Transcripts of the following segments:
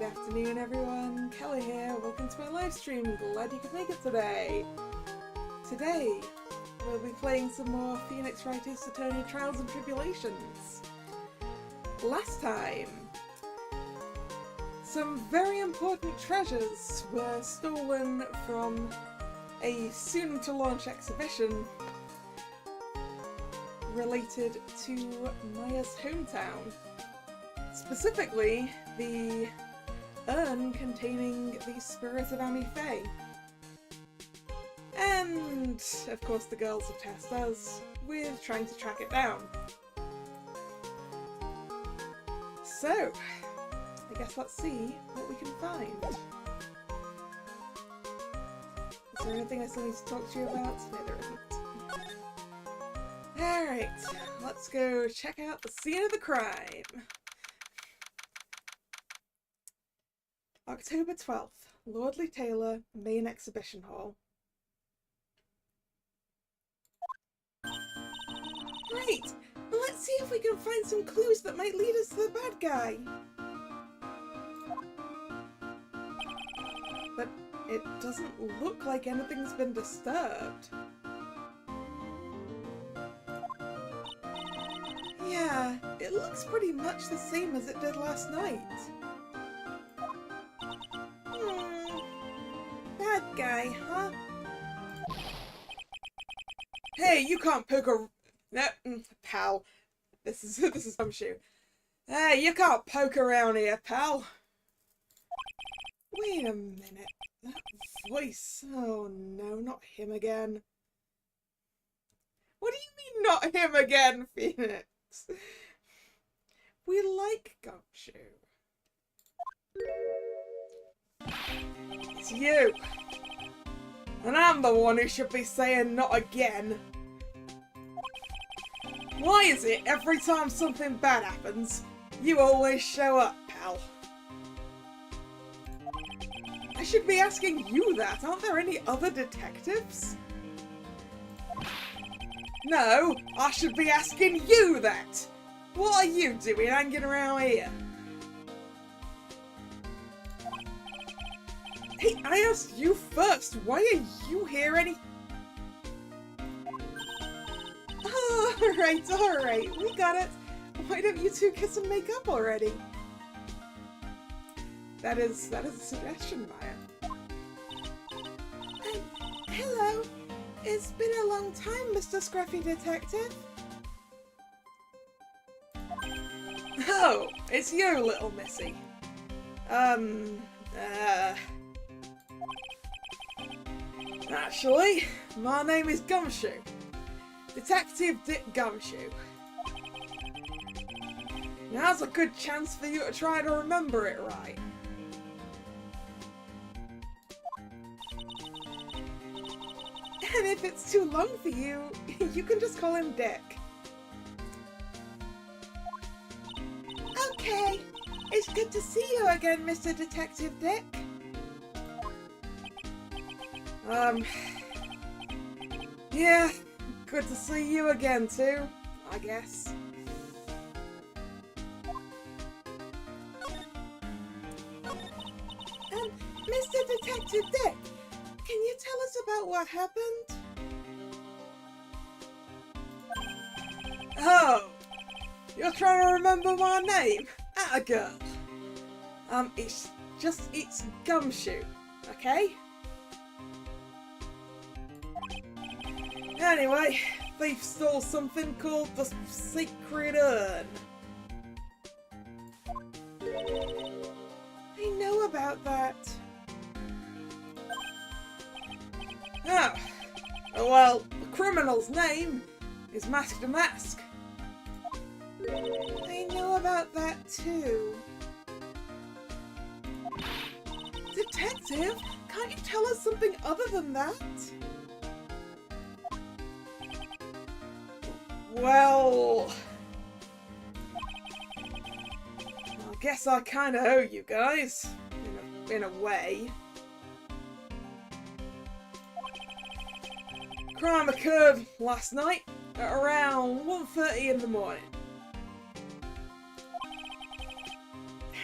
afternoon everyone, Kalla here, welcome to my live stream, glad you could make it today. Today, we'll be playing some more Phoenix Wright Attorney Trials and Tribulations. Last time, some very important treasures were stolen from a soon-to-launch exhibition related to Maya's hometown. Specifically, the urn containing the spirit of Ami Faye. And, of course, the girls have tasked us with trying to track it down. So, I guess let's see what we can find. Is there anything I still need to talk to you about? No, there isn't. Alright, let's go check out the scene of the crime. October 12th, Lordly Taylor, Main Exhibition Hall. Right, let's see if we can find some clues that might lead us to the bad guy. But it doesn't look like anything's been disturbed. Yeah, it looks pretty much the same as it did last night. Bad guy, huh? Hey, you can't poke a... No, pal. This is Gumshoe. Hey, you can't poke around here, pal. Wait a minute. That voice. Oh no, not him again. What do you mean not him again, Phoenix? We like Gumshoe. It's you. And I'm the one who should be saying not again. Why is it every time something bad happens, you always show up, pal? I should be asking you that. Aren't there any other detectives? No, I should be asking you that. What are you doing hanging around here? Hey, I asked you first. Why are you here Alright, we got it. Why don't you two kiss and make up already? That is a suggestion, Maya. Hello. It's been a long time, Mr. Scruffy Detective. Oh, it's you, little missy. Actually, my name is Gumshoe. Detective Dick Gumshoe. Now's a good chance for you to try to remember it right. And if it's too long for you, you can just call him Dick. Okay, it's good to see you again, Mr. Detective Dick. Yeah, good to see you again too, I guess. Mr. Detective Dick, can you tell us about what happened? Oh, you're trying to remember my name? Atta girl. It's Gumshoe, okay? Anyway, thief stole something called the Sacred Urn. I know about that. Oh, well, the criminal's name is Mask to Mask. I know about that too. Detective, can't you tell us something other than that? Well, I guess I kinda owe you guys, in a way. Crime occurred last night at around 1:30 in the morning.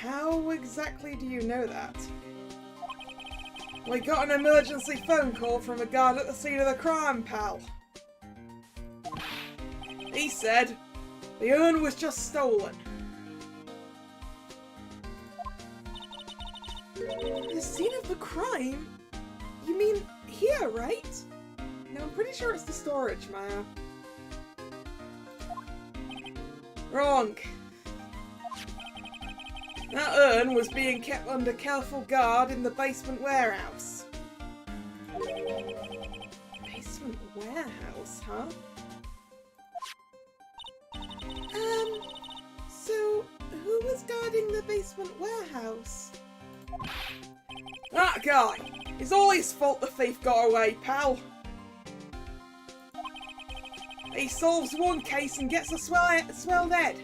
How exactly do you know that? We got an emergency phone call from a guard at the scene of the crime, pal. He said the urn was just stolen. The scene of the crime? You mean here, right? No, I'm pretty sure it's the storage, Maya. Wrong. That urn was being kept under careful guard in the basement warehouse. Basement warehouse, huh? So who was guarding the basement warehouse? That guy! It's all his fault the thief got away, pal. He solves one case and gets a swelled head,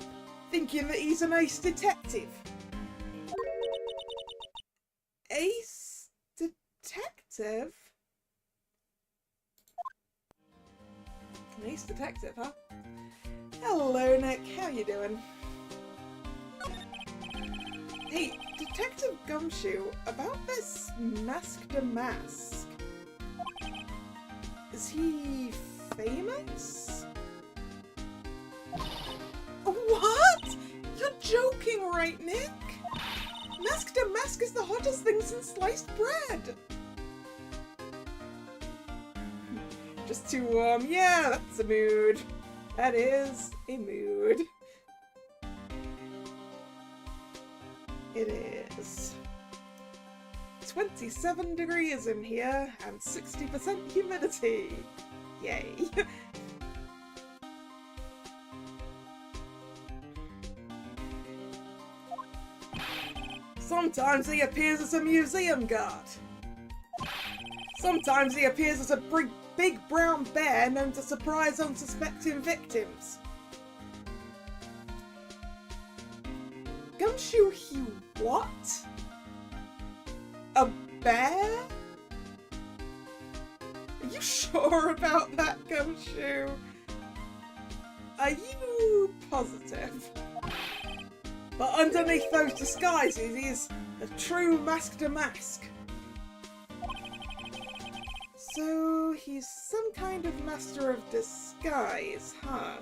thinking that he's an ace detective. Ace detective? An ace detective, huh? Hello, Nick. How you doing? Hey, Detective Gumshoe, about this masked mask. Is he famous? What? You're joking, right, Nick? Masked mask is the hottest thing since sliced bread. Just too warm. Yeah, that's a mood. That is a mood. It is 27 degrees in here and 60% humidity. Yay. Sometimes he appears as a museum guard. Sometimes he appears as a big brown bear known to surprise unsuspecting victims. Gumshoe, he what? A bear? Are you sure about that, Gumshoe? Are you positive? But underneath those disguises is a true masked mask. So he's some kind of master of disguise, huh?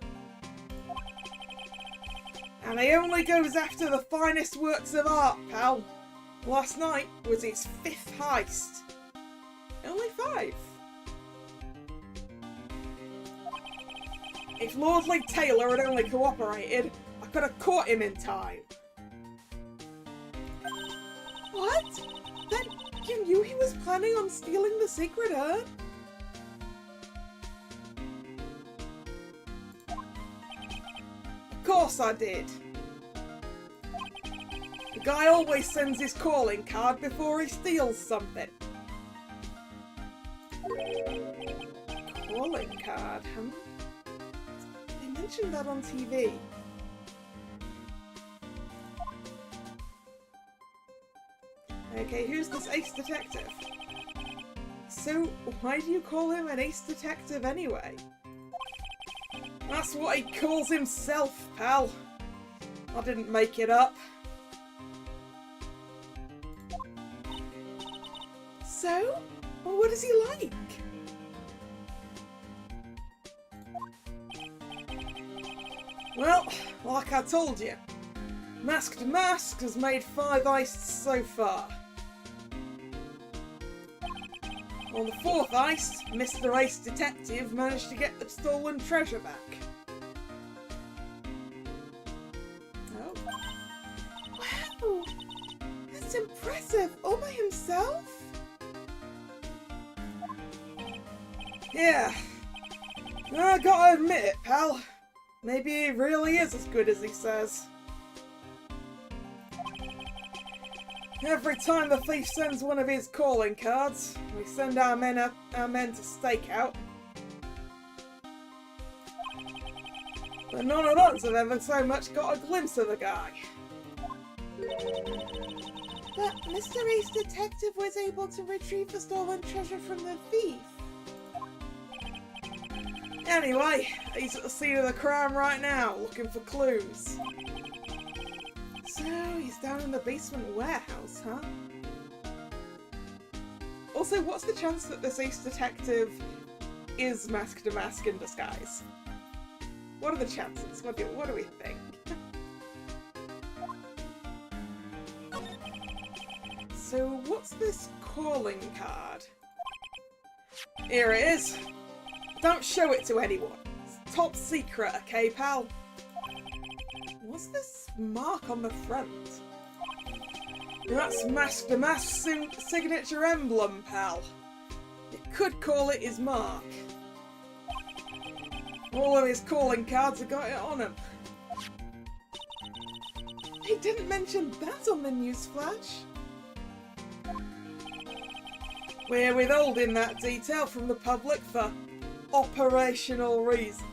And he only goes after the finest works of art, pal. Last night was his 5th heist. Only 5. If Lordly Taylor had only cooperated, I could have caught him in time. What? Then you knew he was planning on stealing the sacred urn? Of course I did. The guy always sends his calling card before he steals something. Calling card, huh? They mentioned that on TV. Okay, who's this ace detective? So, why do you call him an ace detective anyway? That's what he calls himself, pal. I didn't make it up. So, what is he like? Well, like I told you, Masked Mask has made 5 heists so far. On the 4th heist, Mr. Ace Detective managed to get the stolen treasure back. Oh. Wow! That's impressive! All by himself? Yeah. I gotta admit it, pal. Maybe he really is as good as he says. Every time the thief sends one of his calling cards, we send our men to stake out. But none of us have ever so much got a glimpse of the guy. But Mr. Ace Detective was able to retrieve the stolen treasure from the thief. Anyway, he's at the scene of the crime right now, looking for clues. So, he's down in the basement warehouse, huh? Also, what's the chance that this ace detective is Mask to Mask in disguise? What are the chances? What do we think? So, what's this calling card? Here it is. Don't show it to anyone. It's top secret, okay, pal? What's this mark on the front? That's Mask to Mask signature emblem, pal. You could call it his mark. All of his calling cards have got it on them. They didn't mention that on the newsflash. We're withholding that detail from the public for operational reasons.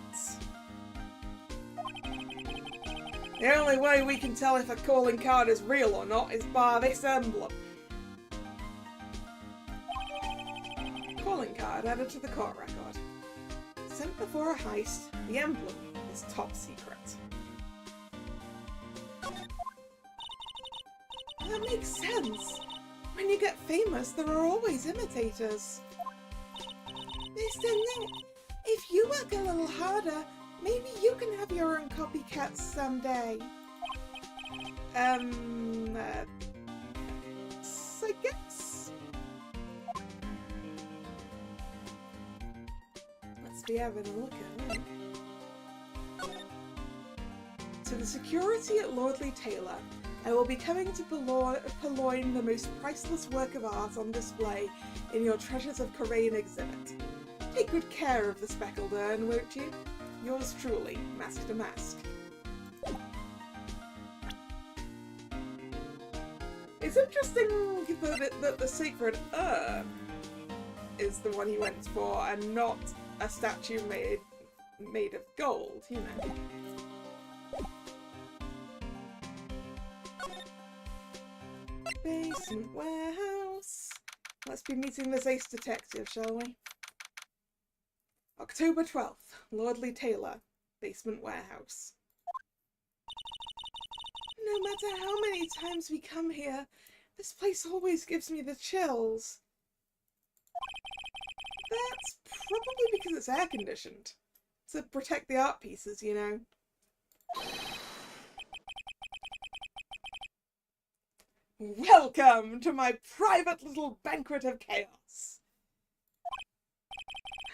The only way we can tell if a calling card is real or not is by this emblem. Calling card added to the court record. Sent before a heist, the emblem is top secret. That makes sense. When you get famous, there are always imitators. Mr. Nick, if you work a little harder, maybe you can have your own copycats someday. I guess. Let's be having a look at it. To the security at Lordly Taylor, I will be coming to purloin the most priceless work of art on display in your Treasures of Coraine exhibit. Take good care of the speckled urn, won't you? Yours truly, Mask to Mask. It's interesting that the sacred urn is the one he went for and not a statue made of gold, you know. Basement warehouse. Let's be meeting this ace detective, shall we? October 12th, Lordly Taylor, basement warehouse. No matter how many times we come here, this place always gives me the chills. That's probably because it's air conditioned. To protect the art pieces, you know. Welcome to my private little banquet of chaos.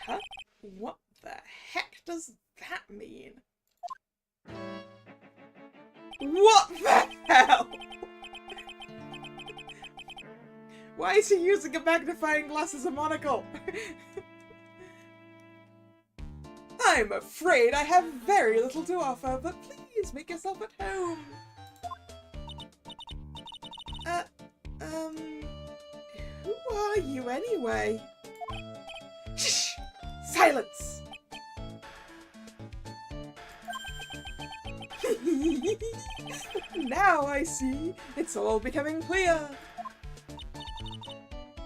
Huh? What the heck does that mean? What the hell? Why is he using a magnifying glass as a monocle? I'm afraid I have very little to offer, but please make yourself at home. Who are you anyway? Shh! Silence! Now I see. It's all becoming clear.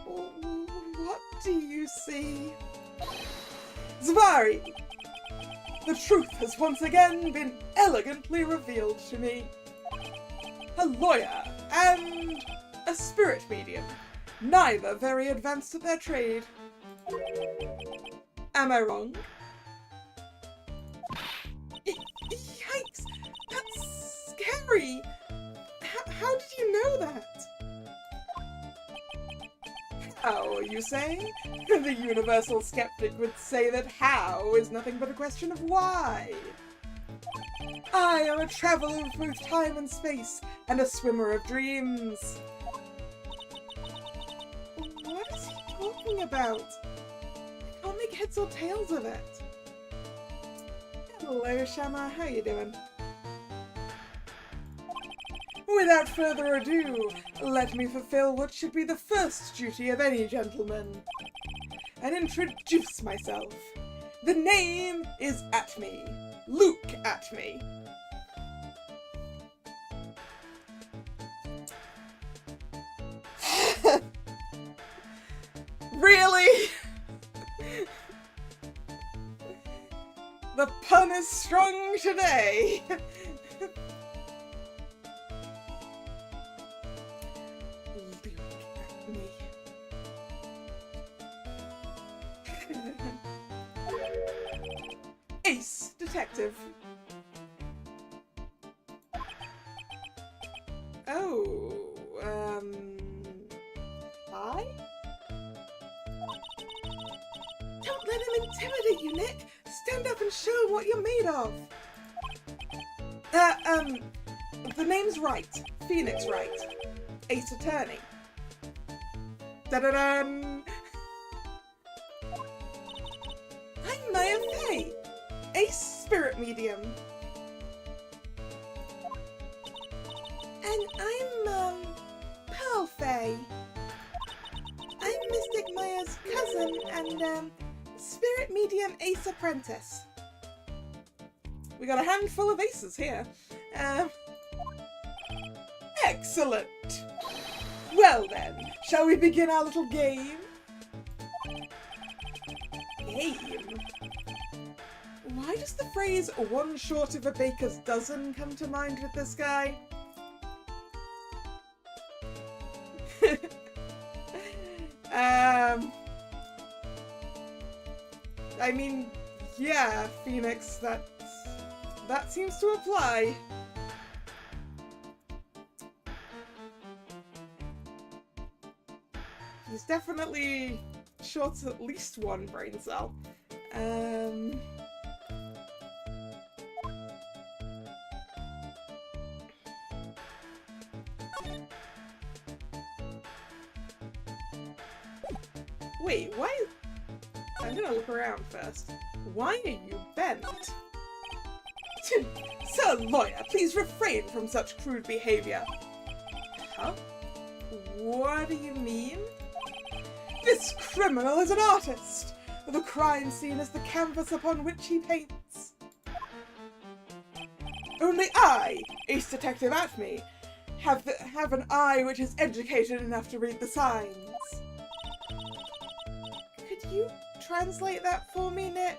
What do you see? Zvari! The truth has once again been elegantly revealed to me. A lawyer and a spirit medium, neither very advanced at their trade. Am I wrong? Yikes! That's scary! How did you know that? How, you say? The universal skeptic would say that how is nothing but a question of why. I am a traveler of both time and space, and a swimmer of dreams. What is he talking about? I can't make heads or tails of it. Hello, Shama. How you doing? Without further ado, let me fulfill what should be the first duty of any gentleman, and introduce myself. The name is Atme. Luke Atme. Really? The pun is strong today. Look at me. Ace Detective. Oh, hi? Don't let him intimidate you, Nick! Stand up and show him what you're made of! The name's right. Phoenix Wright. Ace Attorney. Da-da-dum! I'm Maya Fey, Ace Spirit Medium. And I'm, Pearl Fey. I'm Mystic Maya's cousin and, Spirit Medium Ace Apprentice. We got a handful of aces here. Excellent! Well then, shall we begin our little game? Game? Why does the phrase "one short of a baker's dozen" come to mind with this guy? I mean, yeah, Phoenix, that seems to apply. He's definitely short at least one brain cell. Wait, why? I'm gonna look around first. Why are you bent? Sir Lawyer, please refrain from such crude behavior. Huh? What do you mean? This criminal is an artist! The crime scene is the canvas upon which he paints. Only I, Ace Detective Atme, have an eye which is educated enough to read the signs. Could you translate that for me, Nick?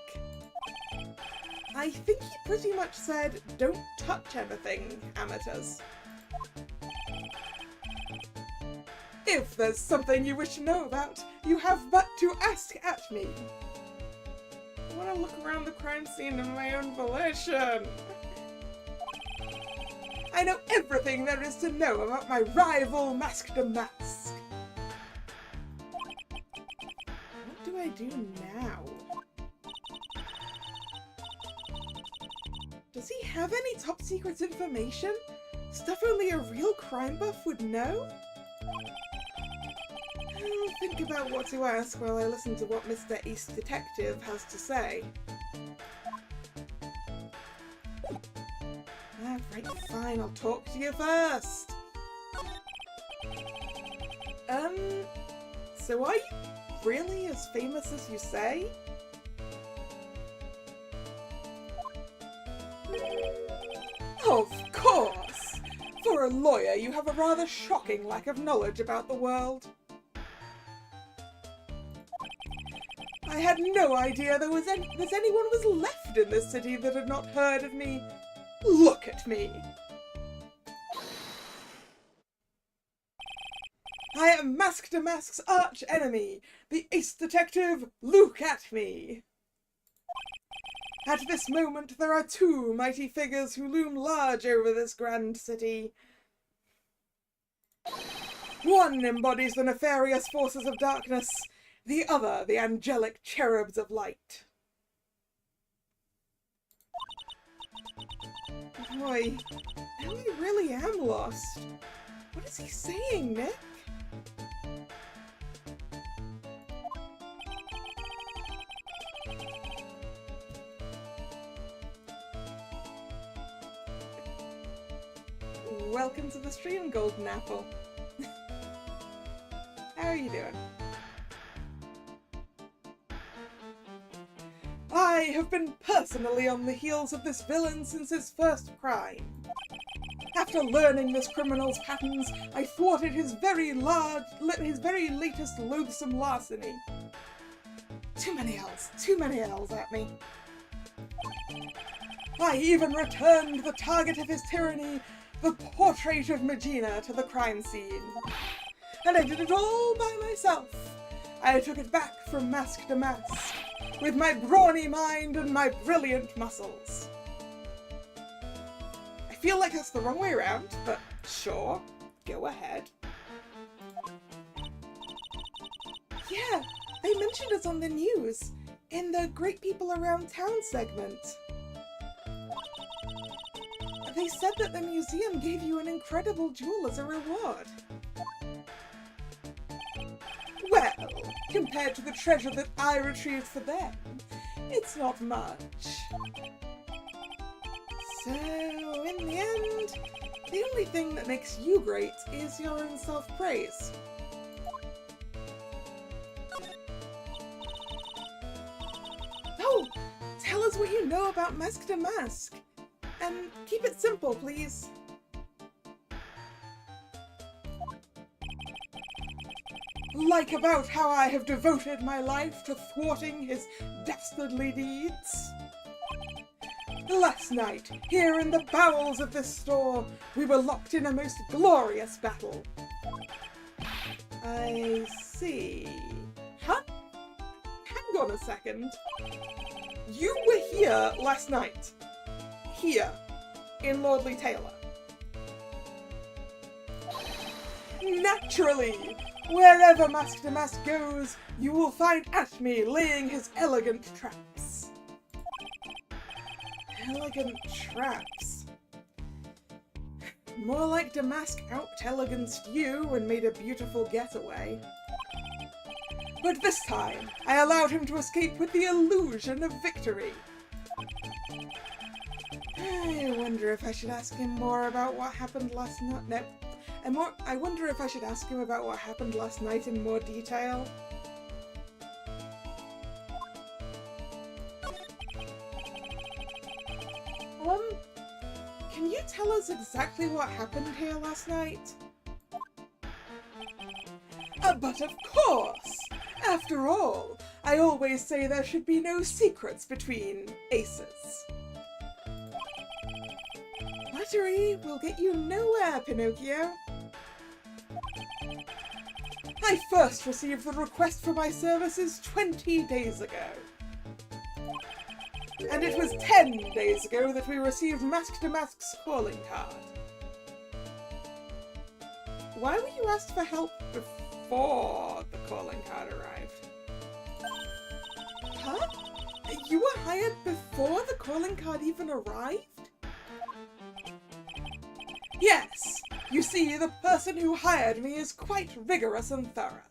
I think he pretty much said, don't touch anything, amateurs. If there's something you wish to know about, you have but to ask at me. I want to look around the crime scene of my own volition. I know everything there is to know about my rival Mask to Mask. What do I do now? Does he have any top secret information? Stuff only a real crime buff would know? I'll think about what to ask while I listen to what Mr. Ace Detective has to say. Right, fine, I'll talk to you first. So are you really as famous as you say? Of course! For a lawyer, you have a rather shocking lack of knowledge about the world. I had no idea there was anyone was left in this city that had not heard of me. Look at me! I am Mask to Mask's arch enemy, the Ace Detective. Look at me! At this moment, there are two mighty figures who loom large over this grand city. One embodies the nefarious forces of darkness, the other the angelic cherubs of light. Boy, now I really am lost. What is he saying, Nick? Welcome to the stream, Golden Apple. How are you doing? I have been personally on the heels of this villain since his first crime. After learning this criminal's patterns, I thwarted his very latest loathsome larceny. Too many L's at me. I even returned the target of his tyranny, the portrait of Megina, to the crime scene. and I did it all by myself. I took it back from mask to mask, with my brawny mind and my brilliant muscles. I feel like that's the wrong way around, but sure, go ahead. Yeah, they mentioned us on the news, in the Great People Around Town segment. They said that the museum gave you an incredible jewel as a reward. Well, compared to the treasure that I retrieved for them, it's not much. So, in the end, the only thing that makes you great is your own self-praise. Oh, tell us what you know about Mask to Mask. And keep it simple, please. Like about how I have devoted my life to thwarting his dastardly deeds. Last night, here in the bowels of this store, we were locked in a most glorious battle. I see. Huh? Hang on a second. You were here last night. Here, in Lordly Taylor. Naturally! Wherever Mask to Mask goes, you will find Atme laying his elegant traps. Elegant traps? More like Damask out-eleganced you and made a beautiful getaway. But this time, I allowed him to escape with the illusion of victory. I wonder if I should ask him more about what happened last night. No, I wonder if I should ask him about what happened last night in more detail. Can you tell us exactly what happened here last night? But of course! After all, I always say there should be no secrets between aces. Flattery will get you nowhere, Pinocchio. I first received the request for my services 20 days ago. And it was 10 days ago that we received Mask to Mask's calling card. Why were you asked for help before the calling card arrived? Huh? You were hired before the calling card even arrived? Yes! You see, the person who hired me is quite rigorous and thorough.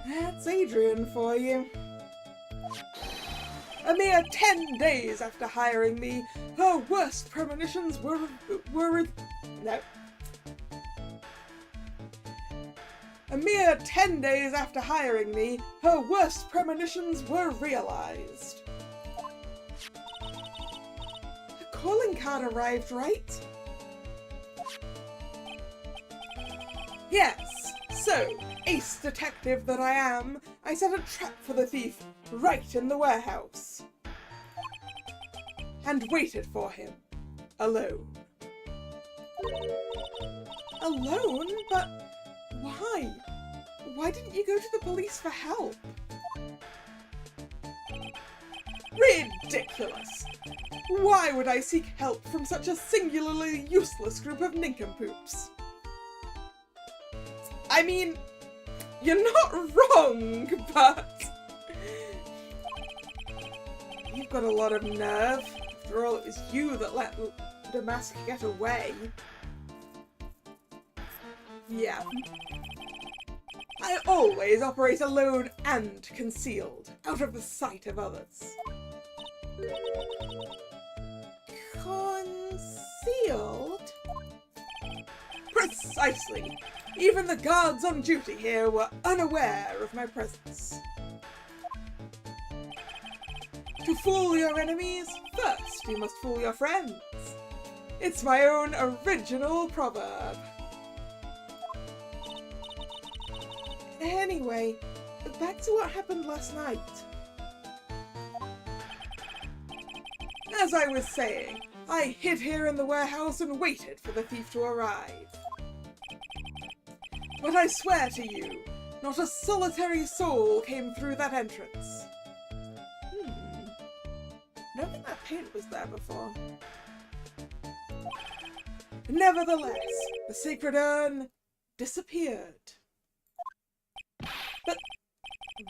That's Adrian for you. A mere 10 days after hiring me, her worst premonitions were no. A mere 10 days after hiring me, her worst premonitions were realized. The calling card arrived, right? Yes. So, ace detective that I am, I set a trap for the thief right in the warehouse. And waited for him. Alone. Alone? But why? Why didn't you go to the police for help? Ridiculous! Why would I seek help from such a singularly useless group of nincompoops? I mean, you're not wrong, but you've got a lot of nerve. After all, it was you that let the mask get away. Yeah. I always operate alone and concealed, out of the sight of others. Concealed? Precisely! Even the guards on duty here were unaware of my presence. To fool your enemies, first you must fool your friends. It's my own original proverb. Anyway, back to what happened last night. As I was saying, I hid here in the warehouse and waited for the thief to arrive. But I swear to you, not a solitary soul came through that entrance. I don't think that paint was there before. Nevertheless, the sacred urn disappeared. But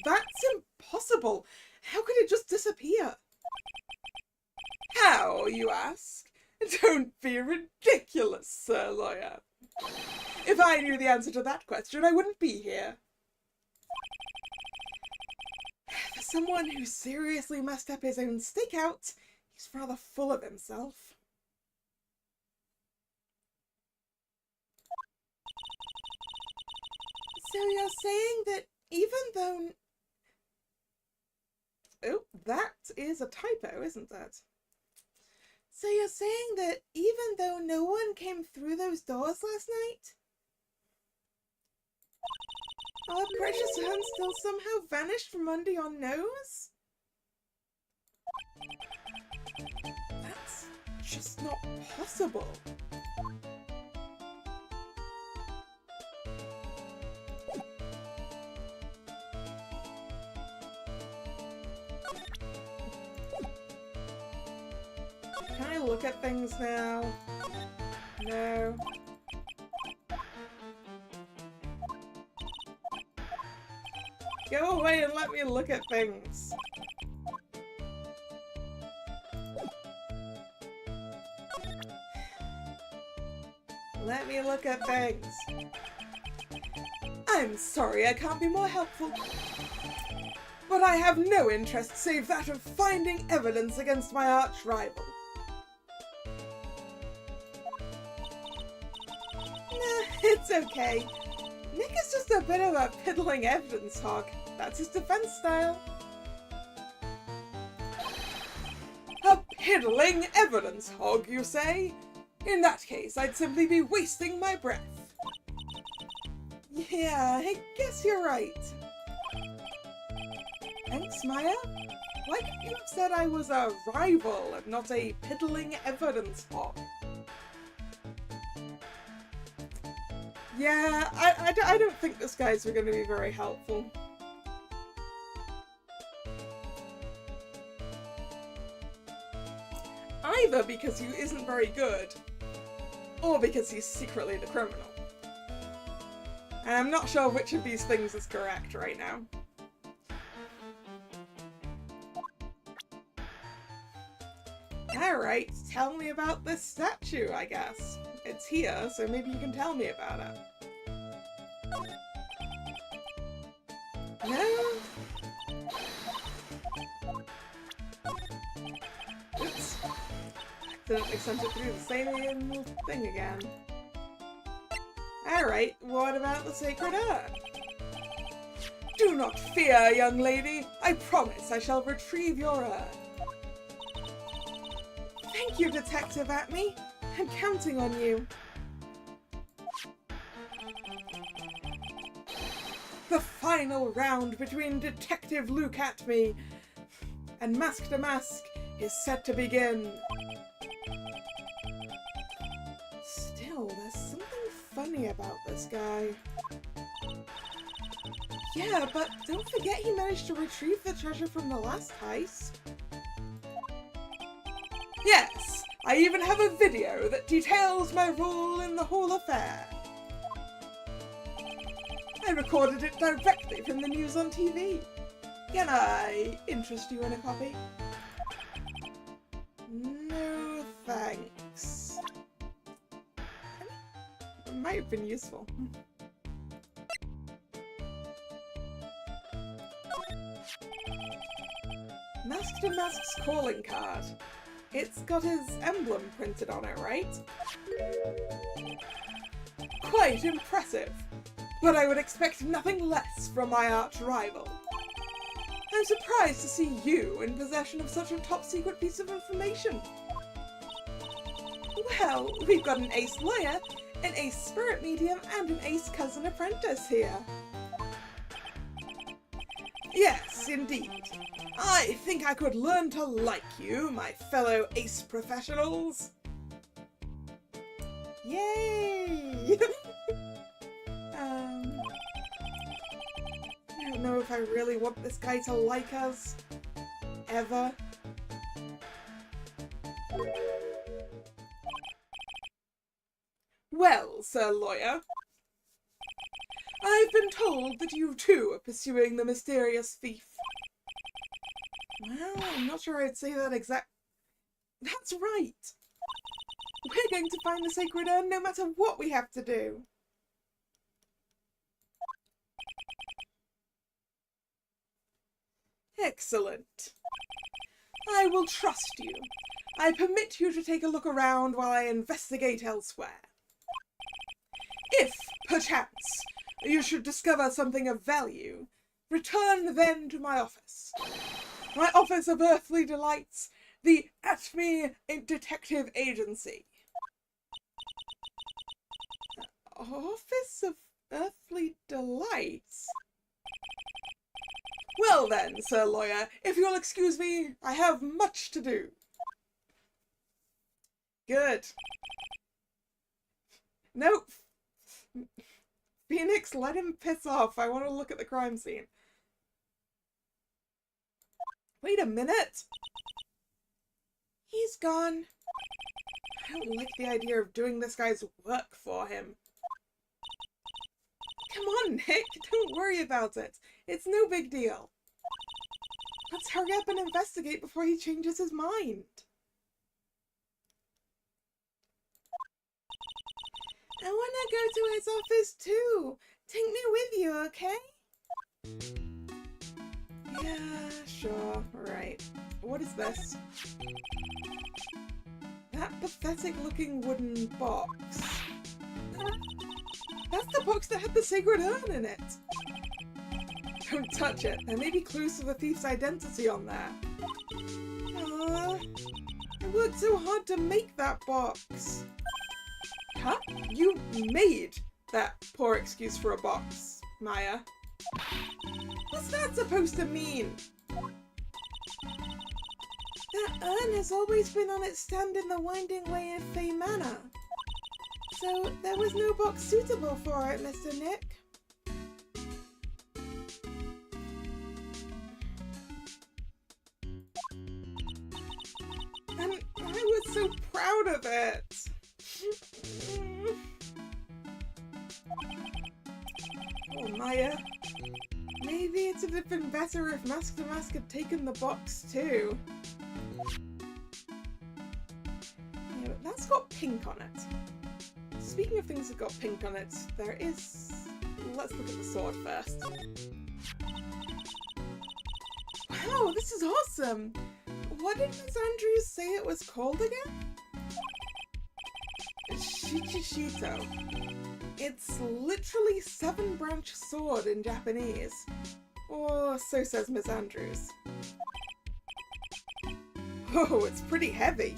that's impossible. How could it just disappear? How, you ask? Don't be ridiculous, Sir Lawyer. If I knew the answer to that question, I wouldn't be here. For someone who seriously messed up his own stakeout, he's rather full of himself. So you're saying that even though... Oh, that is a typo, isn't it? So you're saying that even though no one came through those doors last night, our precious urn still somehow vanished from under your nose? That's just not possible. Can I look at things now? No. Go away and let me look at things. Let me look at things. I'm sorry I can't be more helpful. But I have no interest save that of finding evidence against my arch rival. Nah, it's okay. Nick is just a bit of a piddling evidence hog. That's his defense style. A piddling evidence hog, you say? In that case, I'd simply be wasting my breath. Yeah, I guess you're right. Thanks, Maya. Why couldn't you have said I was a rival and not a piddling evidence hog? Yeah, I don't think this guy's going to be very helpful. Either because he isn't very good, or because he's secretly the criminal. And I'm not sure which of these things is correct right now. Alright, tell me about this statue, I guess. It's here, so maybe you can tell me about it. No? Oops. Accidentally sent it through the same thing again. Alright, what about the sacred urn? Do not fear, young lady. I promise I shall retrieve your urn. Thank you, Detective Atme. I'm counting on you. The final round between Detective Luke Atme and Mask to Mask is set to begin. Still, there's something funny about this guy. Yeah, but don't forget he managed to retrieve the treasure from the last heist. Yes, I even have a video that details my role in the whole affair. I recorded it directly from the news on TV. Can I interest you in a copy? No thanks. It might have been useful. Mask to Mask's calling card. It's got his emblem printed on it, right? Quite impressive. But I would expect nothing less from my arch-rival. I'm surprised to see you in possession of such a top-secret piece of information. Well, we've got an ace lawyer, an ace spirit medium, and an ace cousin apprentice here. Yes, indeed. I think I could learn to like you, my fellow ace professionals. Yay! don't know if I really want this guy to like us. Ever. Well, Sir Lawyer, I've been told that you too are pursuing the mysterious thief. Well, I'm not sure I'd say that That's right! We're going to find the sacred urn no matter what we have to do. Excellent. I will trust you. I permit you to take a look around while I investigate elsewhere. If, perchance, you should discover something of value, return then to my office. My Office of Earthly Delights, the Atme Detective Agency. Office of Earthly Delights? Well then, Sir Lawyer, if you'll excuse me, I have much to do. Good. Nope. Phoenix, let him piss off. I want to look at the crime scene. Wait a minute. He's gone. I don't like the idea of doing this guy's work for him. Come on, Nick. Don't worry about it. It's no big deal. Let's hurry up and investigate before he changes his mind. I want to go to his office too. Take me with you, okay? Yeah, sure. Right. What is this? That pathetic-looking wooden box. That's the box that had the sacred urn in it. Don't touch it. There may be clues to the thief's identity on there. I worked so hard to make that box. Huh? You made that poor excuse for a box, Maya. What's that supposed to mean? That urn has always been on its stand in the winding way of Fey Manor. So there was no box suitable for it, Mr. Nick. And I was so proud of it. Oh, Maya. Maybe it would have been better if Mask to Mask had taken the box too. Yeah, but that's got pink on it. Speaking of things that got pink on it, there is... Let's look at the sword first. Wow, this is awesome! What did Miss Andrews say it was called again? Shichishito. It's literally 7-branch sword in Japanese. Or so says Miss Andrews. Oh, it's pretty heavy.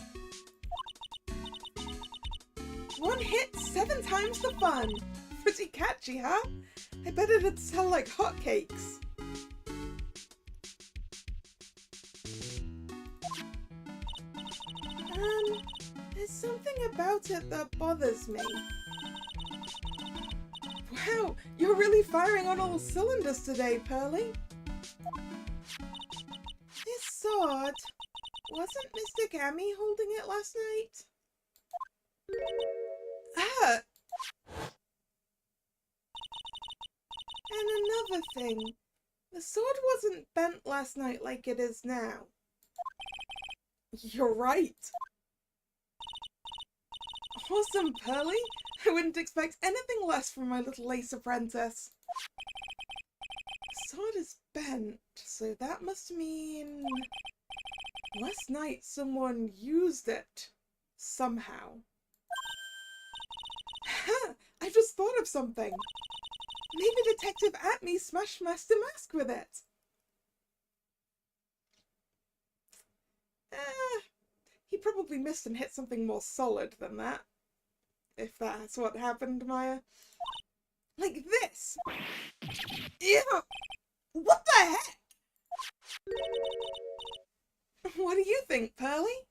One hit, 7 times the fun. Pretty catchy, huh? I bet it'd sell like hotcakes. There's something about it that bothers me. Wow, you're really firing on all cylinders today, Pearly. This sword, wasn't Mr. Gammy holding it last night? Ah! And another thing, the sword wasn't bent last night like it is now. You're right. Awesome, Pearly. I wouldn't expect anything less from my little lace apprentice. The sword is bent, so that must mean... Last night someone used it. Somehow. Ha! I just thought of something. Maybe Detective Atme smashed Master Mask with it. He probably missed and hit something more solid than that. If that's what happened, Maya. Like this! Ew! What the heck? What do you think, Pearly?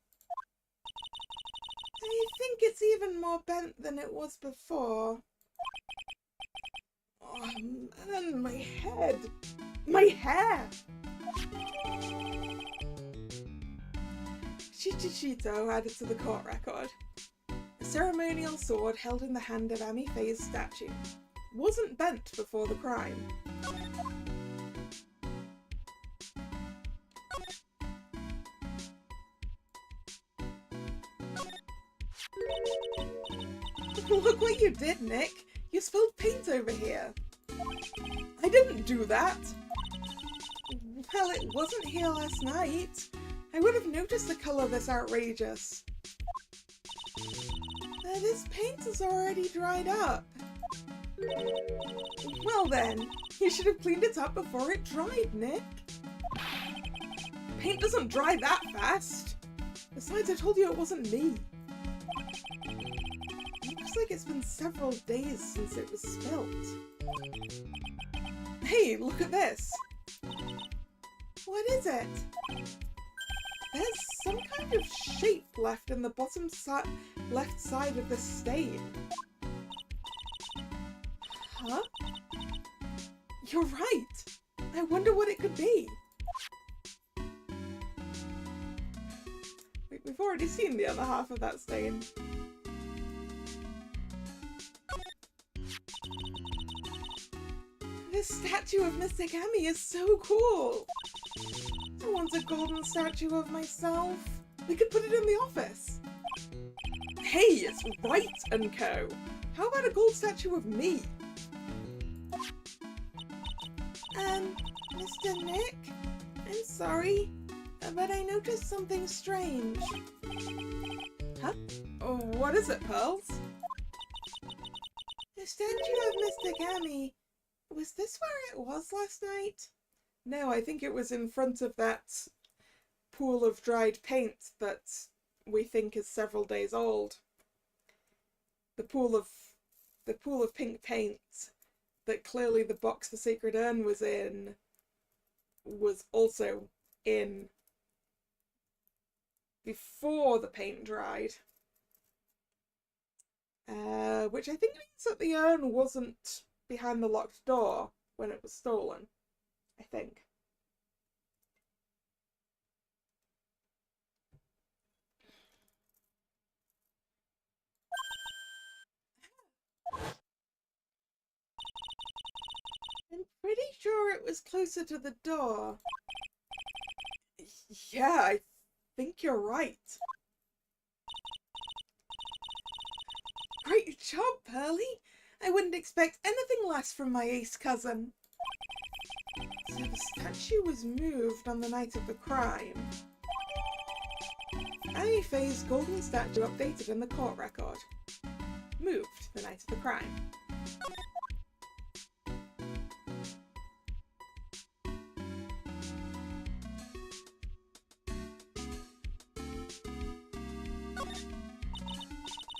I think it's even more bent than it was before. Oh man, my head. My hair! Chichichito added to the court record. A ceremonial sword held in the hand of Amy Faye's statue wasn't bent before the crime. Look what you did, Nick! You spilled paint over here! I didn't do that! Well, it wasn't here last night. I would have noticed the colour this outrageous. This paint is already dried up. Well then, you should have cleaned it up before it dried, Nick. Paint doesn't dry that fast. Besides, I told you it wasn't me. Looks like it's been several days since it was spilt. Hey, look at this. What is it? There's some kind of shape left in the bottom left side of the stain. Huh? You're right! I wonder what it could be. Wait, we've already seen the other half of that stain. This statue of Mystic Emmy is so cool! I want a golden statue of myself. We could put it in the office. Hey, it's Wright & Co. How about a gold statue of me? Mr. Nick? I'm sorry, but I noticed something strange. Huh? Oh, what is it, Pearls? The statue of Mystic Emmy. Was this where it was last night? No, I think it was in front of that pool of dried paint that we think is several days old. The pool of pink paint that clearly the box the sacred urn was in was also in before the paint dried. Which I think means that the urn wasn't behind the locked door when it was stolen. I think. I'm pretty sure it was closer to the door. Yeah, I think you're right. Great job, Pearly! I wouldn't expect anything less from my ace cousin. So the statue was moved on the night of the crime. Amy Faye's golden statue updated in the court record. Moved the night of the crime.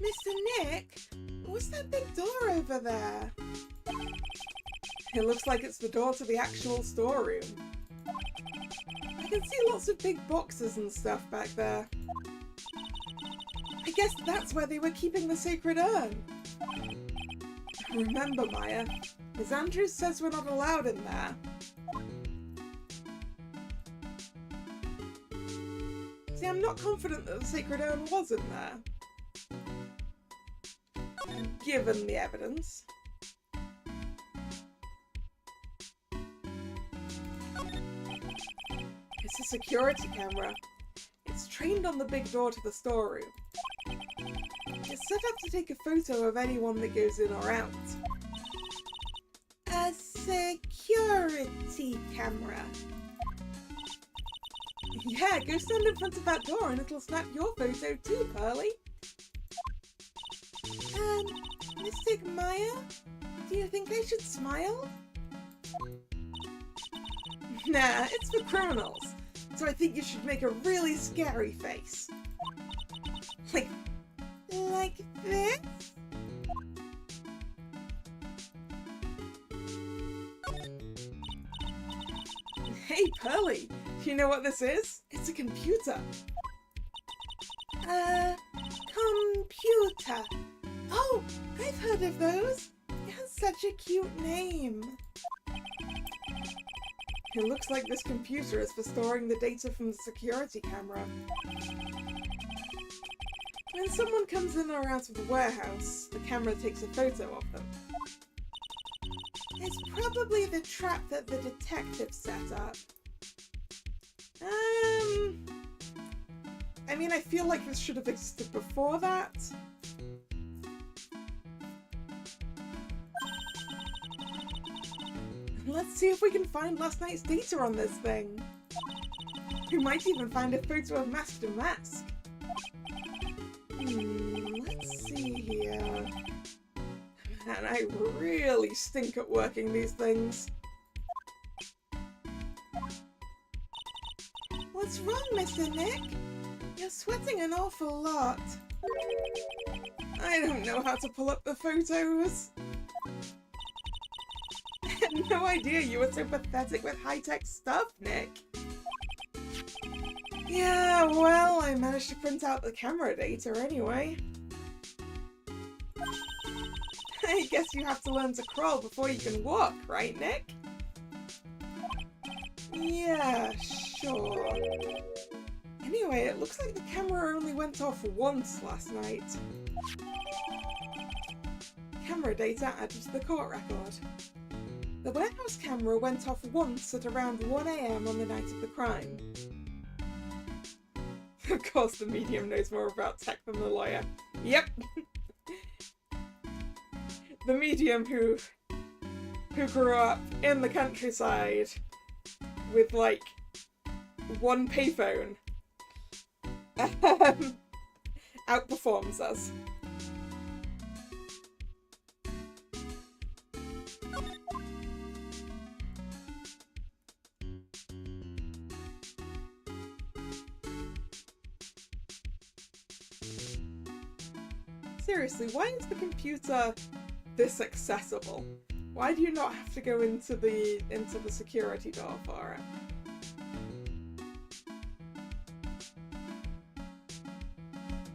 Mr. Nick, what's that big door over there? It looks like it's the door to the actual storeroom. I can see lots of big boxes and stuff back there. I guess that's where they were keeping the sacred urn. Remember, Maya, Ms. Andrews says we're not allowed in there. See, I'm not confident that the sacred urn was in there. Given the evidence. It's a security camera. It's trained on the big door to the storeroom. It's set up to take a photo of anyone that goes in or out. A security camera. Yeah, go stand in front of that door and it'll snap your photo too, Pearly. Mystic Maya, do you think I should smile? Nah, it's for criminals, so I think you should make a really scary face. Like this? Hey, Pearly, do you know what this is? It's a computer. Computer. Oh, I've heard of those. It has such a cute name. It looks like this computer is for storing the data from the security camera. When someone comes in or out of the warehouse, the camera takes a photo of them. It's probably the trap that the detective set up. I mean, I feel like this should have existed before that. Let's see if we can find last night's data on this thing. We might even find a photo of Mask to Mask. Let's see here. Man, I really stink at working these things. What's wrong, Mr. Nick? You're sweating an awful lot. I don't know how to pull up the photos. I had no idea you were so pathetic with high-tech stuff, Nick. Yeah, well, I managed to print out the camera data anyway. I guess you have to learn to crawl before you can walk, right, Nick? Yeah, sure. Anyway, it looks like the camera only went off once last night. Camera data added to the court record. The warehouse camera went off once at around 1 AM on the night of the crime. Of course the medium knows more about tech than the lawyer. Yep! The medium who grew up in the countryside with, like, one payphone outperforms us. Seriously, why is the computer this accessible? Why do you not have to go into the security door for it?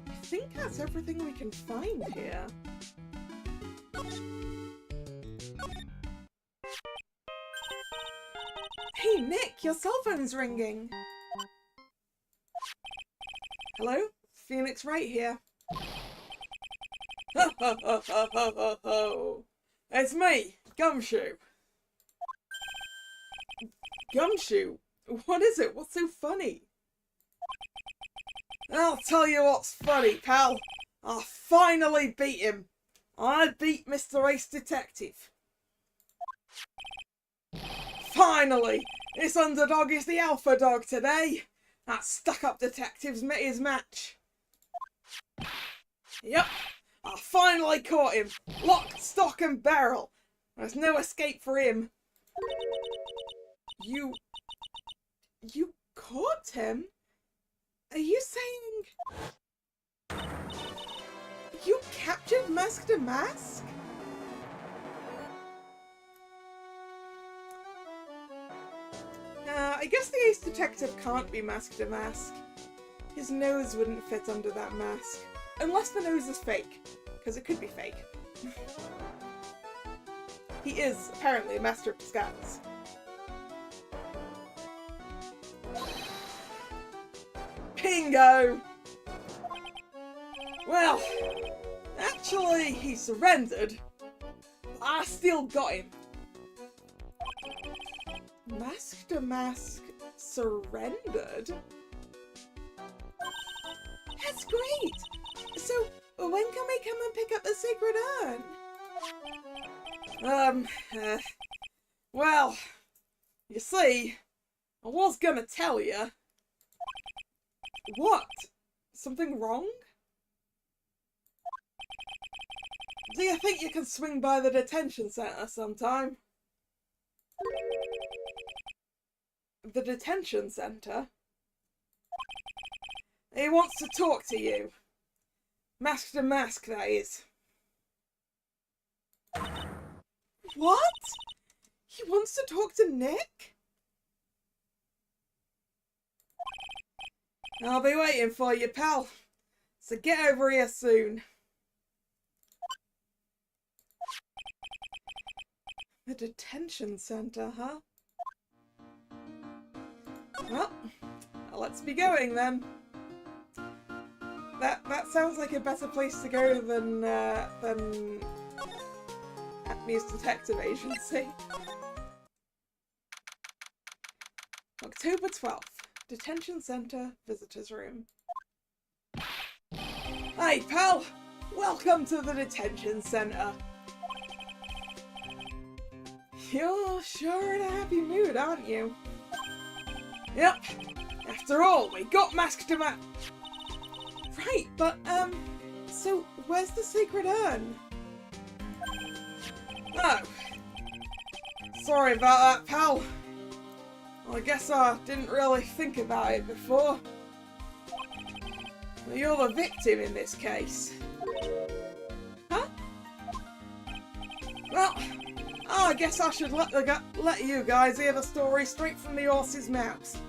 I think that's everything we can find here. Hey Nick, your cell phone's ringing. Hello? Phoenix Wright here. Ho ho ho ho ho ho ho! It's me, Gumshoe. Gumshoe? What is it? What's so funny? I'll tell you what's funny, pal. I finally beat him. I beat Mr. Ace Detective. Finally! This underdog is the alpha dog today. That stuck-up detective's met his match. Yep, I finally caught him. Lock, stock and barrel. There's no escape for him. You caught him? Are you saying you captured Mask to Mask? I guess the ace detective can't be Mask to Mask. His nose wouldn't fit under that mask. Unless the nose is fake, because it could be fake. He is apparently a master of disguise. Bingo! Well, actually he surrendered, but I still got him. Mask to Mask surrendered? That's great! So, when can we come and pick up the sacred urn? Well, you see, I was gonna tell you. What? Something wrong? Do you think you can swing by the detention center sometime? The detention center? He wants to talk to you. Mask to Mask, that is. What? He wants to talk to Nick? I'll be waiting for you, pal. So get over here soon. The detention center, huh? Well, let's be going then. That sounds like a better place to go than Acme's Detective Agency. October 12th, Detention Center, Visitors Room. Hi, pal! Welcome to the Detention Center. You're sure in a happy mood, aren't you? Yep. After all, we got masked to Right, but, so where's the sacred urn? Oh. Sorry about that, pal. Well, I guess I didn't really think about it before. Well, you're the victim in this case. Huh? Well, I guess I should let you guys hear the story straight from the horse's mouth.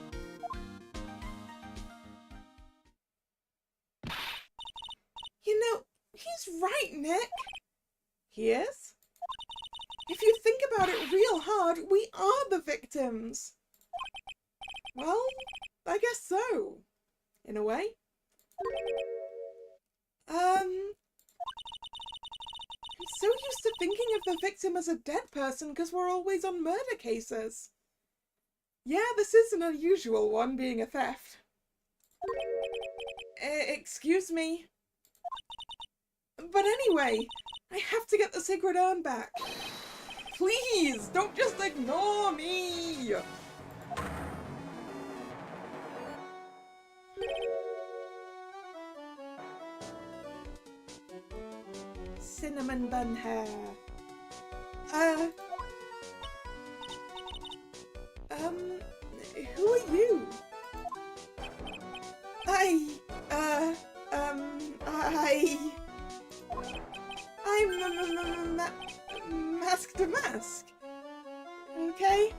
You know, he's right, Nick. He is? If you think about it real hard, we are the victims. Well, I guess so. In a way. I'm so used to thinking of the victim as a dead person because we're always on murder cases. Yeah, this is an unusual one, being a theft. Excuse me. But anyway, I have to get the sacred urn back. Please, don't just ignore me! Cinnamon bun hair. Who are you? I'm Mask to Mask. Okay?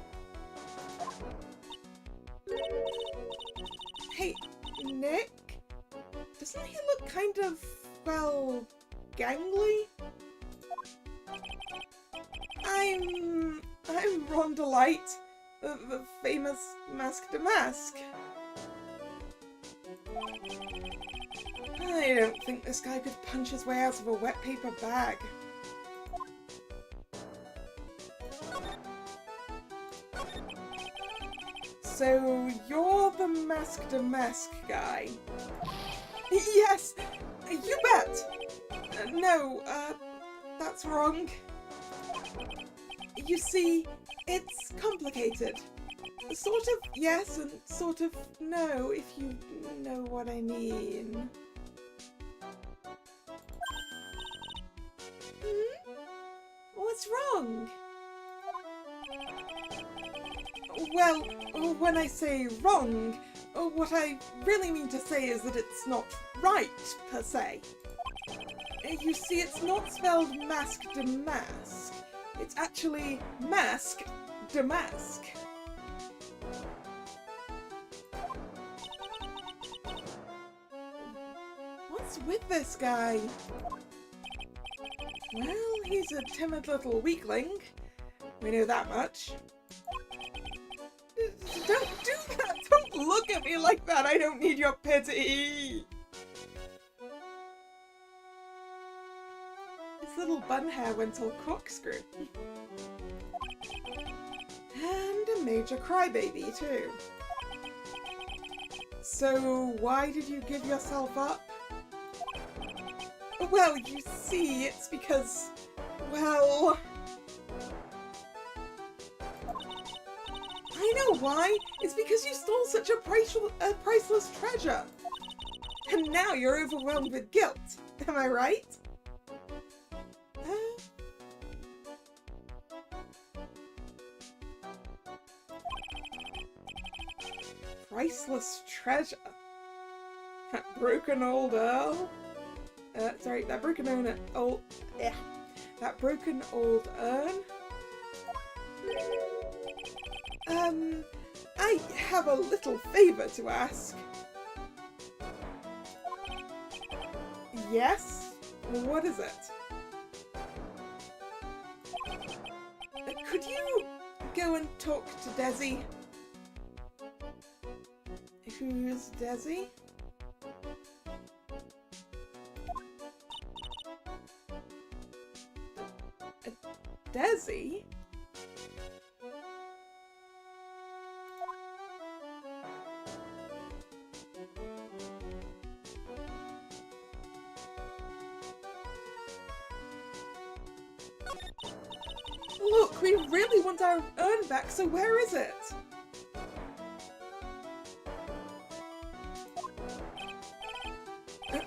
Hey, Nick? Doesn't he look kind of, well, gangly? I'm Rhonda Light, the famous Mask to Mask. I don't think this guy could punch his way out of a wet paper bag. So, you're the Mask to Mask guy? Yes! You bet! No, that's wrong. You see, it's complicated. Sort of yes and sort of no, if you know what I mean. What's wrong? Well, when I say wrong, what I really mean to say is that it's not right, per se. You see, it's not spelled mask to mask. It's actually mask to mask. What's with this guy? Well, he's a timid little weakling. We know that much. Don't do that! Don't look at me like that! I don't need your pity! His little bun hair went all corkscrew. And a major crybaby, too. So, why did you give yourself up? Well, you see, it's because, well... I know why! It's because you stole such a priceless treasure! And now you're overwhelmed with guilt, am I right? Priceless treasure? That broken old Earl? Sorry, that broken old... that broken old urn? I have a little favor to ask. Yes? What is it? Could you go and talk to Desi? who's Desi? Desi? Look, we really want our urn back, so where is it?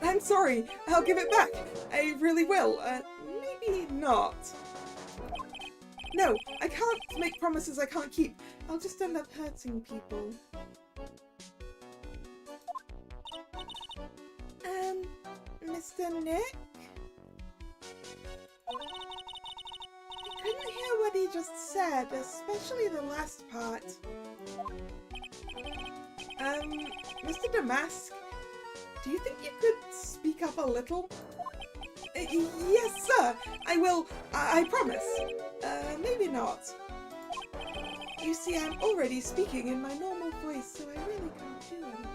I'm sorry, I'll give it back. I really will. Maybe not. No, I can't make promises I can't keep. I'll just end up hurting people. Mr. Nick? I couldn't hear what he just said, especially the last part. Mr. Damask, do you think you could speak up a little? Yes, sir, I will, I promise. Maybe not. You see, I'm already speaking in my normal voice, so I really can't do anything.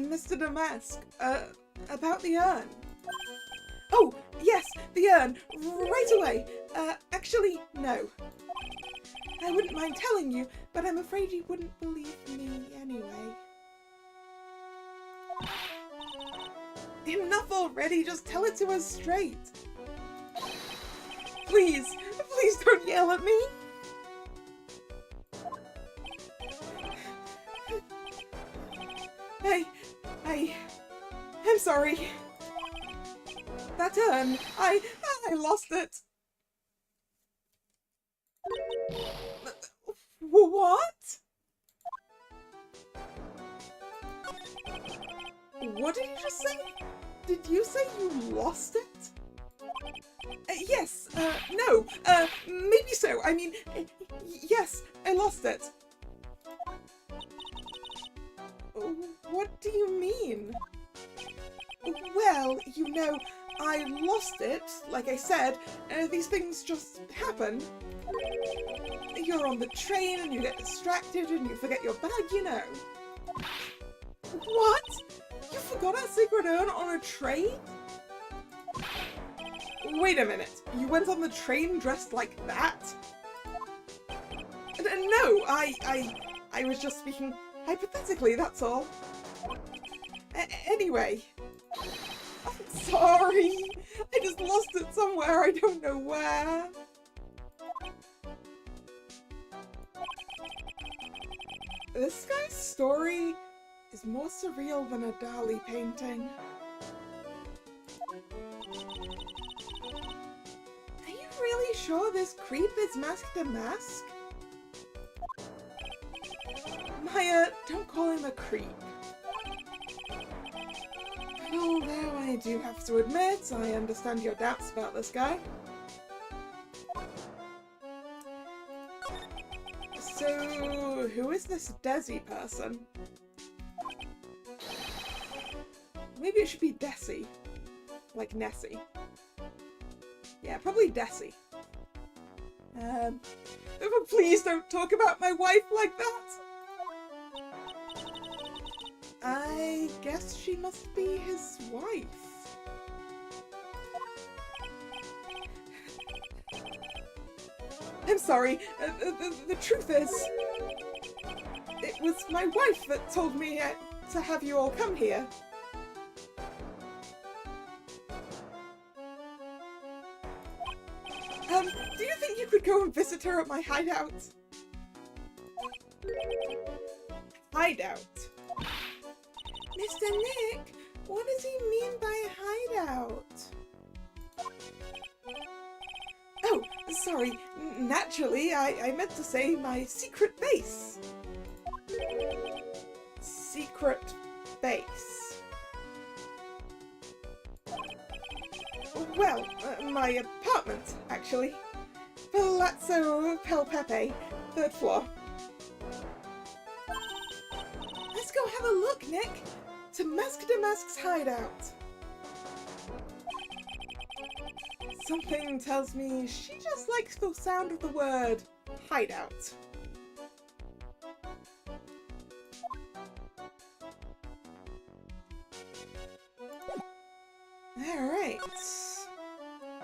Mr. Damask, about the urn. Oh, yes, the urn, right away. Actually, no. I wouldn't mind telling you, but I'm afraid you wouldn't believe me anyway. Enough already, just tell it to us straight. Please, please don't yell at me. I'm sorry. That urn, I lost it. What? What did you just say? Did you say you lost it? Yes, no, maybe so. I mean, yes, I lost it. What do you mean? Well, you know, I lost it, like I said. These things just happen. You're on the train and you get distracted and you forget your bag, you know. What? You forgot our secret urn on a train? Wait a minute, you went on the train dressed like that? No, I was just speaking hypothetically, that's all. Anyway, I'm sorry, I just lost it somewhere, I don't know where. This guy's story is more surreal than a Dali painting. Are you really sure this creep is Masked a Mask? Maya, don't call him a creep. Although I do have to admit, I understand your doubts about this guy. So, who is this Desi person? Maybe it should be Desi. Like Nessie. Yeah, probably Desi. Please don't talk about my wife like that! I guess she must be his wife. I'm sorry, the truth is, it was my wife that told me to have you all come here. Do you think you could go and visit her at my hideout? Hideout? Mr. Nick, what does he mean by hideout? Oh, sorry. Naturally, I meant to say my secret base. Secret base. Well, my apartment, actually. Palazzo Pelpepe, 3rd floor. Let's go have a look, Nick. To Masked a Mask's hideout. Something tells me she just likes the sound of the word hideout.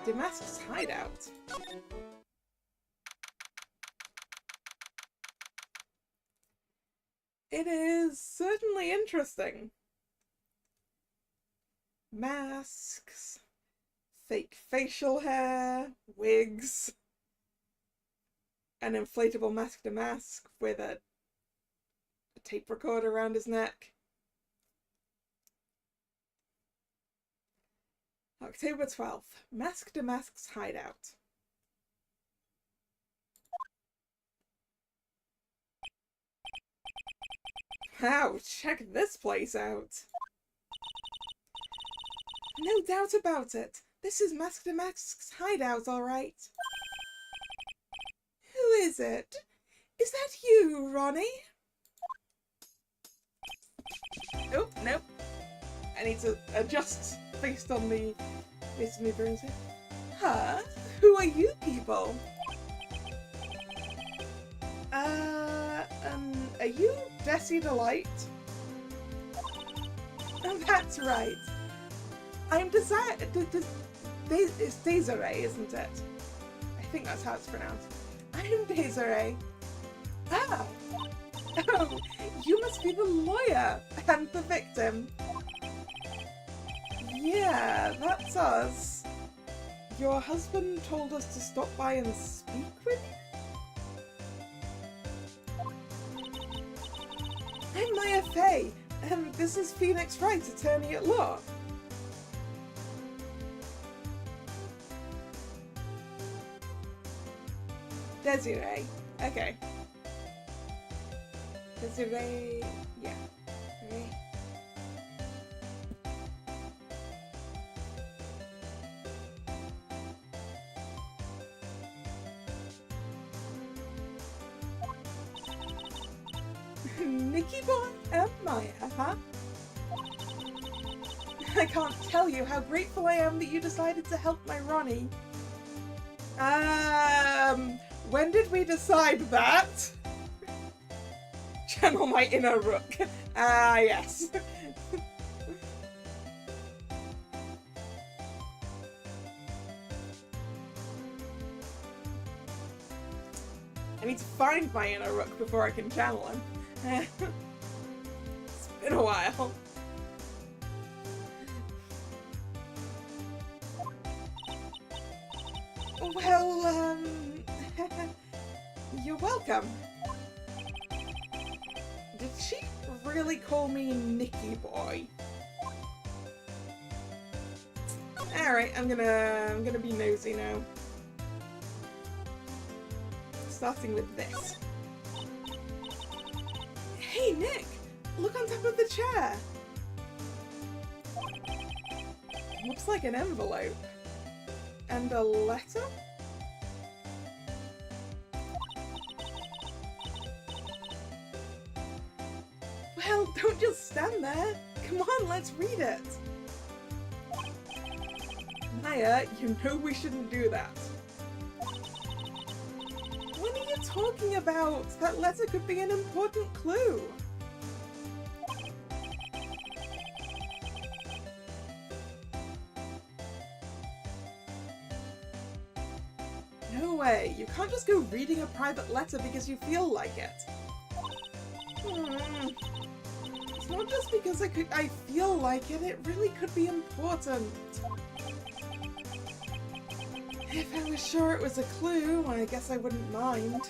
Damask's hideout. It is certainly interesting. Masks, fake facial hair, wigs, an inflatable mask Damask with a tape recorder around his neck. October 12th, Mask Damask's hideout. Wow, check this place out. No doubt about it. This is Mask Damask's hideout, all right. Who is it? Is that you, Ronnie? Oh, nope. I need to adjust based on the appearance here. Huh? Who are you people? Are you Desi Delight? Oh, that's right. I'm Desire. It's Desiree, isn't it? I think that's how it's pronounced. I'm Desiree. Ah! Oh, you must be the lawyer and the victim. Yeah, that's us. Your husband told us to stop by and speak with you? I'm Maya Fey, and this is Phoenix Wright, attorney at law. Desiree. Okay. Desiree. Yeah. Okay. Nikki Boy and Maya, huh? I can't tell you how grateful I am that you decided to help my Ronnie. When did we decide that? Channel my inner rook. Ah, yes. I need to find my inner rook before I can channel him. It's been a while. Well, you're welcome. Did she really call me Nicky Boy? Alright, I'm gonna be nosy now. Starting with this. Hey Nick! Look on top of the chair! Looks like an envelope. And a letter? Well, don't just stand there. Come on, let's read it. Maya, you know we shouldn't do that. What are you talking about? That letter could be an important clue. No way. You can't just go reading a private letter because you feel like it. It's not just because I feel like it, it really could be important. If I was sure it was a clue, I guess I wouldn't mind.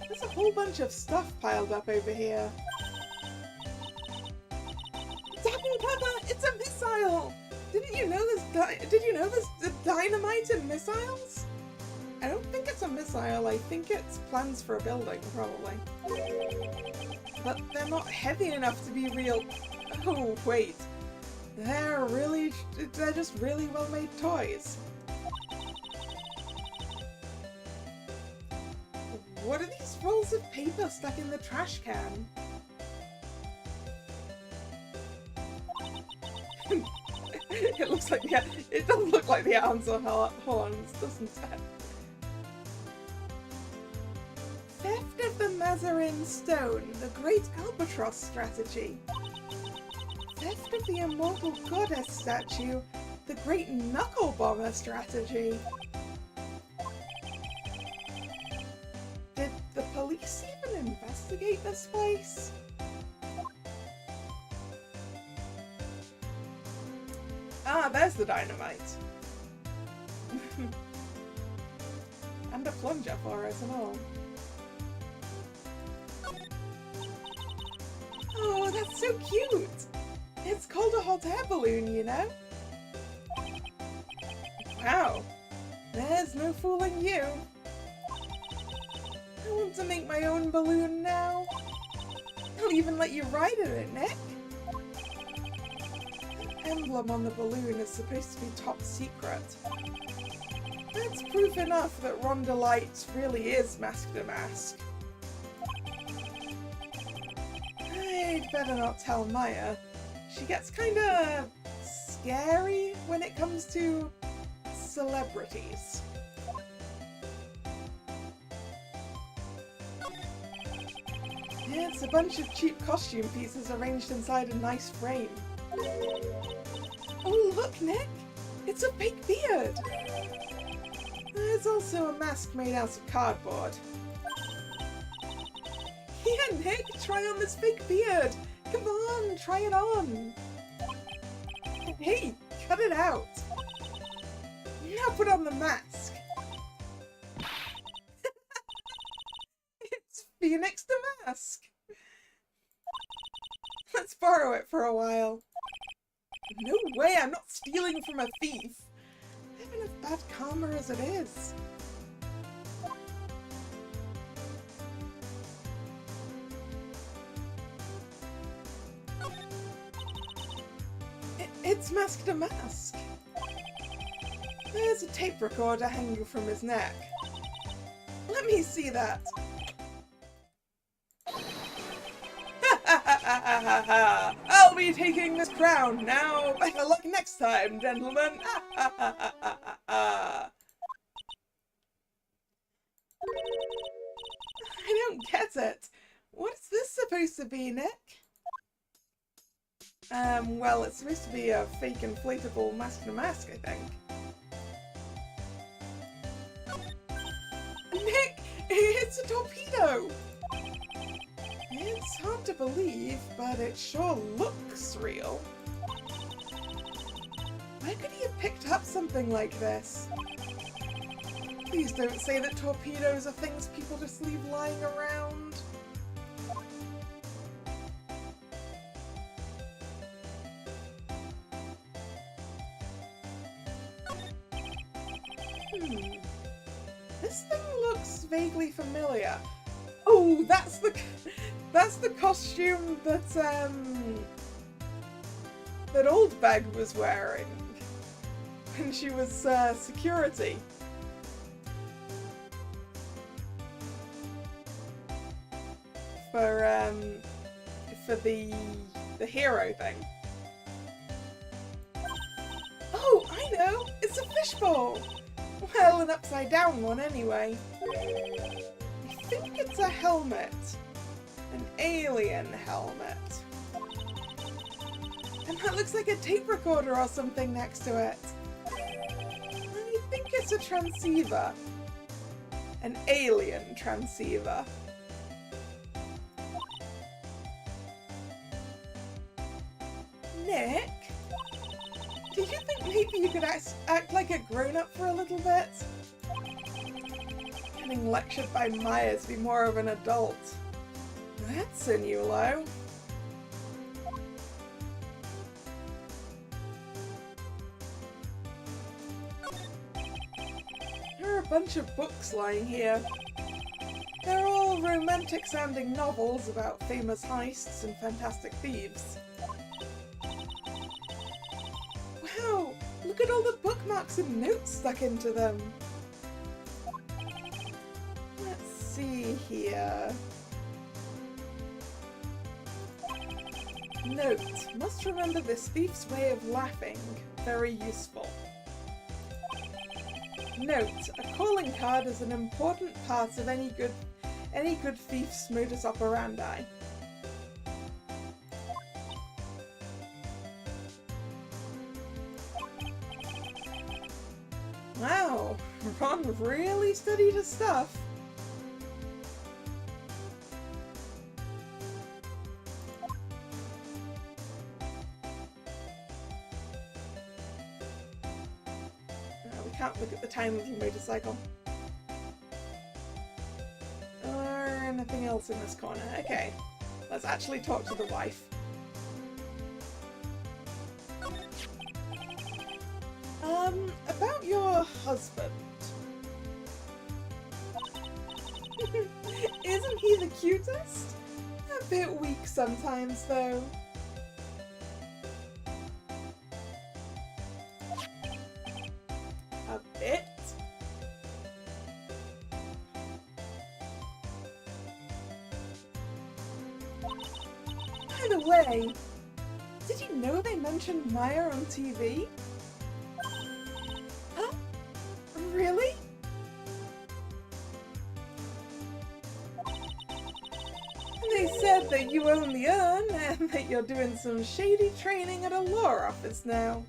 There's a whole bunch of stuff piled up over here. Second cover! It's a missile! Did you know there's dynamite in missiles? I don't think it's a missile, I think it's plans for a building, probably. But they're not heavy enough to be real... Oh, wait. They're just really well-made toys. What are these rolls of paper stuck in the trash can? It looks like it does look like the answer horns, doesn't it? Theft of the Mazarin Stone, the Great Albatross Strategy. Theft of the immortal goddess statue. The great knuckle bomber strategy. Did the police even investigate this place? Ah, there's the dynamite. And a plunger for us and all. Oh, that's so cute! It's called a hot air balloon, you know? Wow, there's no fooling you. I want to make my own balloon now. I'll even let you ride in it, Nick. The emblem on the balloon is supposed to be top secret. That's proof enough that Rhonda Light really is Mask to Mask. I'd better not tell Maya. She gets kinda scary when it comes to celebrities. It's a bunch of cheap costume pieces arranged inside a nice frame. Oh look, Nick! It's a fake beard! There's also a mask made out of cardboard. Yeah, Nick, try on this fake beard! Come on, try it on! Hey, cut it out! Now put on the mask! It's Phoenix the Mask! Let's borrow it for a while. No way, I'm not stealing from a thief! I have enough bad karma as it is. It's Mask to Mask! There's a tape recorder hanging from his neck. Let me see that! I'll be taking this crown now! Better luck next time, gentlemen! I don't get it. What is this supposed to be, Nick? Well, it's supposed to be a fake inflatable Mask to Mask, I think. Nick! It's a torpedo! It's hard to believe, but it sure looks real. Where could he have picked up something like this? Please don't say that torpedoes are things people just leave lying around. This thing looks vaguely familiar. Oh, that's the costume that that Oldbag was wearing when she was security. For the hero thing. Oh, I know! It's a fishbowl! Well, an upside down one anyway. I think it's a helmet. An alien helmet. And that looks like a tape recorder or something next to it. I think it's a transceiver. An alien transceiver. Nick? Did you think maybe you could act like a grown-up for a little bit? Getting lectured by Maya to be more of an adult. That's a new low. There are a bunch of books lying here. They're all romantic-sounding novels about famous heists and fantastic thieves. Wow! Look at all the bookmarks and notes stuck into them! Let's see here... Note, must remember this thief's way of laughing. Very useful. Note, a calling card is an important part of any good thief's modus operandi. Wow, Ron really studied his stuff. We can't look at the tiny little motorcycle. Or anything else in this corner. Okay, let's actually talk to the wife. About your husband. Isn't he the cutest? A bit weak sometimes, though. A bit? By the way, did you know they mentioned Maya on TV? Huh? Really? They said that you own the urn and that you're doing some shady training at a law office now.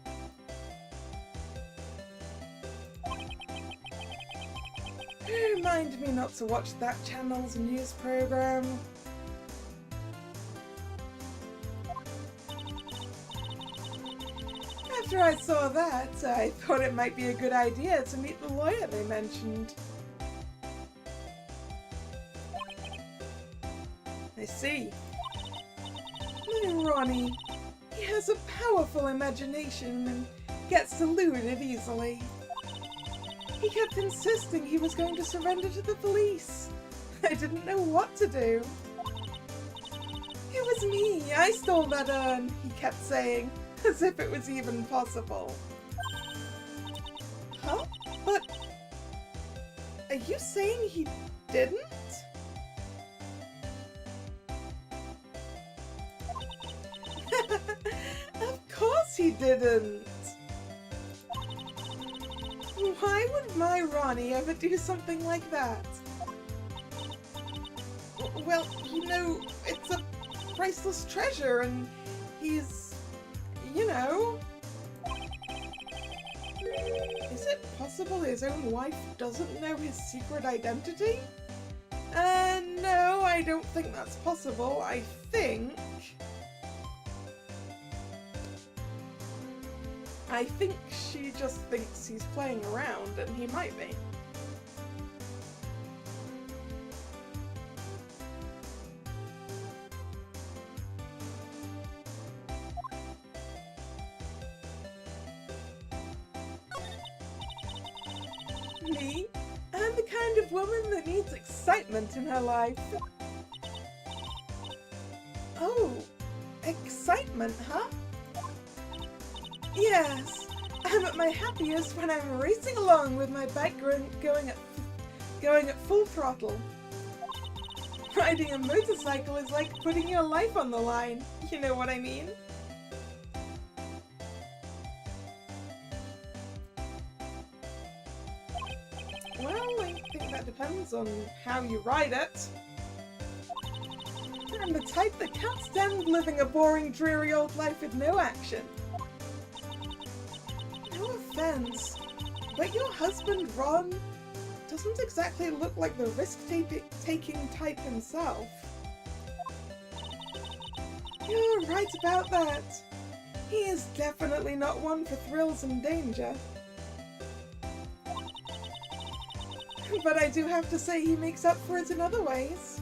Remind me not to watch that channel's news program. After I saw that, I thought it might be a good idea to meet the lawyer they mentioned. I see. Little Ronnie, he has a powerful imagination and gets deluded easily. He kept insisting he was going to surrender to the police. I didn't know what to do. It was me, I stole that urn, he kept saying, as if it was even possible. Huh? But are you saying he didn't? Of course he didn't! Why would my Ronnie ever do something like that? Well, you know, it's a priceless treasure and he's, you know... Is it possible his own wife doesn't know his secret identity? No, I don't think that's possible. I think she just thinks he's playing around, and he might be. Me? I'm the kind of woman that needs excitement in her life. Oh, excitement, huh? Yes, I'm at my happiest when I'm racing along with my bike going at full throttle. Riding a motorcycle is like putting your life on the line, you know what I mean? Well, I think that depends on how you ride it. I'm the type that can't stand living a boring, dreary old life with no action. No offense, but your husband, Ron, doesn't exactly look like the risk-taking type himself. You're right about that. He is definitely not one for thrills and danger. But I do have to say he makes up for it in other ways.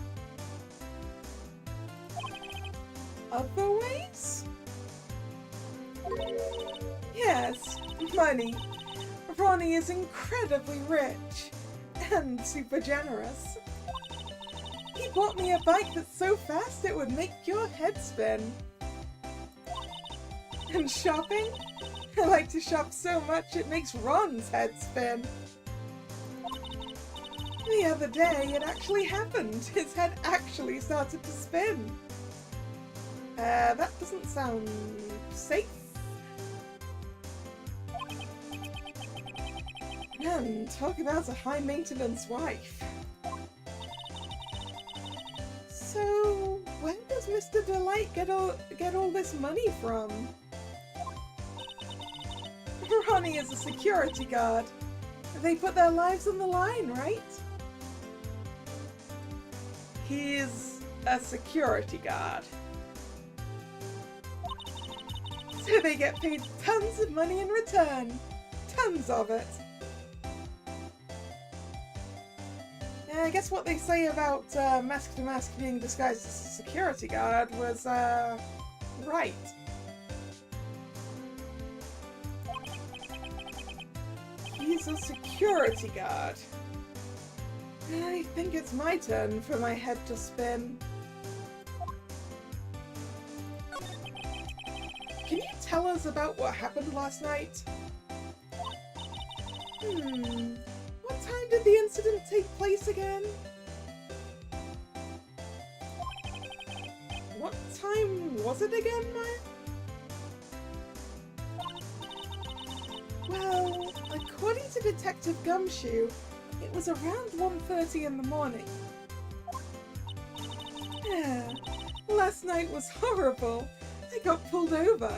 Other ways? Yes, money. Ronnie is incredibly rich and super generous. He bought me a bike that's so fast it would make your head spin. And shopping? I like to shop so much it makes Ron's head spin. The other day it actually happened. His head actually started to spin. That doesn't sound safe. And talk about a high-maintenance wife. So, where does Mr. Delight get all this money from? Ronnie is a security guard. They put their lives on the line, right? He's a security guard. So they get paid tons of money in return. Tons of it. Yeah, I guess what they say about Mask to Mask being disguised as a security guard was, right. He's a security guard. I think it's my turn for my head to spin. Can you tell us about what happened last night? What time did the incident take place again? What time was it again, Maya? Well, according to Detective Gumshoe, it was around 1:30 in the morning. Yeah, last night was horrible. I got pulled over.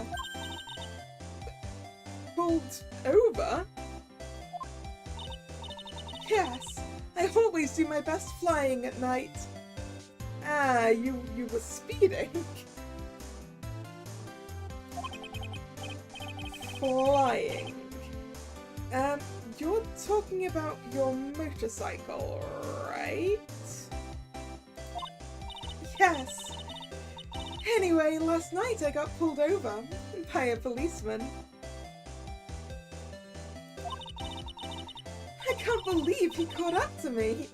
Pulled over? Yes, I always do my best flying at night. Ah, you were speeding. Flying. You're talking about your motorcycle, right? Yes. Anyway, last night I got pulled over by a policeman. I can't believe he caught up to me.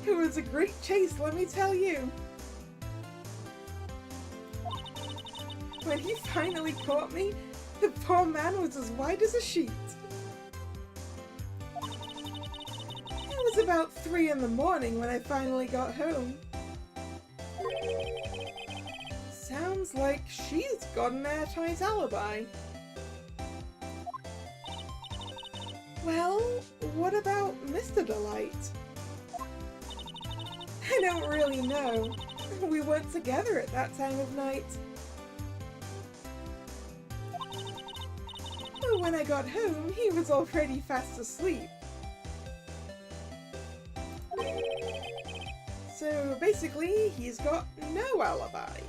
It was a great chase, let me tell you. When he finally caught me, the poor man was as white as a sheet. It was about 3 in the morning when I finally got home. Sounds like she's got an airtight alibi. Well, what about Mr. Delight? I don't really know. We weren't together at that time of night. But when I got home, he was already fast asleep. So basically, he's got no alibi.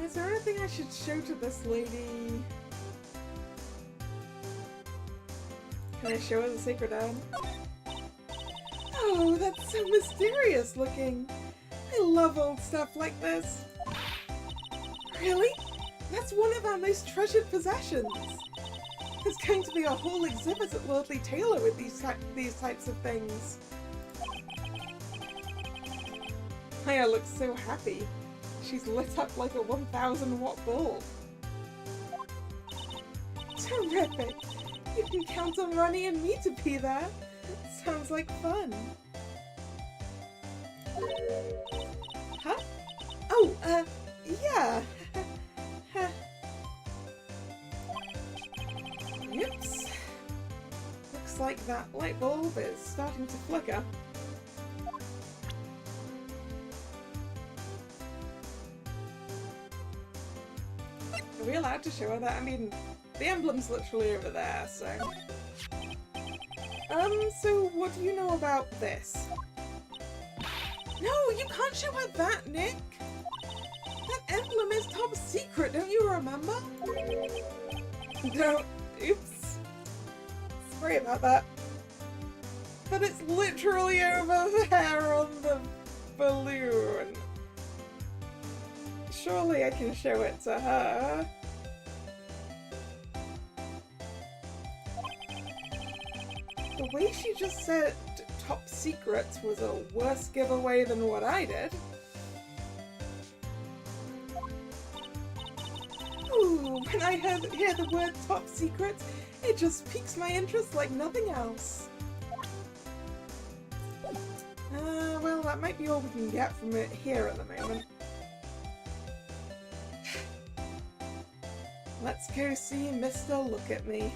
Is there anything I should show to this lady? Can I show her the sacred urn? Oh, that's so mysterious looking. I love old stuff like this. Really? That's one of our most treasured possessions. There's going to be a whole exhibit at Lordly Taylor with these types of things. Maya looks so happy. She's lit up like a 1,000-watt bulb. Terrific! You can count on Ronnie and me to be there. Sounds like fun. Huh? Oh, yeah. Oops. Looks like that light bulb is starting to flicker. Are we allowed to show her that? I mean, the emblem's literally over there, so... So what do you know about this? No, you can't show her that, Nick! That emblem is top secret, don't you remember? No, oops. Sorry about that. But it's literally over there on the balloon. Surely I can show it to her. The way she just said top secret was a worse giveaway than what I did. Ooh, when I hear the word top secret, it just piques my interest like nothing else. Well, that might be all we can get from it here at the moment. Let's go see Mr. Look at Me.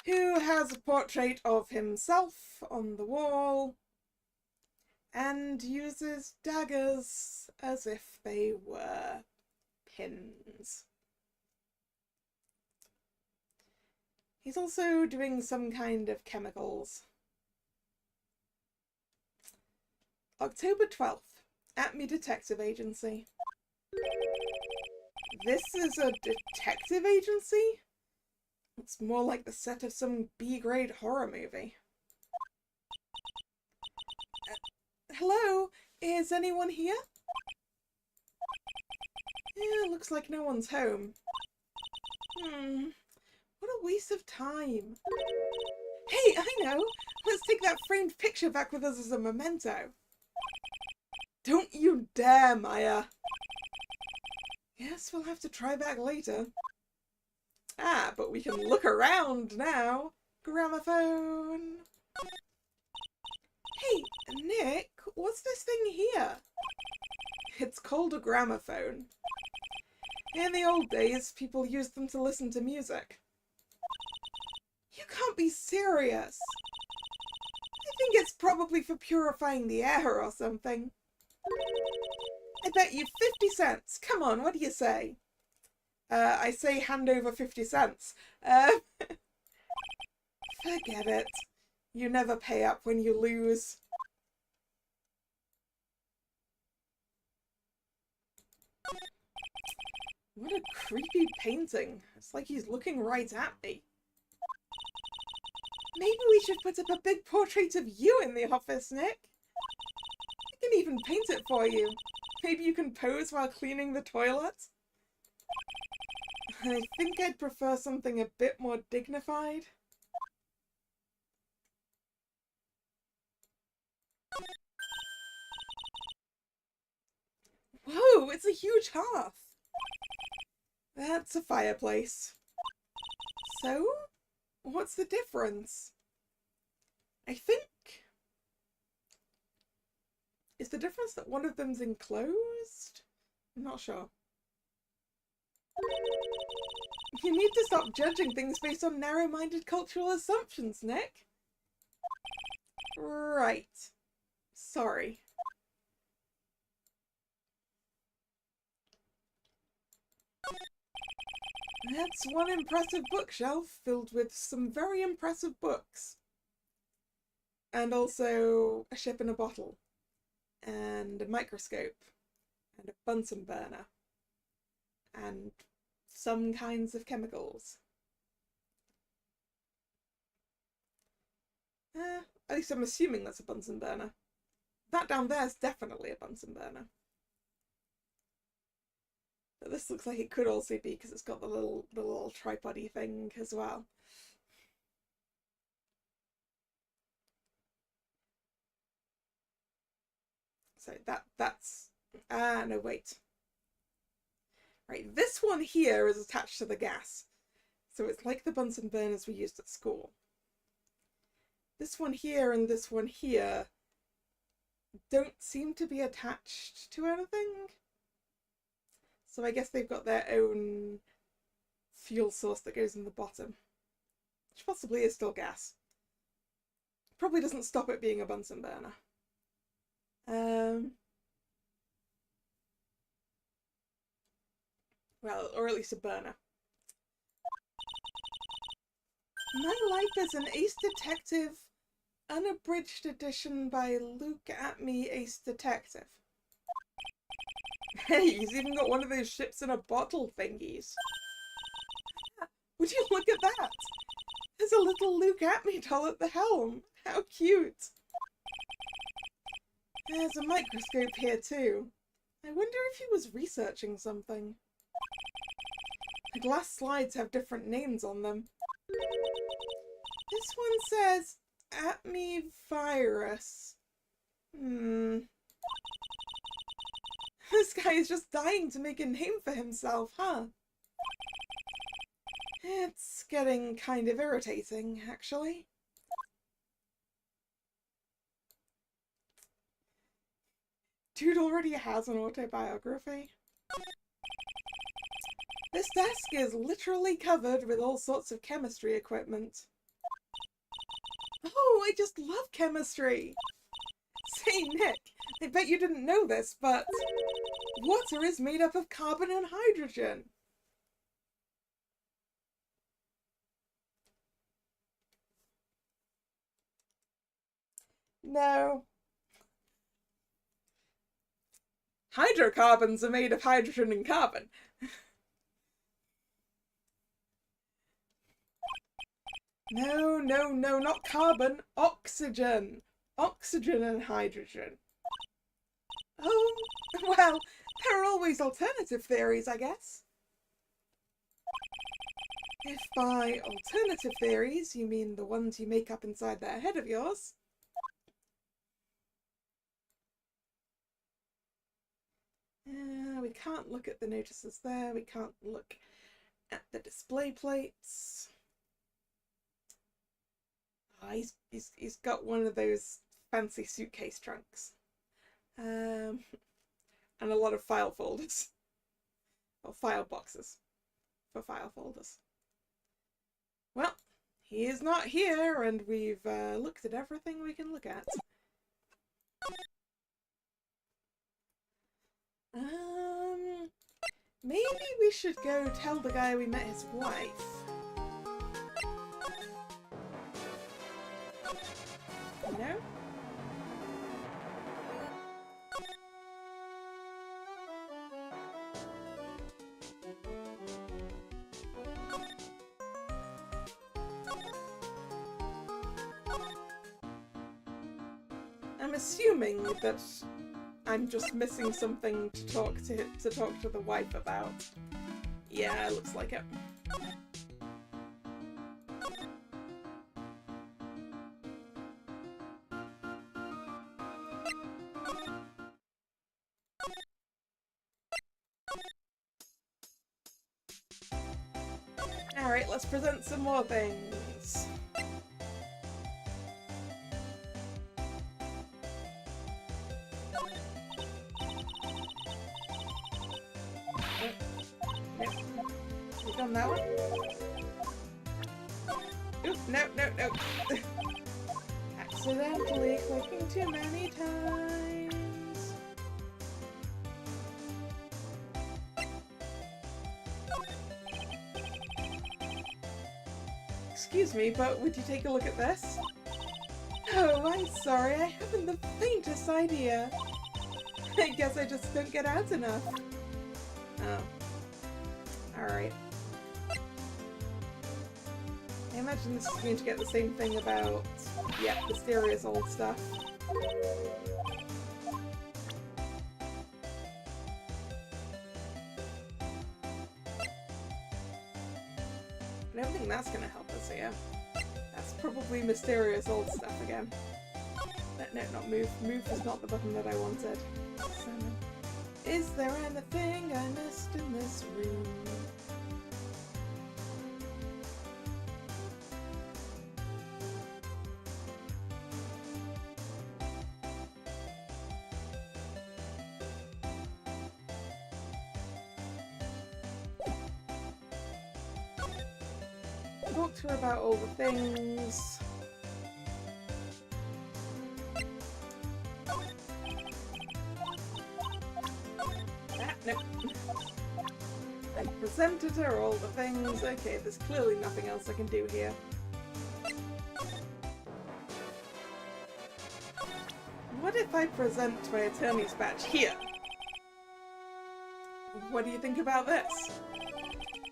who has a portrait of himself on the wall and uses daggers as if they were pins. He's also doing some kind of chemicals. October 12th, Atme Detective Agency. This is a detective agency? It's more like the set of some B-grade horror movie. Hello? Is anyone here? Yeah, looks like no one's home. What a waste of time. Hey, I know! Let's take that framed picture back with us as a memento. Don't you dare, Maya. Guess we'll have to try back later. Ah, but we can look around now. Gramophone. Hey, Nick, what's this thing here? It's called a gramophone. In the old days, people used them to listen to music. You can't be serious. I think it's probably for purifying the air or something. I bet you 50 cents. Come on, what do you say? I say hand over 50 cents. Forget it. You never pay up when you lose. What a creepy painting. It's like he's looking right at me. Maybe we should put up a big portrait of you in the office, Nick. I can even paint it for you. Maybe you can pose while cleaning the toilet? I think I'd prefer something a bit more dignified. Whoa, it's a huge hearth. That's a fireplace. So, what's the difference? I think... Is the difference that one of them's enclosed? I'm not sure. You need to stop judging things based on narrow-minded cultural assumptions, Nick. Right. Sorry. That's one impressive bookshelf filled with some very impressive books. And also a ship in a bottle. And a microscope. And a Bunsen burner. And some kinds of chemicals. At least I'm assuming that's a Bunsen burner. That down there is definitely a Bunsen burner. But this looks like it could also be because it's got the little tripod-y thing as well. So that's... no, wait. Right, this one here is attached to the gas. So it's like the Bunsen burners we used at school. This one here and this one here don't seem to be attached to anything. So I guess they've got their own fuel source that goes in the bottom. Which possibly is still gas. Probably doesn't stop it being a Bunsen burner. Well, or at least a burner. My Life as an Ace Detective, unabridged edition by Luke Atme, Ace Detective. Hey, he's even got one of those ships in a bottle thingies. Would you look at that? There's a little Luke Atme doll at the helm. How cute. There's a microscope here too. I wonder if he was researching something. The glass slides have different names on them. This one says Atme virus. This guy is just dying to make a name for himself, huh? It's getting kind of irritating, actually. Dude already has an autobiography. This desk is literally covered with all sorts of chemistry equipment. Oh, I just love chemistry! Say, Nick, I bet you didn't know this, but water is made up of carbon and hydrogen. No. Hydrocarbons are made of hydrogen and carbon. No, no, no, not carbon. Oxygen. Oxygen and hydrogen. Oh, well, there are always alternative theories, I guess. If by alternative theories you mean the ones you make up inside that head of yours. We can't look at the notices there. We can't look at the display plates. Oh, he's got one of those fancy suitcase trunks. And a lot of file folders. Or file boxes for file folders. Well, he is not here, and we've looked at everything we can look at. Maybe we should go tell the guy we met his wife. You know? I'm assuming that I'm just missing something to talk to the wife about. Yeah, it looks like it. Alright, let's present some more things. We've done that one. Oop, no, no, no. Accidentally clicking too many times. Excuse me, but would you take a look at this? Oh, I'm sorry, I haven't the faintest idea. I guess I just don't get out enough. Oh. Alright. I imagine this is going to get the same thing about, yeah, mysterious old stuff. I don't think that's going to help us here. That's probably mysterious old stuff again. No, not move. Move is not the button that I wanted. So, is there anything I missed in this room? Talk to her about all the things. No. I presented her all the things. Okay, there's clearly nothing else I can do here. What if I present my attorney's badge here? What do you think about this?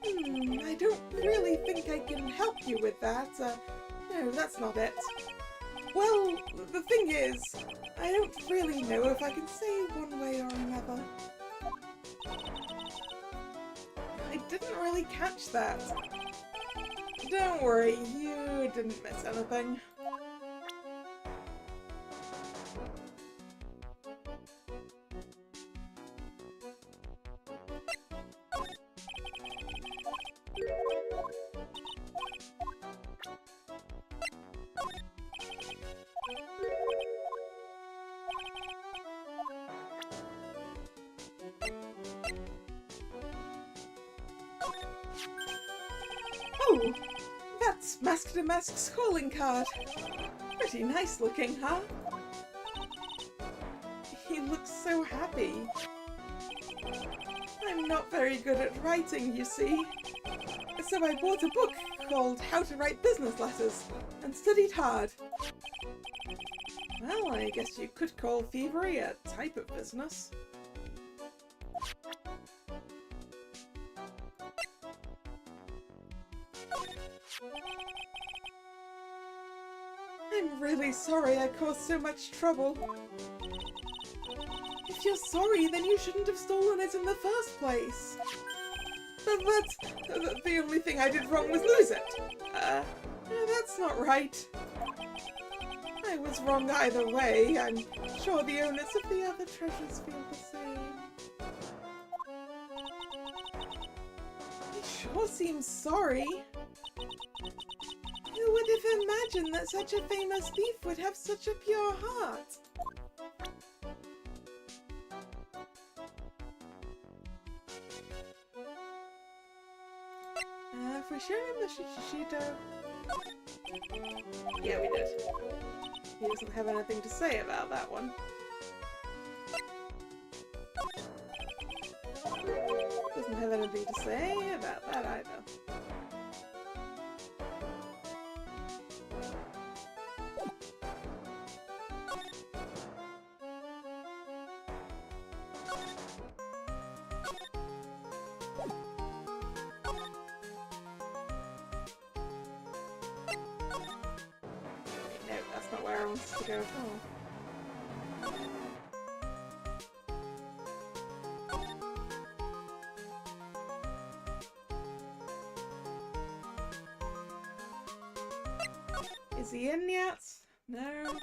I don't really think I can help you with that. No, that's not it. Well, the thing is, I don't really know if I can say one way or another. I didn't really catch that. Don't worry, you didn't miss anything. Oh, that's It's Masked and Mask's calling card. Pretty nice looking, huh? He looks so happy. I'm not very good at writing, you see. So I bought a book called How to Write Business Letters and studied hard. Well, I guess you could call thievery a type of business. I'm really sorry I caused so much trouble. If you're sorry, then you shouldn't have stolen it in the first place. But the only thing I did wrong was lose it. That's not right. I was wrong either way. I'm sure the owners of the other treasures feel the same. He sure seems sorry. Who would have imagined that such a famous thief would have such a pure heart? Have we shown him the Shishito? Yeah, we did. He doesn't have anything to say about that one. Doesn't have anything to say about that either. No, that's not where I wanted to go at all. Is he in yet? No.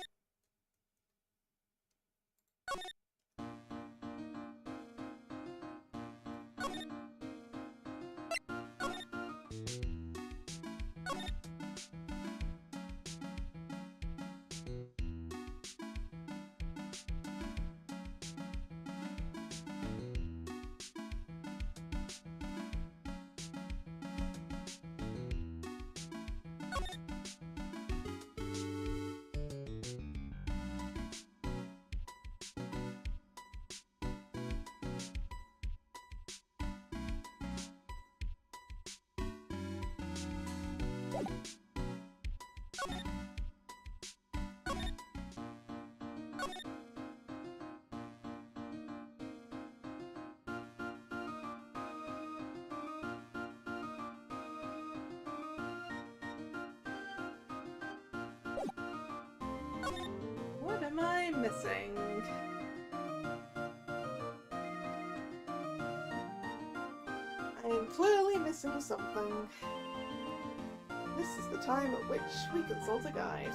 What am I missing? I am clearly missing something. This is the time at which we consult a guide.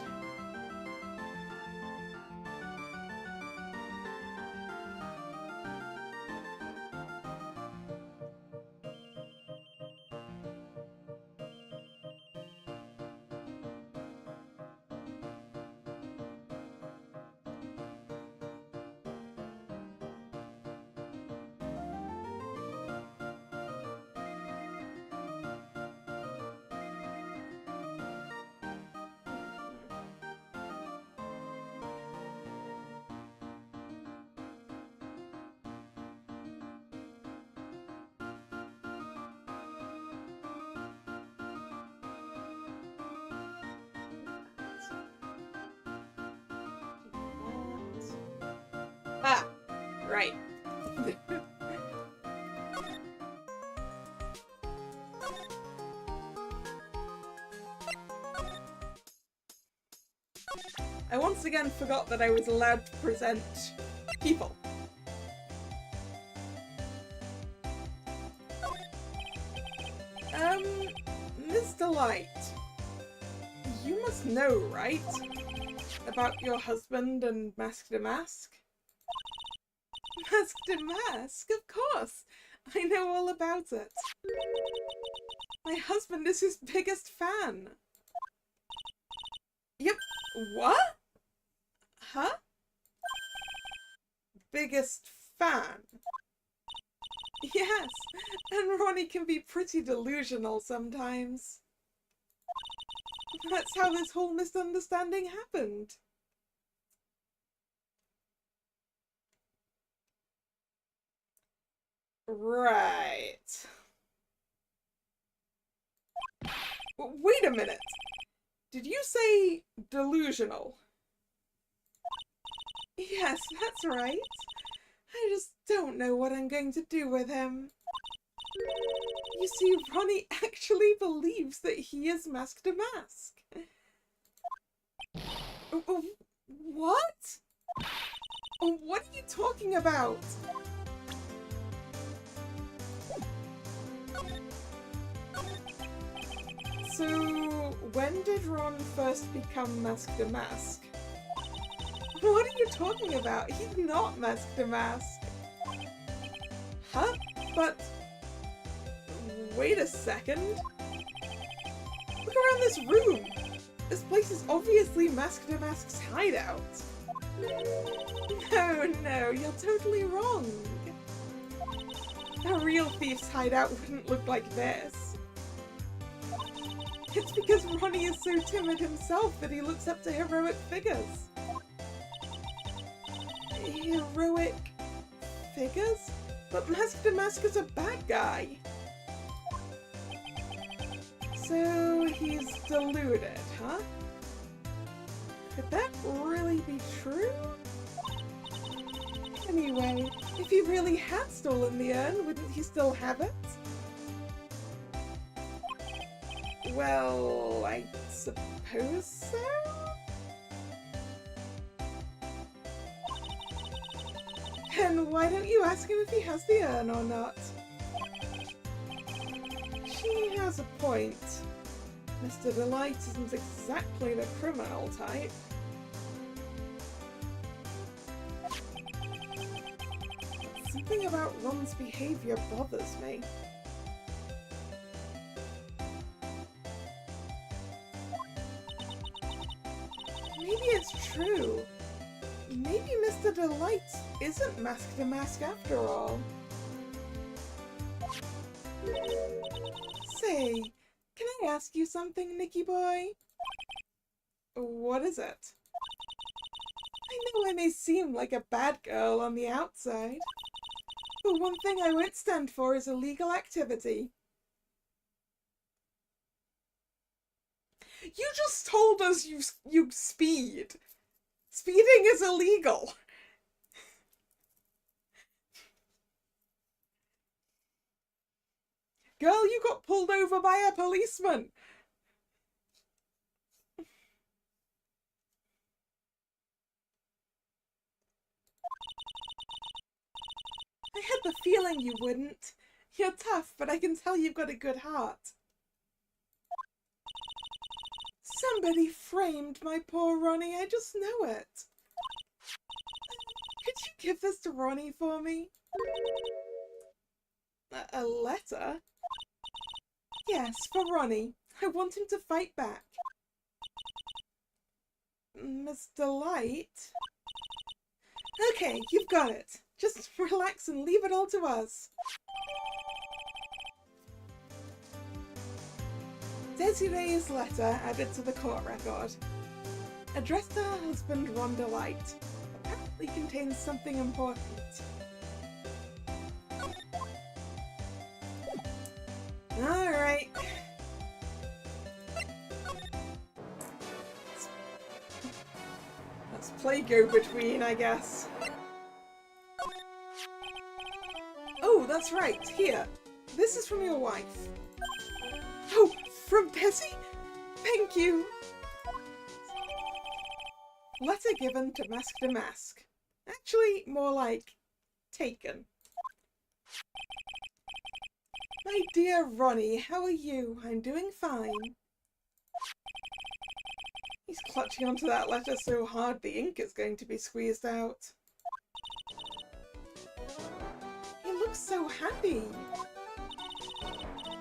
Ah, right. I once again forgot that I was allowed to present people. Mr. Light, you must know, right? About your husband and Masked a Mask? Masked a Mask? Of course! I know all about it. My husband is his biggest fan. Yep. What? Huh? Biggest fan? Yes, and Ronnie can be pretty delusional sometimes. That's how this whole misunderstanding happened. Right. Wait a minute. Did you say delusional? Yes, that's right. I just don't know what I'm going to do with him. You see, Ronnie actually believes that he is Mask to Mask. What? What are you talking about? So, when did Ron first become Mask to Mask? What are you talking about? He's not Mask to Mask. Huh? But... wait a second. Look around this room. This place is obviously Mask to Mask's hideout. No, you're totally wrong. A real thief's hideout wouldn't look like this. It's because Ronnie is so timid himself that he looks up to heroic figures. Heroic figures? But Mask to Mask is a bad guy. So he's deluded, huh? Could that really be true? Anyway, if he really had stolen the urn, wouldn't he still have it? Well, I suppose so? Then why don't you ask him if he has the urn or not? She has a point. Mr. Delight isn't exactly the criminal type. But something about Ron's behaviour bothers me. Maybe it's true. Maybe Mr. Delight isn't Mask to Mask after all. Say, can I ask you something, Nicky boy? What is it? I know I may seem like a bad girl on the outside, but one thing I won't stand for is illegal activity. You just told us you speed. Speeding is illegal. Girl, you got pulled over by a policeman. I had the feeling you wouldn't. You're tough, but I can tell you've got a good heart. Somebody framed my poor Ronnie, I just know it. Could you give this to Ronnie for me? A letter? Yes, for Ronnie. I want him to fight back. Mr. Light? Okay, you've got it. Just relax and leave it all to us. Desiree's letter added to the court record. Addressed to her husband, Ron Delight. Apparently contains something important. Alright. Let's play go-between, I guess. Oh, that's right. Here. This is from your wife. Oh, from Desi? Thank you. Letter given to Mask. Actually, more like taken. My dear Ronnie, how are you? I'm doing fine. He's clutching onto that letter so hard the ink is going to be squeezed out. He looks so happy.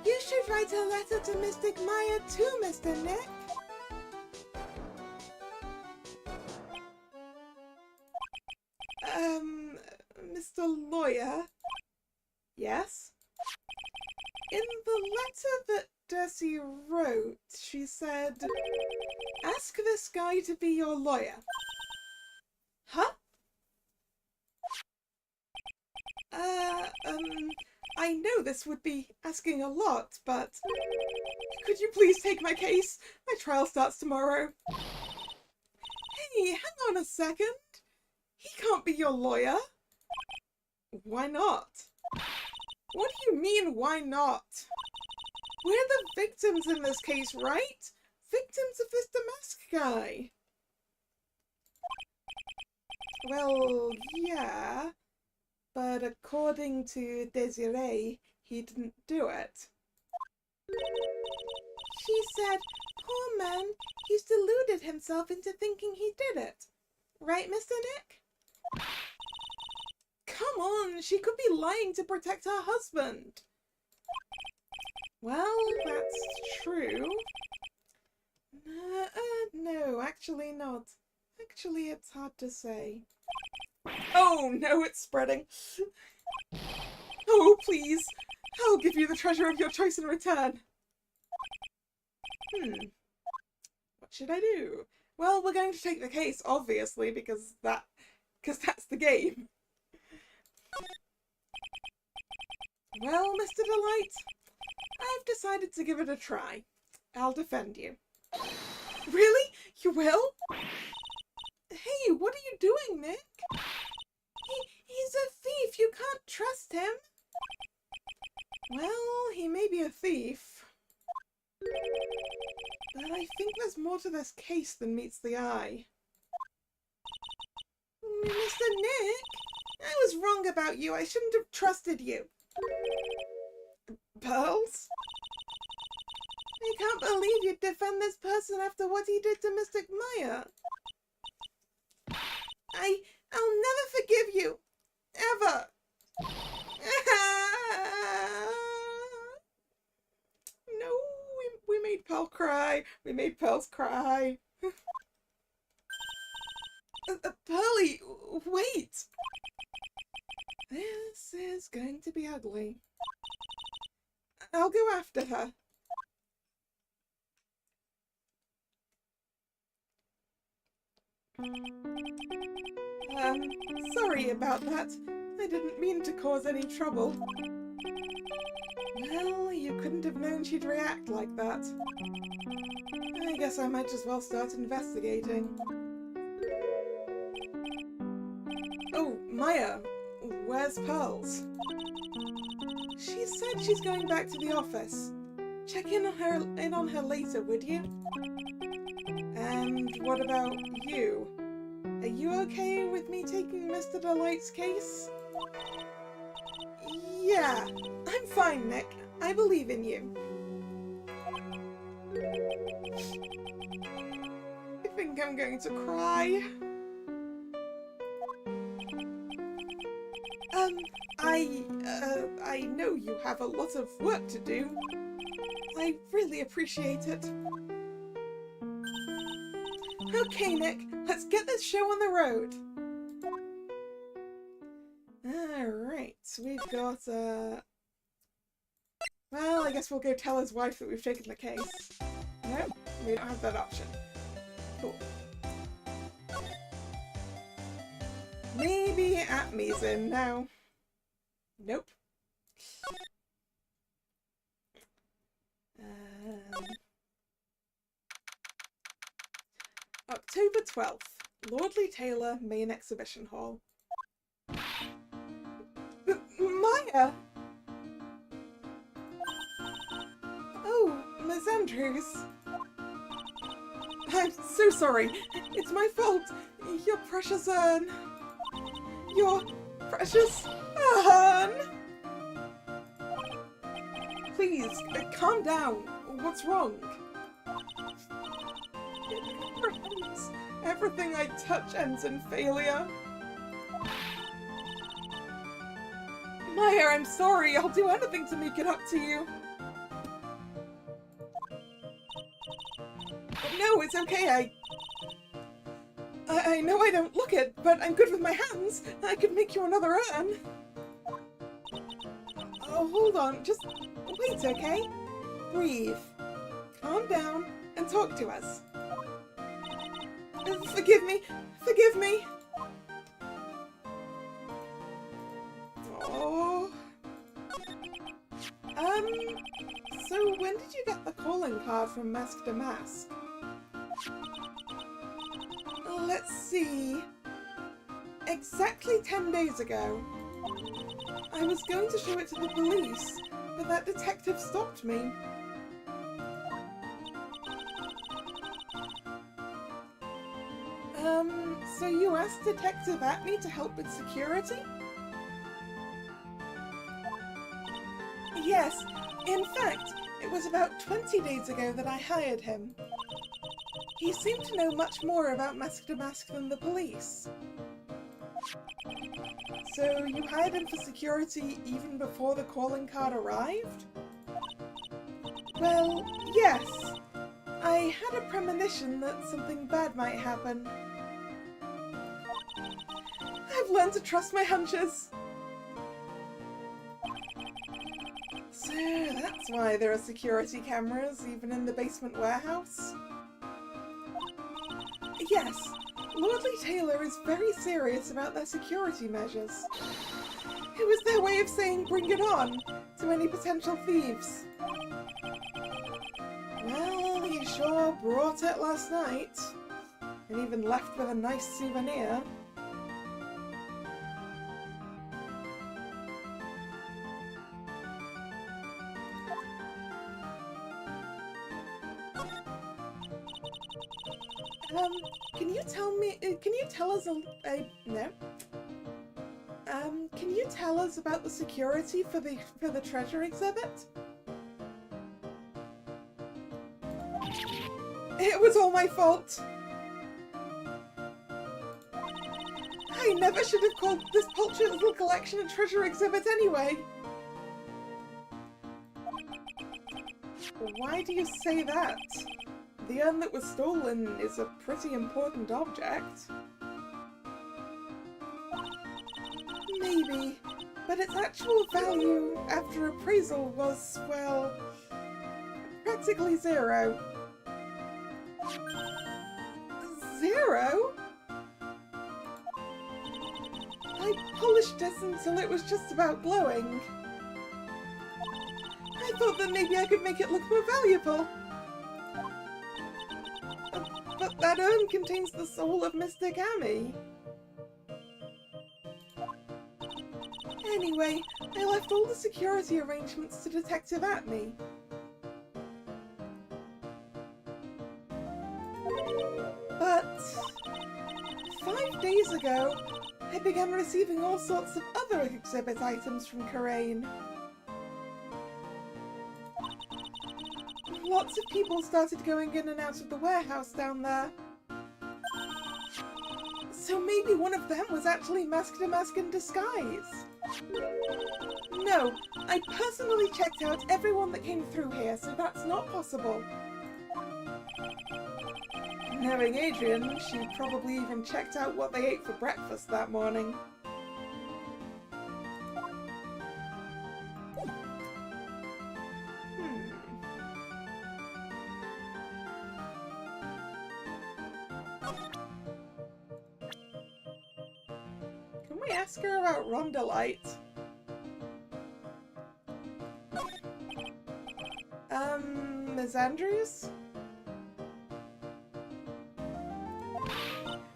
You should write a letter to Mystic Maya too, Mr. Nick. Mr. Lawyer? Yes? In the letter that Desi wrote, she said, ask this guy to be your lawyer. Huh? I know this would be asking a lot, but could you please take my case? My trial starts tomorrow. Hey, hang on a second. He can't be your lawyer. Why not? What do you mean, why not? We're the victims in this case, right? Victims of this Damask guy. Well, yeah. But according to Desiree, he didn't do it. She said, poor man, he's deluded himself into thinking he did it. Right, Mr. Nick? Come on, she could be lying to protect her husband. Well, that's true. No, actually not. Actually, it's hard to say. Oh no, it's spreading. Oh, please. I'll give you the treasure of your choice in return. What should I do? Well, we're going to take the case, obviously, because that's the game. Well, Mr. Delight, I've decided to give it a try. I'll defend you. Really? You will? Hey, what are you doing, Nick? He's a thief. You can't trust him. Well, he may be a thief. But I think there's more to this case than meets the eye. Mr. Nick, I was wrong about you. I shouldn't have trusted you. Pearls? I can't believe you'd defend this person after what he did to Mr. Meyer. I'll never forgive you. Ever. No, we made Pearl cry. We made Pearls cry. Pearly, wait. This is going to be ugly. I'll go after her. Sorry about that. I didn't mean to cause any trouble. Well, you couldn't have known she'd react like that. I guess I might as well start investigating. Oh, Maya, where's Pearls? She said she's going back to the office. Check in on her later, would you? And what about you? Are you okay with me taking Mr. Delight's case? Yeah, I'm fine, Nick. I believe in you. I think I'm going to cry. I know you have a lot of work to do. I really appreciate it. Okay, Nick, let's get this show on the road. Alright, we've got, well, I guess we'll go tell his wife that we've taken the case. Nope, we don't have that option. Cool. Maybe Atme's in now. Nope. October 12th, Lordly Taylor, Main Exhibition Hall. Maya! Oh, Miss Andrews. I'm so sorry. It's my fault. Your precious urn. Your precious urn! Please, calm down. What's wrong? It burns. Everything I touch ends in failure. Maya, I'm sorry. I'll do anything to make it up to you. No, it's okay. I know I don't look it, but I'm good with my hands. I could make you another urn. Oh, hold on. Just wait, okay? Breathe. Calm down. and talk to us. Forgive me! Forgive me! Oh. So when did you get the calling card from Mask to Mask? Let's see. Exactly 10 days ago. I was going to show it to the police, but that detective stopped me. So you asked Detective Atme to help with security? Yes, in fact, it was about 20 days ago that I hired him. He seemed to know much more about Mask to Mask than the police. So you hired him for security even before the calling card arrived? Well, yes. I had a premonition that something bad might happen. I've learned to trust my hunches. So that's why there are security cameras even in the basement warehouse? Yes, Lordly Taylor is very serious about their security measures. It was their way of saying bring it on to any potential thieves. Well, he sure brought it last night, and even left with a nice souvenir. Can you tell us can you tell us about the security for the treasure exhibit? It was all my fault. I never should have called this paltry little collection a treasure exhibit anyway. Why do you say that? The urn that was stolen is a pretty important object. Maybe, but its actual value after appraisal was, well, practically zero. Zero? I polished it until it was just about glowing. I thought that maybe I could make it look more valuable. But that urn contains the soul of Mystic Amy. Anyway, I left all the security arrangements to Detective Atme. But 5 days ago, I began receiving all sorts of other exhibit items from Karain. Lots of people started going in and out of the warehouse down there. So maybe one of them was actually Mask to Mask in disguise. No, I personally checked out everyone that came through here, so that's not possible. Knowing Adrian, she probably even checked out what they ate for breakfast that morning. Can we ask her about Rondolite? Ms. Andrews?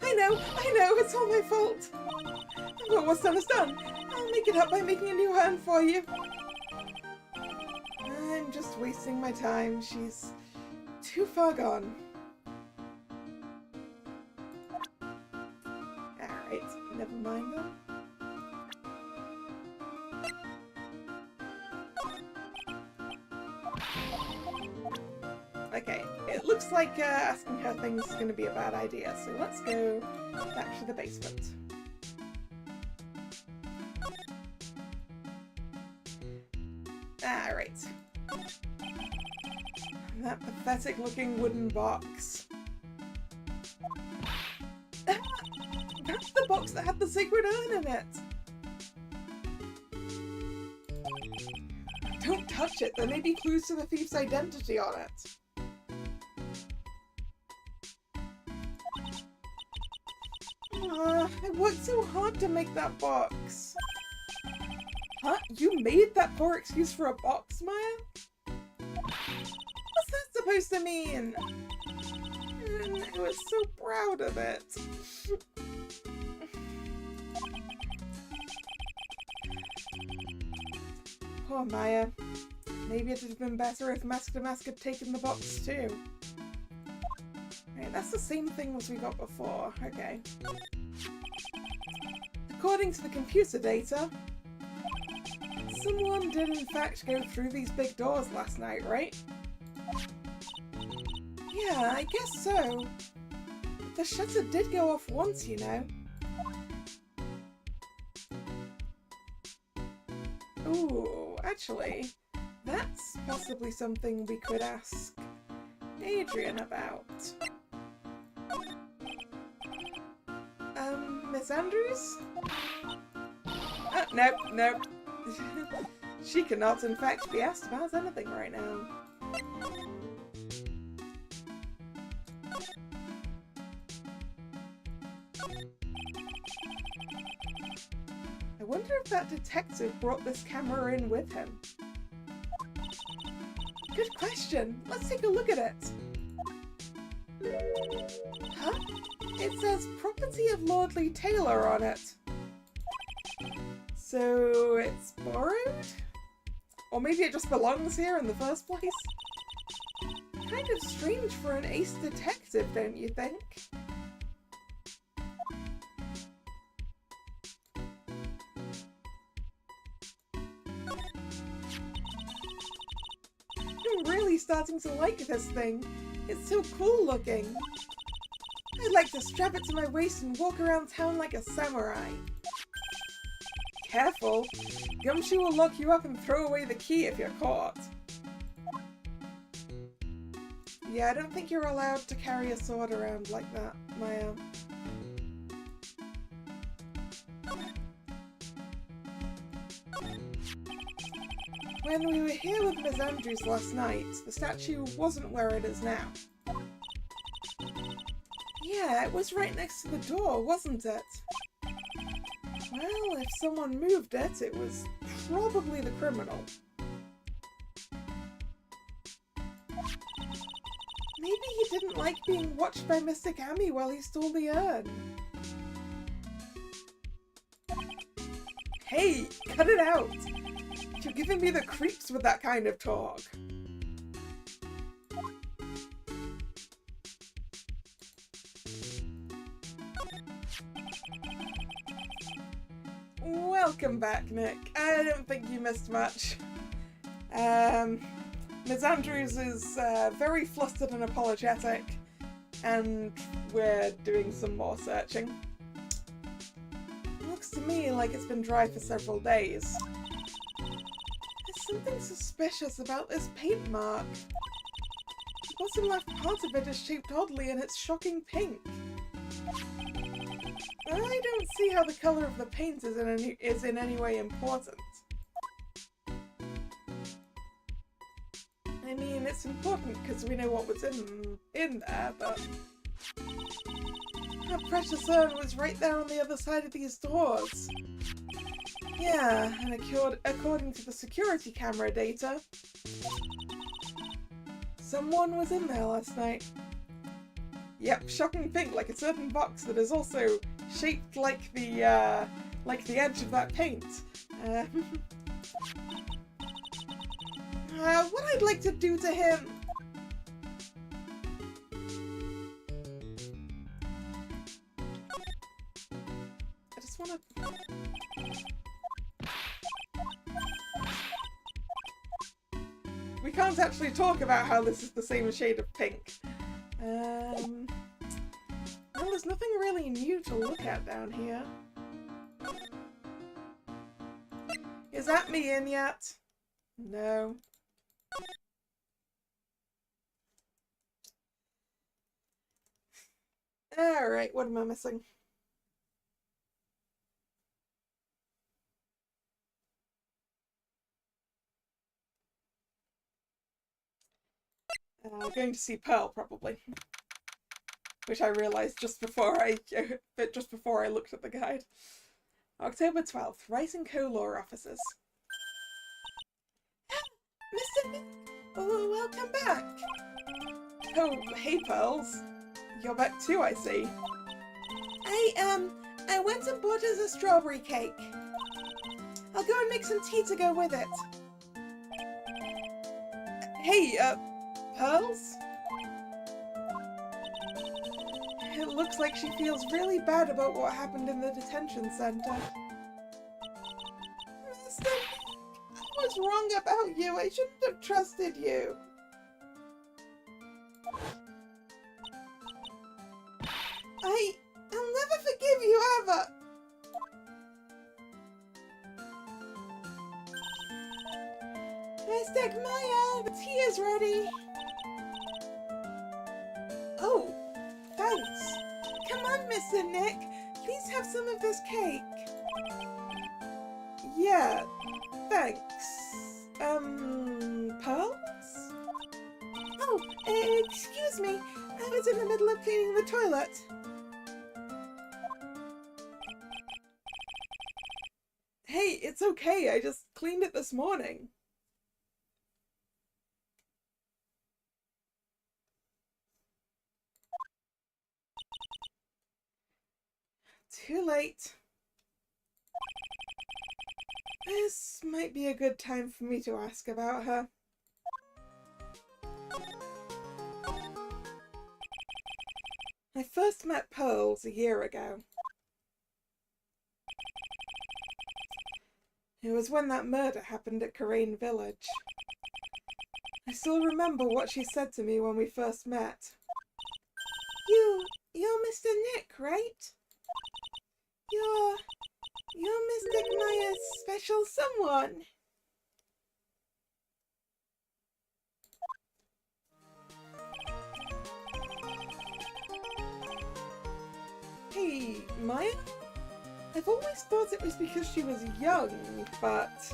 I know, it's all my fault. But what's done is done. I'll make it up by making a new urn for you. I'm just wasting my time. She's too far gone. Alright, never mind then. Okay, it looks like asking her things is going to be a bad idea, so let's go back to the basement. Alright. That pathetic looking wooden box. That's the box that had the sacred urn in it! Don't touch it, there may be clues to the thief's identity on it. I worked so hard to make that box. Huh? You made that poor excuse for a box, Maya? What's that supposed to mean? I was so proud of it. Poor Maya. Maybe it would have been better if Mask to Mask had taken the box too. Right, that's the same thing as we got before. Okay. According to the computer data, someone did in fact go through these big doors last night, right? Yeah, I guess so. The shutter did go off once, you know. Ooh, actually, that's possibly something we could ask Adrian about. Miss Andrews? Nope, nope. She cannot, in fact, be asked about anything right now. I wonder if that detective brought this camera in with him. Good question. Let's take a look at it. Huh? It says property of Lord Lee Taylor on it. So it's borrowed? Or maybe it just belongs here in the first place? Kind of strange for an ace detective, don't you think? I'm really starting to like this thing. It's so cool looking. I'd like to strap it to my waist and walk around town like a samurai. Careful! Gumshoe will lock you up and throw away the key if you're caught. Yeah, I don't think you're allowed to carry a sword around like that, Maya. When we were here with Miss Andrews last night, the statue wasn't where it is now. Yeah, it was right next to the door, wasn't it? Well, if someone moved it, it was probably the criminal. Maybe he didn't like being watched by Mr. Kami while he stole the urn. Hey, cut it out! You're giving me the creeps with that kind of talk. Welcome back, Nick. I don't think you missed much. Ms. Andrews is very flustered and apologetic, and we're doing some more searching. Looks to me like it's been dry for several days. There's something suspicious about this paint mark. The bottom left part of it is shaped oddly and it's shocking pink. I don't see how the colour of the paint is in any way important. I mean, it's important because we know what was in there, but that precious urn was right there on the other side of these doors. Yeah, and according to the security camera data, someone was in there last night. Yep, shocking pink, like a certain box that is also shaped like the edge of that paint. What I'd like to do to him... I just wanna... We can't actually talk about how this is the same shade of pink. Well, there's nothing really new to look at down here. Is that me in yet? No. Alright, what am I missing? Going to see Pearl, probably. which I realised just before I looked at the guide. October 12th, Rice & Co. Law Offices. Mr. Nick, welcome back. Oh, hey, Pearls. You're back too, I see. I went and bought us a strawberry cake. I'll go and make some tea to go with it. Hey, Pearls? It looks like she feels really bad about what happened in the detention center. Mr. I was wrong about you. I shouldn't have trusted you. I'll never forgive you ever. Mystic Maya, the tea is ready. Oh, thanks. Come on, Mr. Nick. Please have some of this cake. Yeah, thanks. Pearls? Oh, excuse me. I was in the middle of cleaning the toilet. Hey, it's okay. I just cleaned it this morning. Too late. This might be a good time for me to ask about her. I first met Pearls a year ago. It was when that murder happened at Karain Village. I still remember what she said to me when we first met. You're Mr. Nick, right? You're Mystic Maya's special someone. Hey, Maya? I've always thought it was because she was young, but...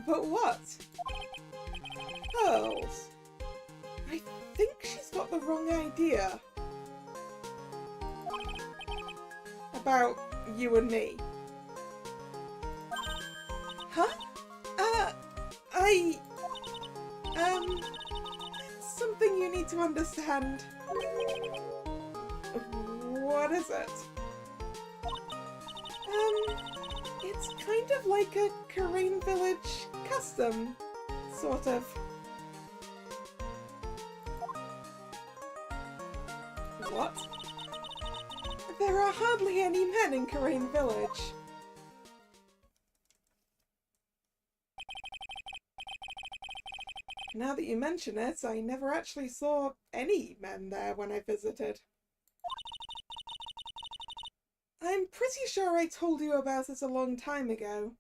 But what? Pearls. I think she's got the wrong idea. About you and me. Huh? Something you need to understand. What is it? It's kind of like a Karain Village custom, sort of. What? There are hardly any men in Karain Village. Now that you mention it, I never actually saw any men there when I visited. I'm pretty sure I told you about it a long time ago.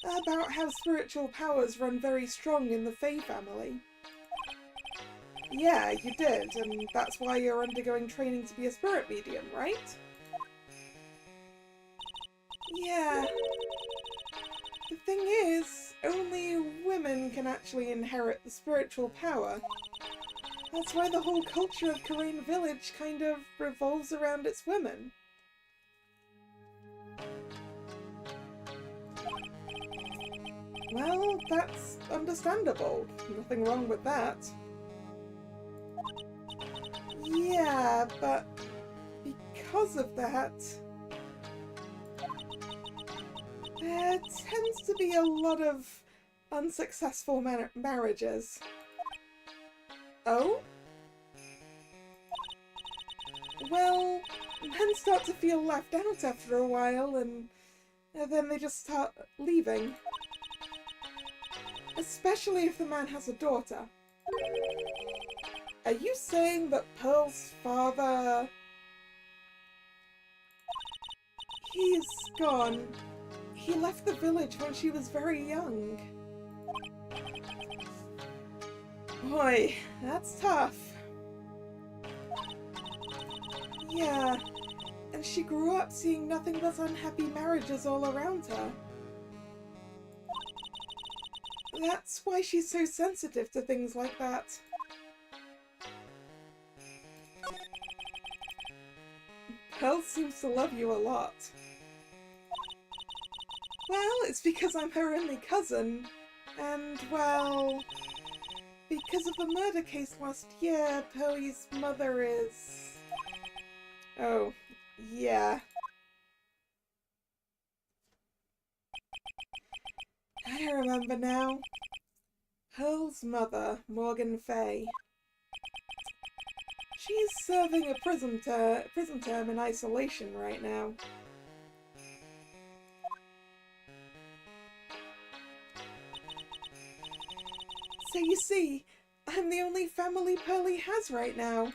About how spiritual powers run very strong in the Fae family. Yeah, you did, and that's why you're undergoing training to be a spirit medium, right? Yeah. The thing is, only women can actually inherit the spiritual power. That's why the whole culture of Karain Village kind of revolves around its women. Well, that's understandable. Nothing wrong with that. Yeah, but because of that, there tends to be a lot of unsuccessful marriages. Oh? Well, men start to feel left out after a while, and then they just start leaving. Especially if the man has a daughter. Are you saying that Pearl's father... He's gone. He left the village when she was very young. Boy, that's tough. Yeah, and she grew up seeing nothing but unhappy marriages all around her. That's why she's so sensitive to things like that. Pearl seems to love you a lot. Well, it's because I'm her only cousin, and, well, because of the murder case last year, Pearlie's mother is... Oh, yeah. I remember now. Pearl's mother, Morgan Fay. She's serving a prison term in isolation right now. So you see, I'm the only family Pearlie has right now.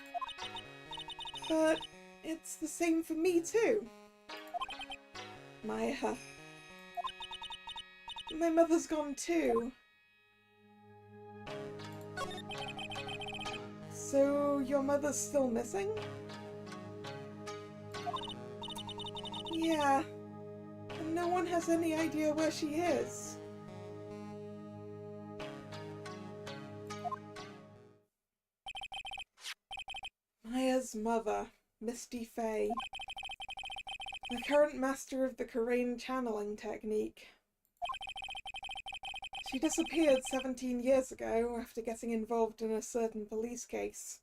But it's the same for me too. My mother's gone too. So your mother's still missing? Yeah, and no one has any idea where she is. Maya's mother, Misty Fay, the current master of the Korean channeling technique. She disappeared 17 years ago after getting involved in a certain police case.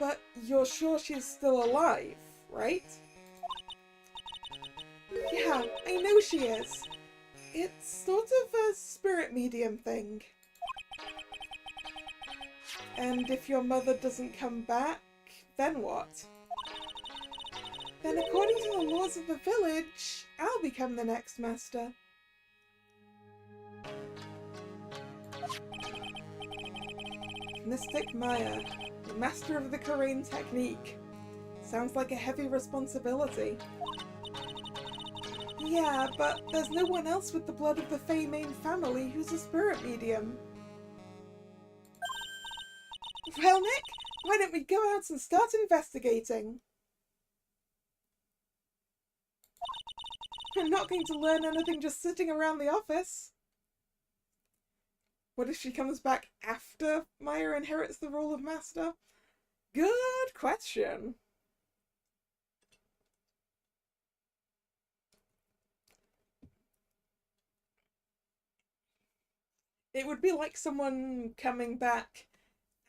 But you're sure she's still alive, right? Yeah, I know she is. It's sort of a spirit medium thing. And if your mother doesn't come back, then what? Then according to the laws of the village, I'll become the next master. Mystic Maya, the master of the Korean technique. Sounds like a heavy responsibility. Yeah, but there's no one else with the blood of the Fay main family who's a spirit medium. Well, Nick, why don't we go out and start investigating? I'm not going to learn anything just sitting around the office. What if she comes back after Maya inherits the role of master? Good question. It would be like someone coming back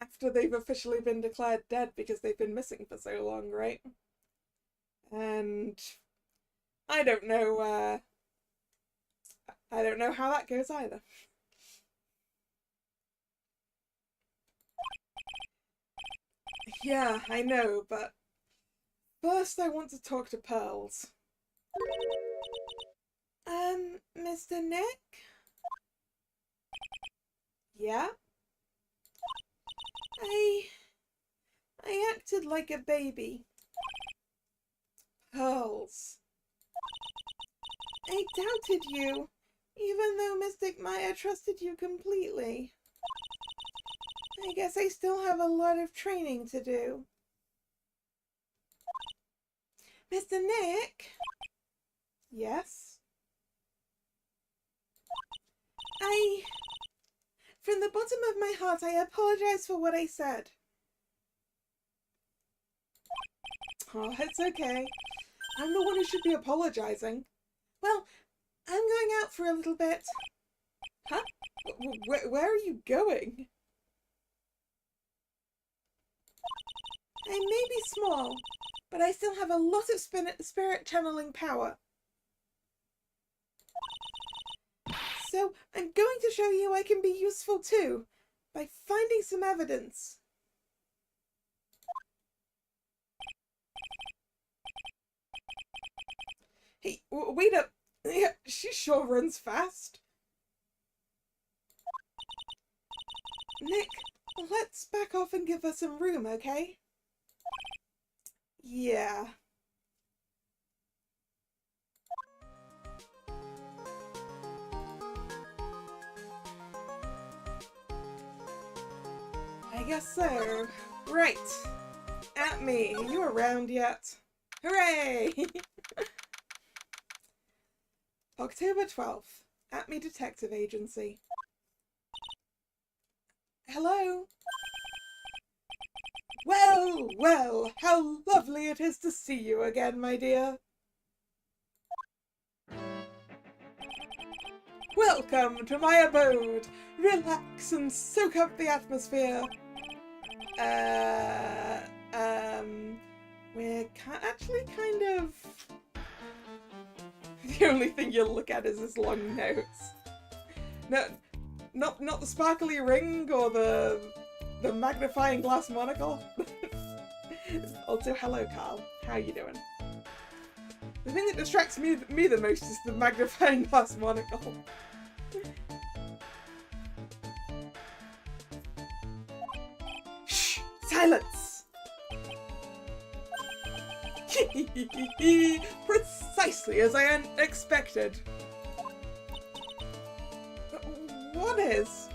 after they've officially been declared dead because they've been missing for so long, right? And I don't know how that goes either. Yeah, I know, but first I want to talk to Pearls. Mr. Nick? Yeah? I acted like a baby. Pearls. I doubted you, even though Mystic Maya trusted you completely. I guess I still have a lot of training to do. Mr. Nick? Yes? From the bottom of my heart, I apologize for what I said. Oh, it's okay. I'm the one who should be apologizing. Well, I'm going out for a little bit. Huh? Where are you going? I may be small, but I still have a lot of spirit channeling power. So I'm going to show you I can be useful too, by finding some evidence. Hey, wait up! She sure runs fast. Nick, let's back off and give her some room, okay? Yeah. I guess so. Right. At me. Are you around yet? Hooray! October 12th, Atme Detective Agency. Hello? Well, well, how lovely it is to see you again, my dear. Welcome to my abode. Relax and soak up the atmosphere. We're actually kind of... The only thing you'll look at is his long nose. No, not the sparkly ring or the magnifying glass monocle. Also, hello, Carl. How you doing? The thing that distracts me the most is the magnifying glass monocle. Shh! Silence! Precisely as I expected. What is?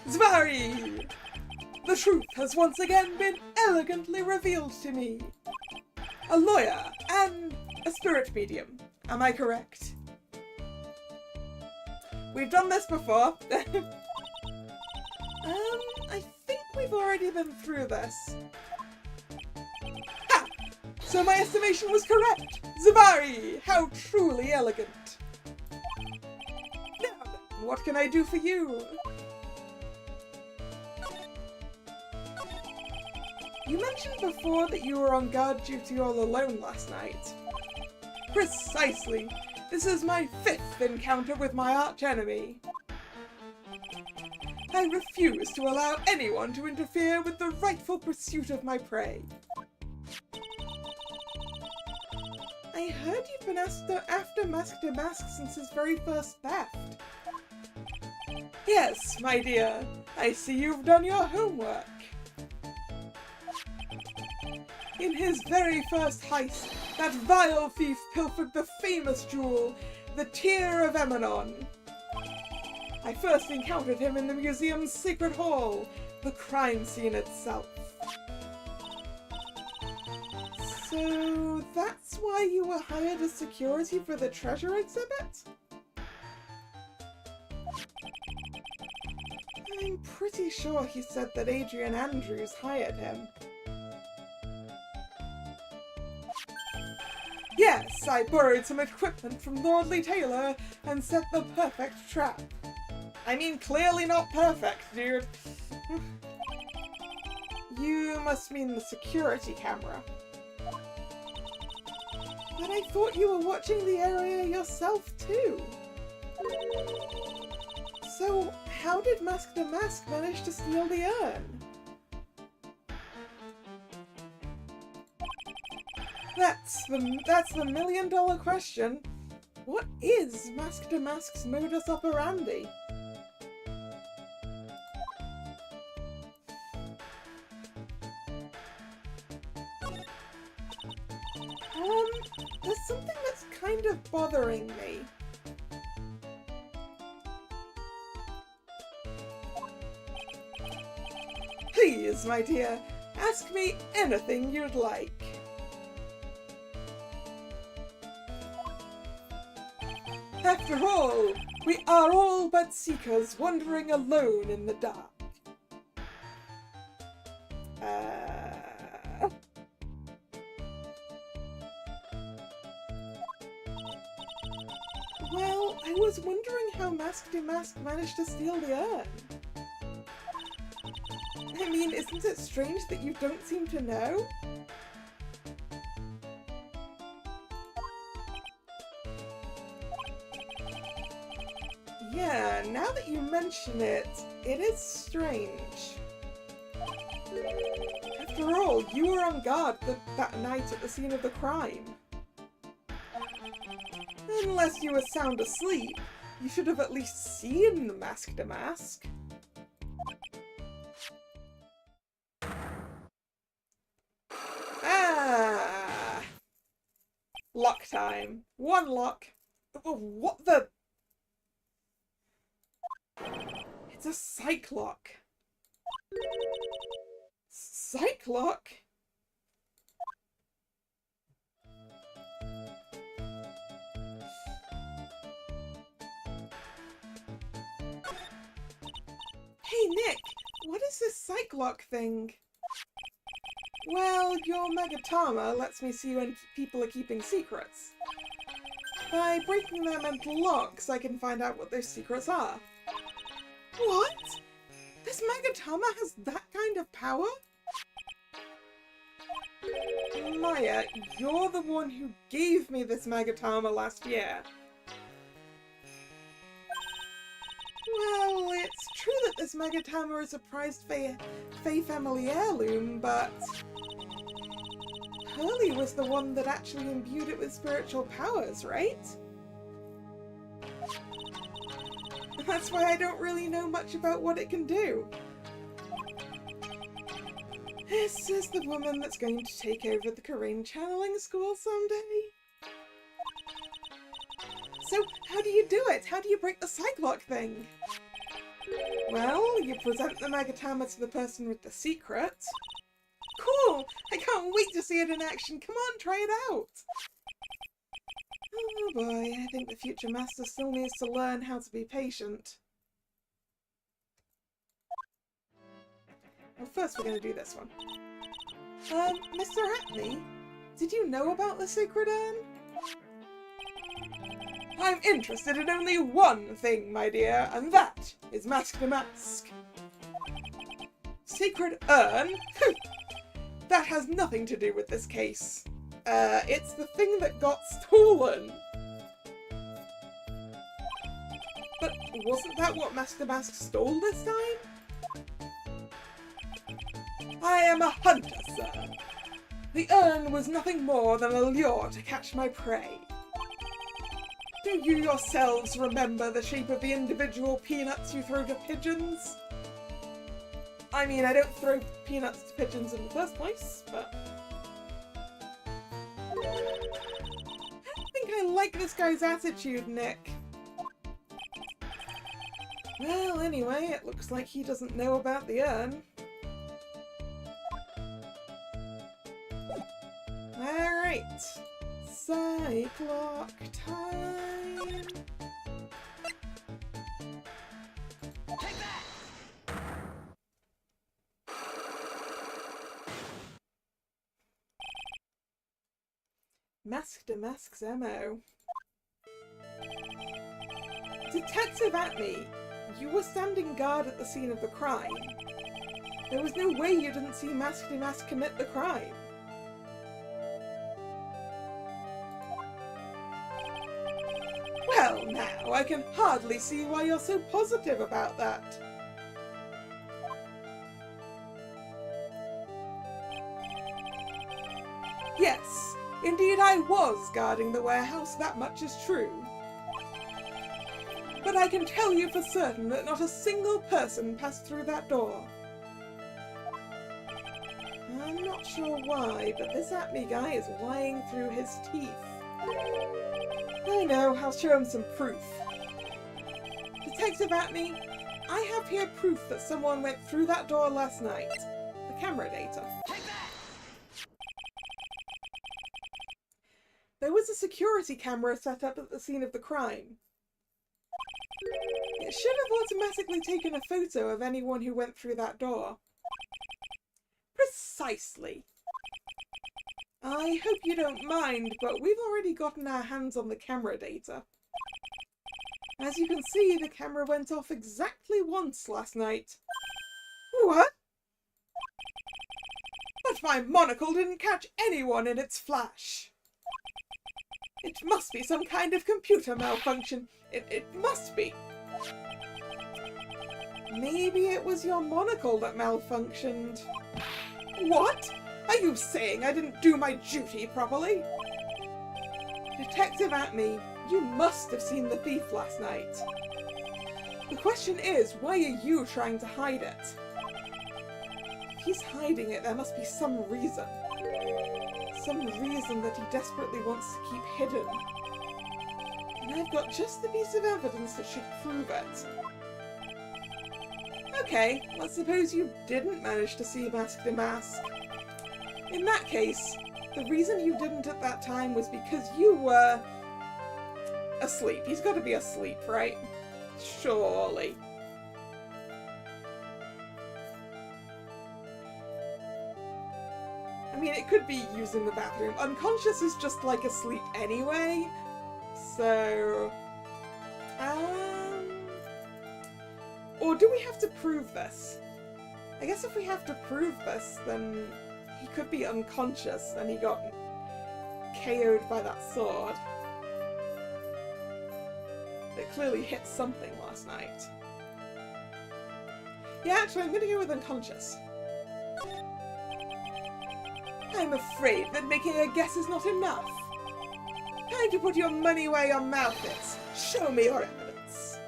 Zvari! The truth has once again been elegantly revealed to me. A lawyer and a spirit medium. Am I correct? We've done this before. I think we've already been through this. Ha! So my estimation was correct. Zvari! How truly elegant. Now then, what can I do for you? You mentioned before that you were on guard duty all alone last night. Precisely. This is my 5th encounter with my arch-enemy. I refuse to allow anyone to interfere with the rightful pursuit of my prey. I heard you've been after Mask to Mask since his very first theft. Yes, my dear. I see you've done your homework. In his very first heist, that vile thief pilfered the famous jewel, the Tear of Emanon. I first encountered him in the museum's secret hall, the crime scene itself. So that's why you were hired as security for the treasure exhibit? I'm pretty sure he said that Adrian Andrews hired him. Yes, I borrowed some equipment from Lordly Taylor and set the perfect trap. I mean, clearly not perfect, dude. You must mean the security camera. But I thought you were watching the area yourself, too. So, how did Mask to Mask manage to steal the urn? That's the million-dollar question. What is Mask to Mask's modus operandi? There's something that's kind of bothering me. Please, my dear, ask me anything you'd like. After all, we are all but seekers wandering alone in the dark. Well, I was wondering how Mask to Mask managed to steal the urn. I mean, isn't it strange that you don't seem to know? Yeah, now that you mention it, it is strange. After all, you were on guard that night at the scene of the crime. Unless you were sound asleep, you should have at least seen the Mask to Mask. Ah! Lock time. One lock. What the... It's a Psych-lock. Psych-lock? Hey Nick, what is this psych lock thing? Well, your Megatama lets me see when people are keeping secrets. By breaking their mental locks, I can find out what those secrets are. What? This Megatama has that kind of power? Maya, you're the one who gave me this Megatama last year. Well, it's true that this Megatama is a prized Fae family heirloom, but Hurley was the one that actually imbued it with spiritual powers, right? That's why I don't really know much about what it can do. This is the woman that's going to take over the Korean channeling school someday. So, how do you do it? How do you break the Cyclock thing? Well, you present the Megatama to the person with the secret. Cool! I can't wait to see it in action. Come on, try it out! Oh boy, I think the future master still needs to learn how to be patient. Well, first we're going to do this one. Mr. Atney, did you know about the Sacred Urn? I'm interested in only one thing, my dear, and that is Mask to Mask. Sacred Urn? That has nothing to do with this case. It's the thing that got stolen. But wasn't that what Mask to Mask stole this time? I am a hunter, sir. The urn was nothing more than a lure to catch my prey. Do you yourselves remember the shape of the individual peanuts you throw to pigeons? I mean, I don't throw peanuts to pigeons in the first place, but... I don't think I like this guy's attitude, Nick. Well, anyway, it looks like he doesn't know about the urn. Alright. Cyclock time! Take that! Mask to Mask's MO. Detective Atney, you were standing guard at the scene of the crime. There was no way you didn't see Mask to Mask commit the crime. Well now, I can hardly see why you're so positive about that. Yes, indeed I was guarding the warehouse, that much is true. But I can tell you for certain that not a single person passed through that door. I'm not sure why, but this Atney guy is lying through his teeth. I know, I'll show him some proof. Detective Atney, I have here proof that someone went through that door last night. The camera data. Take that! There was a security camera set up at the scene of the crime. It should have automatically taken a photo of anyone who went through that door. Precisely. I hope you don't mind, but we've already gotten our hands on the camera data. As you can see, the camera went off exactly once last night. What? But my monocle didn't catch anyone in its flash. It must be some kind of computer malfunction. It must be. Maybe it was your monocle that malfunctioned. What? Are you saying I didn't do my duty properly? Detective Atney, you must have seen the thief last night. The question is, why are you trying to hide it? If he's hiding it, there must be some reason. Some reason that he desperately wants to keep hidden. And I've got just the piece of evidence that should prove it. Okay, let's suppose you didn't manage to see Mask to Mask. In that case, the reason you didn't at that time was because you were... asleep. He's got to be asleep, right? Surely. I mean, it could be using the bathroom. Unconscious is just like asleep anyway. So... Or do we have to prove this? I guess if we have to prove this, then he could be unconscious and he got KO'd by that sword. It clearly hit something last night. Yeah, actually, I'm gonna go with unconscious. I'm afraid that making a guess is not enough. Time to put your money where your mouth is. Show me your evidence.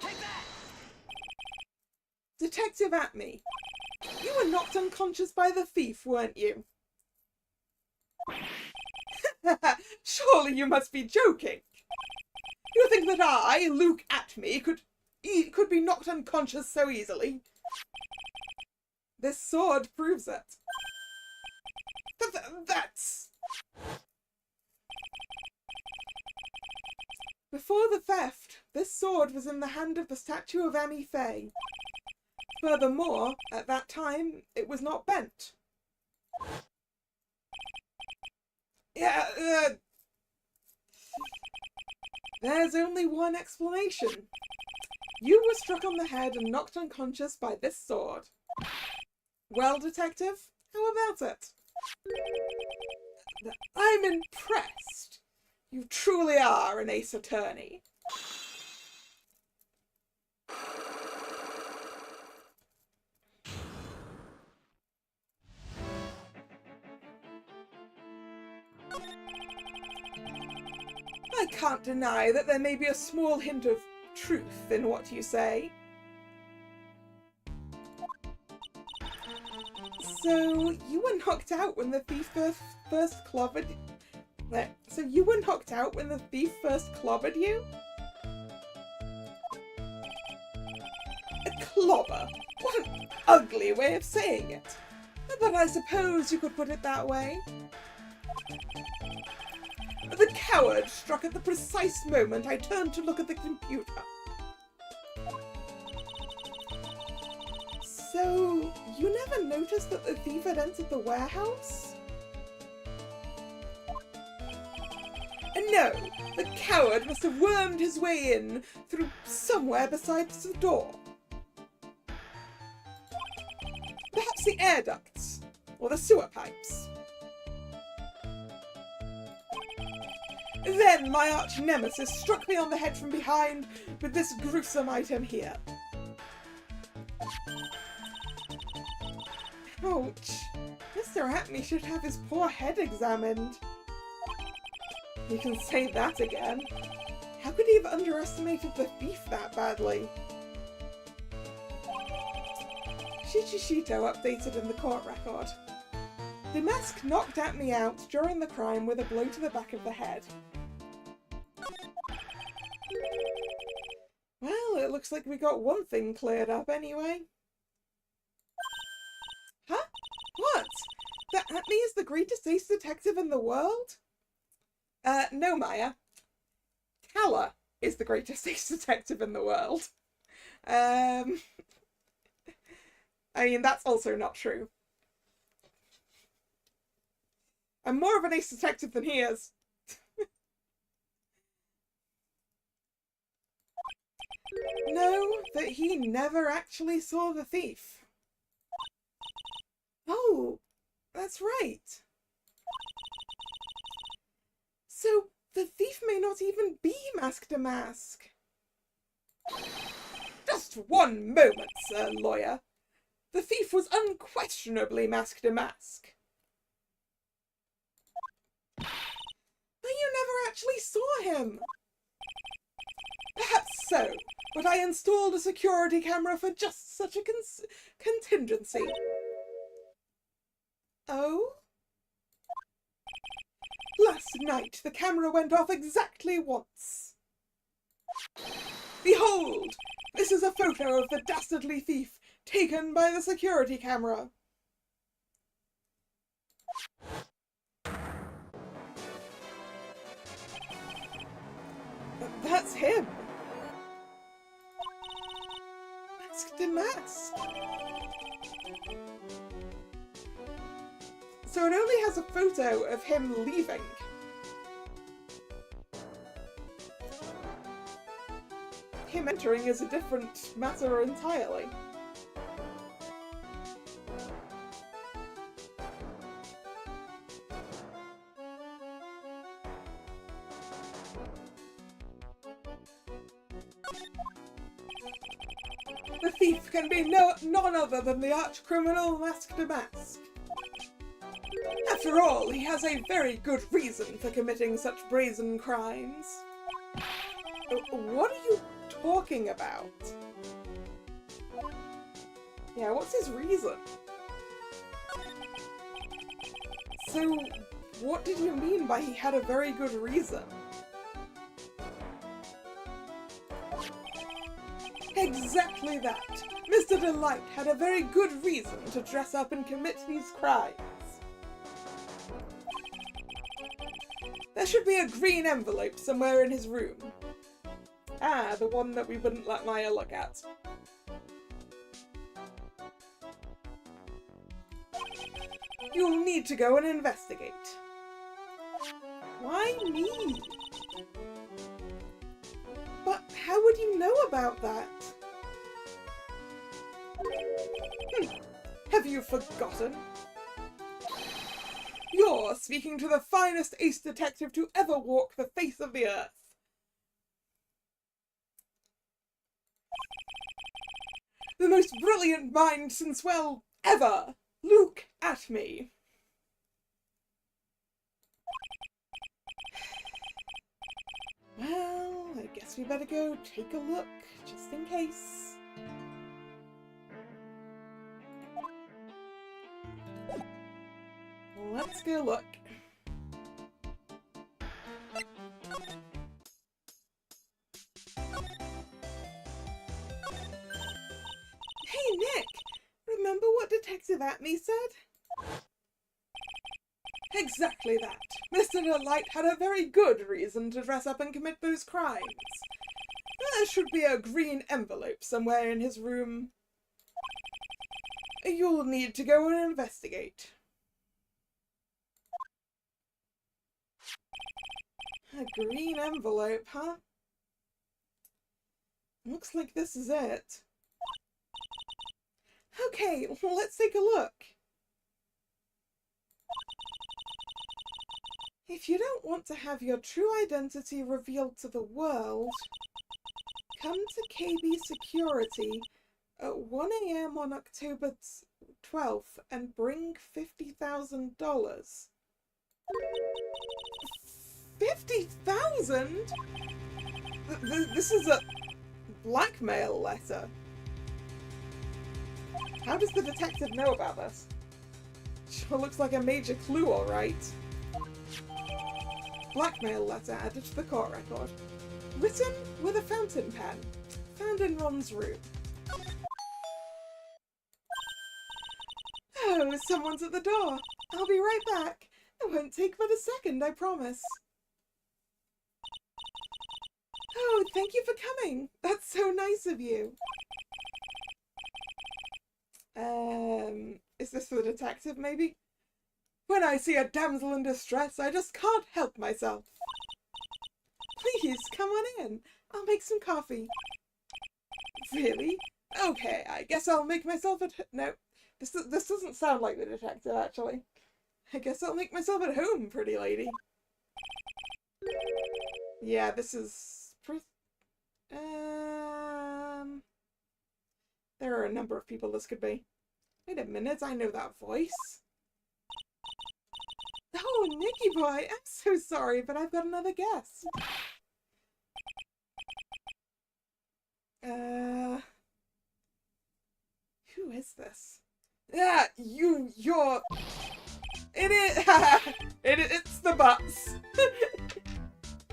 Take that! Detective Atme, you were knocked unconscious by the thief, weren't you? Surely you must be joking. You think that I, Luke Atme, could be knocked unconscious so easily? This sword proves it. That's... Before the theft, this sword was in the hand of the statue of Amy Faye. Furthermore, at that time, it was not bent. Yeah, there's only one explanation. You were struck on the head and knocked unconscious by this sword. Well, detective, how about it? I'm impressed. You truly are an ace attorney. I can't deny that there may be a small hint of truth in what you say. So, you were knocked out when the thief first clobbered... So you were knocked out when the thief first clobbered you? A clobber? What an ugly way of saying it. But I suppose you could put it that way. The coward struck at the precise moment I turned to look at the computer. So, you never noticed that the thief had entered the warehouse? No, the coward must have wormed his way in through somewhere besides the door. Perhaps the air ducts, or the sewer pipes. Then my arch nemesis struck me on the head from behind with this gruesome item here. Ouch! Mr. Atme should have his poor head examined. You can say that again. How could he have underestimated the thief that badly? Shichishito updated in the court record. The mask knocked Atme out during the crime with a blow to the back of the head. Well, it looks like we got one thing cleared up anyway. Huh? What? That Atme is the greatest ace detective in the world? No, Maya. Kalla is the greatest ace detective in the world. I mean, that's also not true. I'm more of an ace detective than he is. No, that he never actually saw the thief. Oh, that's right. So, the thief may not even be mask to mask. Just one moment, Sir Lawyer. The thief was unquestionably mask to mask. But you never actually saw him. Perhaps so, but I installed a security camera for just such a contingency. Oh? Last night, the camera went off exactly once. Behold! This is a photo of the dastardly thief, taken by the security camera. That's him. Mask to mask. So it only has a photo of him leaving. Him entering is a different matter entirely. The thief can be none other than the arch-criminal Masked Mask. After all, he has a very good reason for committing such brazen crimes. What are you talking about? Yeah, what's his reason? So, what did you mean by he had a very good reason? Exactly that! Mr. Delight had a very good reason to dress up and commit these crimes. There should be a green envelope somewhere in his room. Ah, the one that we wouldn't let Maya look at. You'll need to go and investigate. Why me? But how would you know about that? Have you forgotten? You're speaking to the finest ace detective to ever walk the face of the earth. The most brilliant mind since, well, ever. Look at me. Well, I guess we better go take a look, just in case. Let's go look. Hey, Nick! Remember what Detective Atme said? Exactly that. Mr. Delight had a very good reason to dress up and commit those crimes. There should be a green envelope somewhere in his room. You'll need to go and investigate. A green envelope, huh? Looks like this is it. Okay, let's take a look. If you don't want to have your true identity revealed to the world, come to KB Security at 1 AM on October 12th and bring $50,000. 50,000? This is a blackmail letter. How does the detective know about this? Sure looks like a major clue, alright. Blackmail letter added to the court record. Written with a fountain pen. Found in Ron's room. Oh, someone's at the door. I'll be right back. It won't take but a second, I promise. Oh, thank you for coming. That's so nice of you. Is this for the detective, maybe? When I see a damsel in distress, I just can't help myself. Please, come on in. I'll make some coffee. Really? Okay, I guess I'll make myself at... No, this doesn't sound like the detective, actually. I guess I'll make myself at home, pretty lady. Yeah, this is... There are a number of people this could be. Wait a minute, I know that voice. Oh, Nicky boy, I'm so sorry, but I've got another guess. Who is this? Yeah, you're... It is... It's the Butts.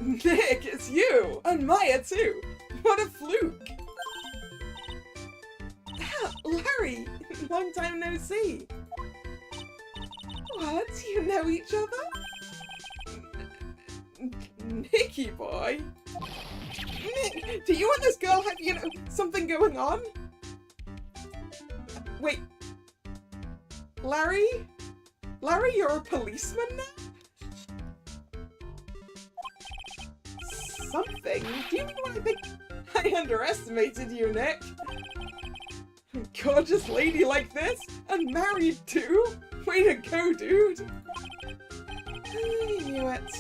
Nick, it's you! And Maya, too! What a fluke! Ah, Larry! Long time no see! What? You know each other? Nicky boy? Nick, do you and this girl have, you know, something going on? Wait. Larry? Larry, you're a policeman now? Something? Do you mean when I think I underestimated you, Nick? A gorgeous lady like this? And married too? Way to go, dude! I knew it.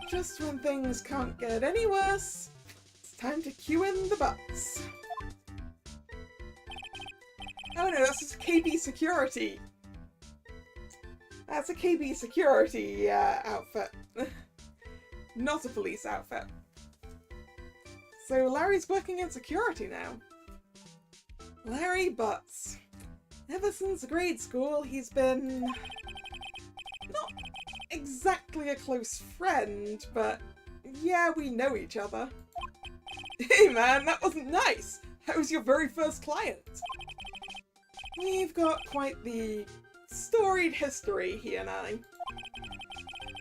Just when things can't get any worse, it's time to cue in the butts. Oh no, that's just KB security. That's a KB security outfit. Not a police outfit. So Larry's working in security now. Larry Butts. Ever since grade school, he's been not exactly a close friend, but yeah, we know each other. Hey man, that wasn't nice! I was your very first client. We've got quite the storied history, he and I.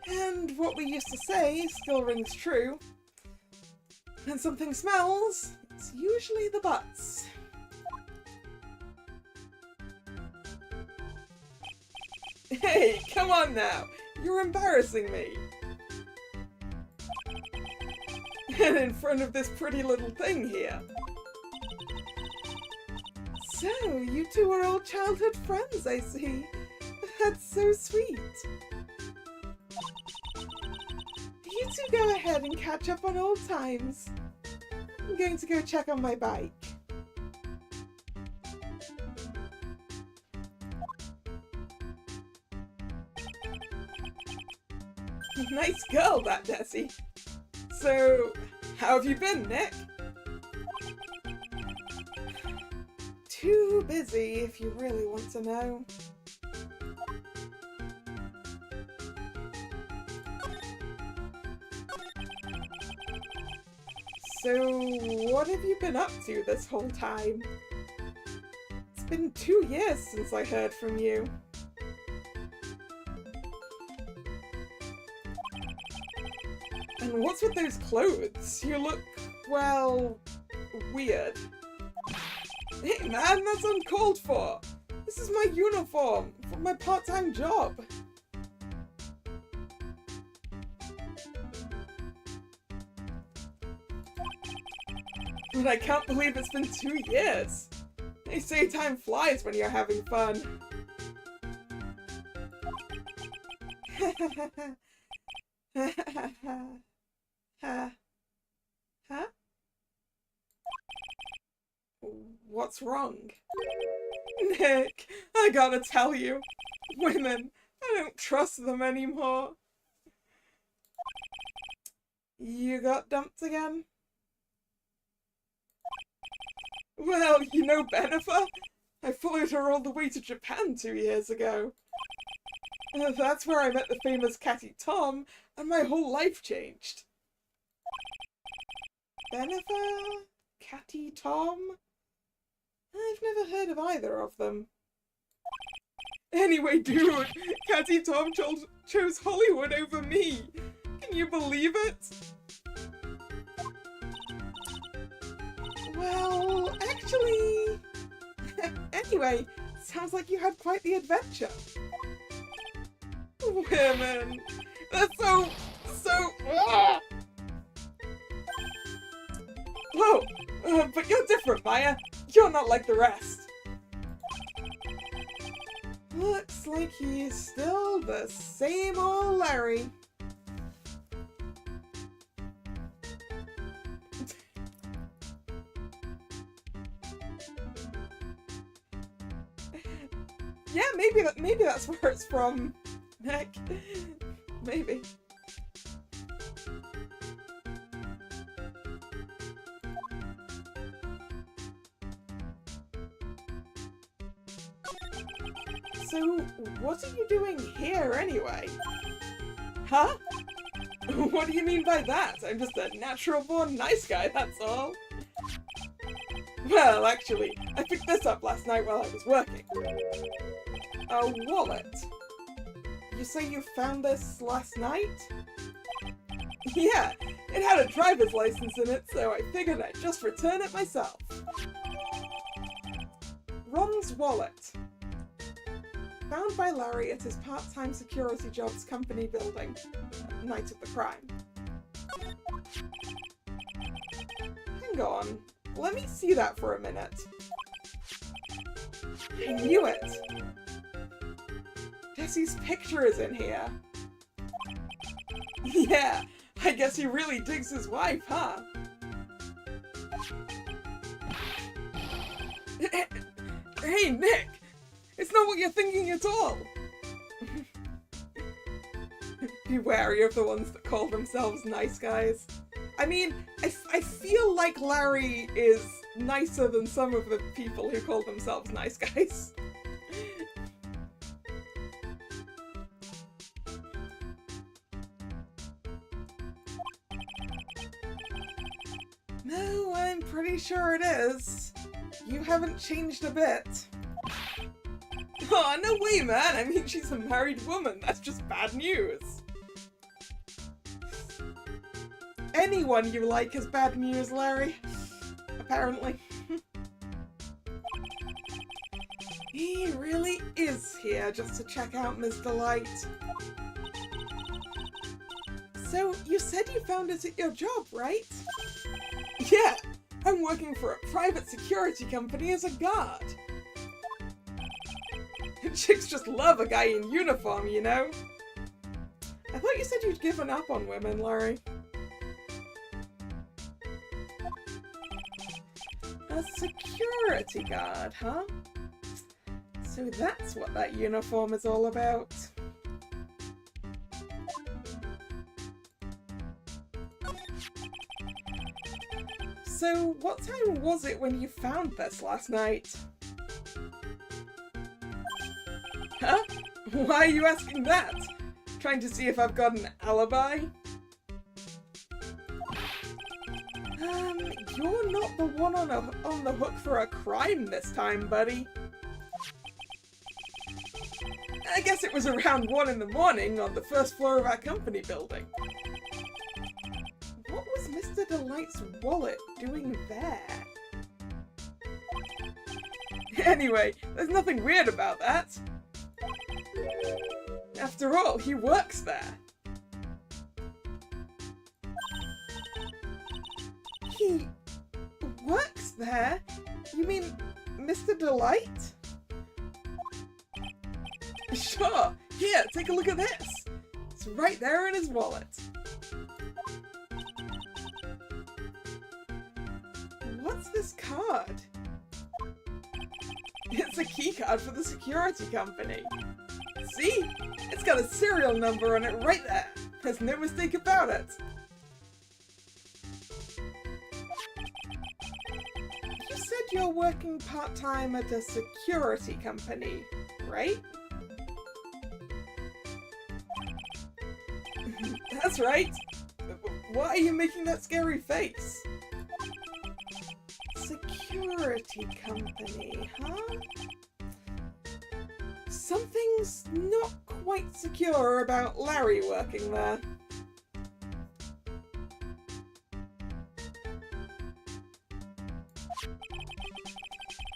And what we used to say still rings true. When something smells, it's usually the butts. Hey, come on now! You're embarrassing me! And in front of this pretty little thing here. So, you two are old childhood friends, I see. That's so sweet. You two go ahead and catch up on old times. I'm going to go check on my bike. Nice girl, that Desi. So, how have you been, Nick? Too busy, if you really want to know. So, what have you been up to this whole time? It's been 2 years since I heard from you. And what's with those clothes? You look, well, weird. Hey man, that's uncalled for! This is my uniform for my part-time job. But I can't believe it's been 2 years. They say time flies when you're having fun. Huh? What's wrong? Nick, I gotta tell you, women, I don't trust them anymore. You got dumped again? Well, you know Bennifer? I followed her all the way to Japan 2 years ago. That's where I met the famous Catty Tom, and my whole life changed. Bennifer? Catty Tom? I've never heard of either of them. Anyway, dude, Catty Tom chose Hollywood over me. Can you believe it? Well, actually... Anyway, sounds like you had quite the adventure. Women! That's so... Whoa! But you're different, Maya. You're not like the rest. Looks like he's still the same old Larry. Yeah, maybe that's where it's from, Nick. Maybe. So, what are you doing here anyway? Huh? What do you mean by that? I'm just a natural-born nice guy, that's all. Well, actually, I picked this up last night while I was working. A wallet. You say you found this last night? Yeah, it had a driver's license in it, so I figured I'd just return it myself. Ron's wallet. Found by Larry at his part-time security job's company building. Night of the crime. Hang on. Let me see that for a minute. I knew it! Jesse's picture is in here. Yeah, I guess he really digs his wife, huh? Hey, Nick! It's not what you're thinking at all! Be wary of the ones that call themselves nice guys. I mean, I feel like Larry is nicer than some of the people who call themselves nice guys. No, I'm pretty sure it is. You haven't changed a bit. Oh, no way, man! I mean, she's a married woman. That's just bad news. Anyone you like is bad news, Larry. Apparently. He really is here just to check out Ms. Delight. So, you said you found it at your job, right? Yeah, I'm working for a private security company as a guard. Chicks just love a guy in uniform, you know? I thought you said you'd given up on women, Larry. A security guard, huh? So that's what that uniform is all about. So, what time was it when you found this last night? Huh? Why are you asking that? Trying to see if I've got an alibi? You're not the one on the hook for a crime this time, buddy. I guess it was around 1 in the morning on the first floor of our company building. What was Mr. Delight's wallet doing there? Anyway, there's nothing weird about that. After all, he works there. He works there? You mean Mr. Delight? Sure. Here, take a look at this. It's right there in his wallet. What's this card? It's a key card for the security company. See? It's got a serial number on it right there. There's no mistake about it. You said you're working part-time at a security company, right? That's right. Why are you making that scary face? Security company, huh? Something's not quite secure about Larry working there.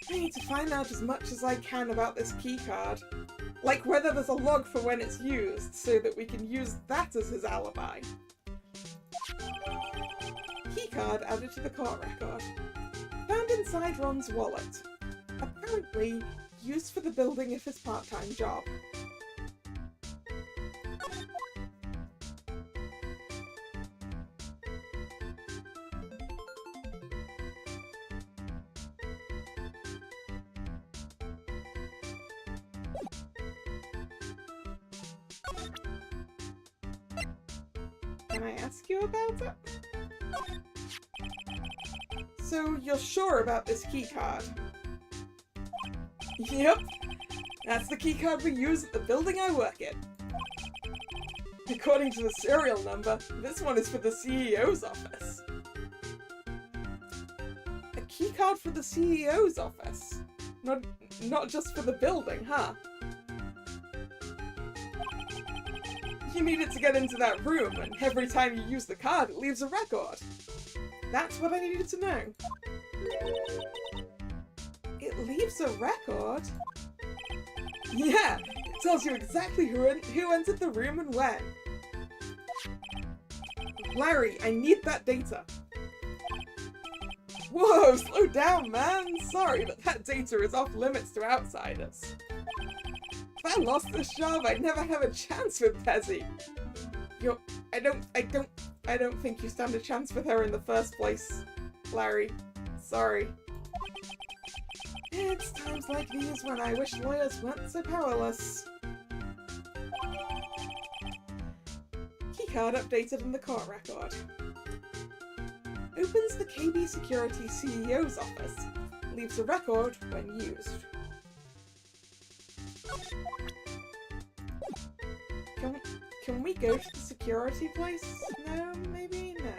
I need to find out as much as I can about this keycard. Like whether there's a log for when it's used, so that we can use that as his alibi. Keycard added to the court record. Found inside Ron's wallet. Apparently used for the building of his part-time job. Can I ask you about it? So, you're sure about this keycard? Yep, that's the keycard we use at the building I work in. According to the serial number, this one is for the CEO's office. A keycard for the CEO's office? Not just for the building, huh? You need it to get into that room, and every time you use the card, it leaves a record. That's what I needed to know. It leaves a record? Yeah, Tells you exactly who entered the room and when. Larry, I need that data. Whoa, slow down, man. Sorry, but that data is off limits to outsiders. If I lost this job, I'd never have a chance with Pezzy. I don't think you stand a chance with her in the first place, Larry. Sorry. It's times like these when I wish lawyers weren't so powerless. Keycard updated in the court record. Opens the KB Security CEO's office. Leaves a record when used. Can we go to the security place? No, maybe no.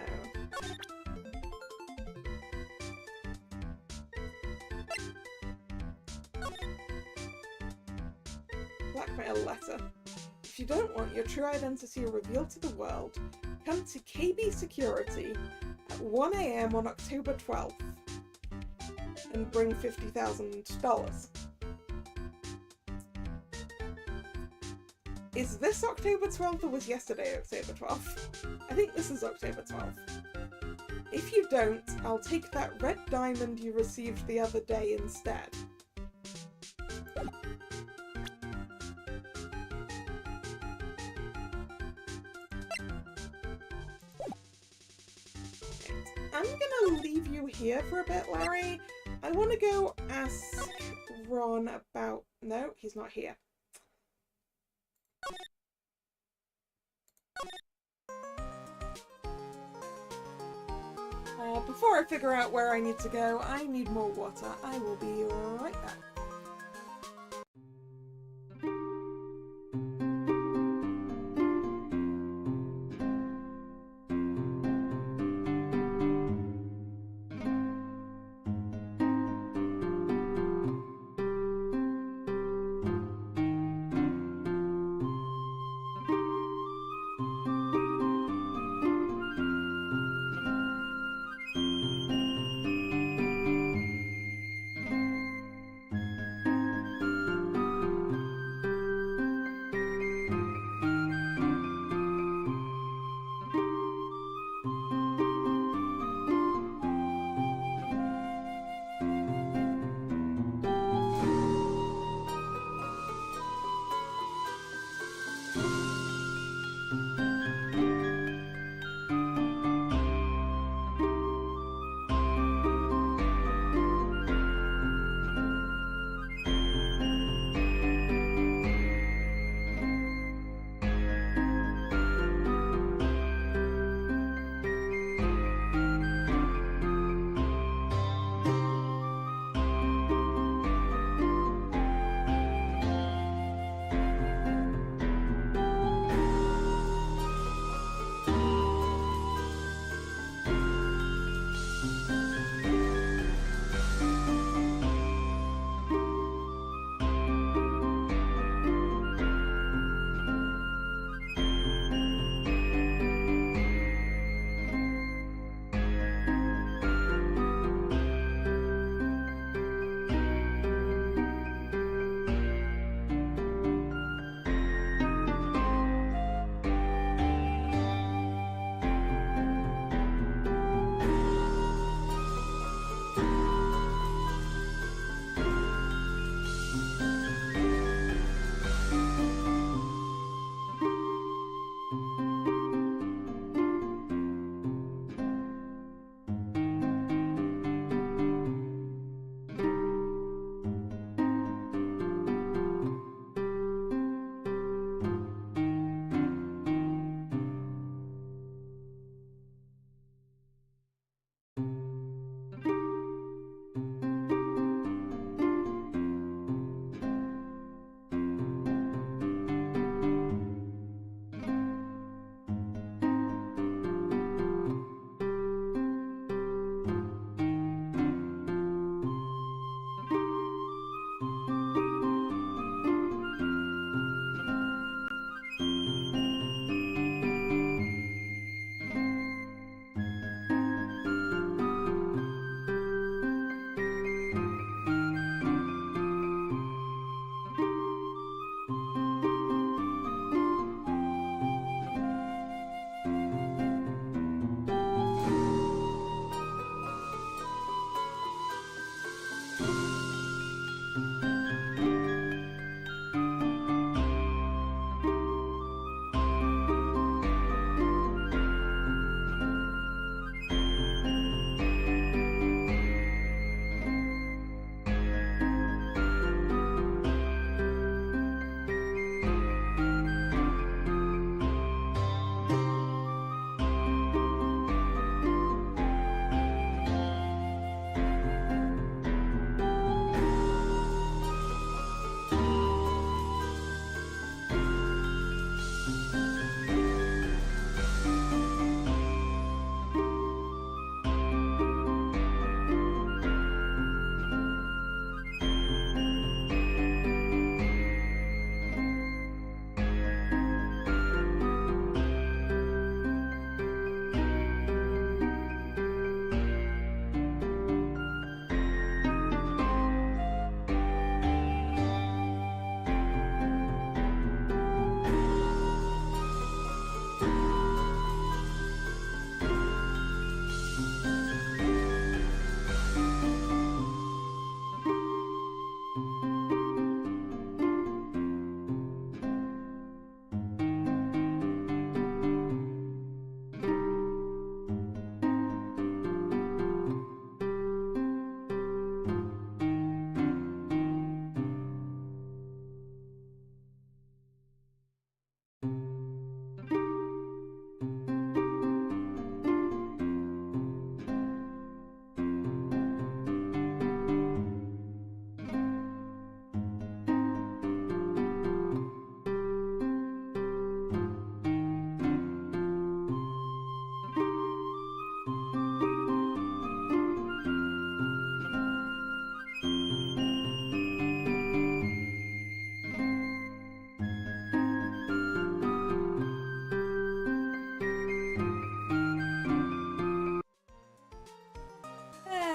Blackmail letter. If you don't want your true identity revealed to the world, come to KB Security at 1 AM on October 12th and bring $50,000. Is this October 12th or was yesterday October 12th? I think this is October 12th. If you don't, I'll take that red diamond you received the other day instead. I'm gonna leave you here for a bit, Larry. I want to go ask Ron about... No, he's not here. Before I figure out where I need to go, I need more water. I will be right back.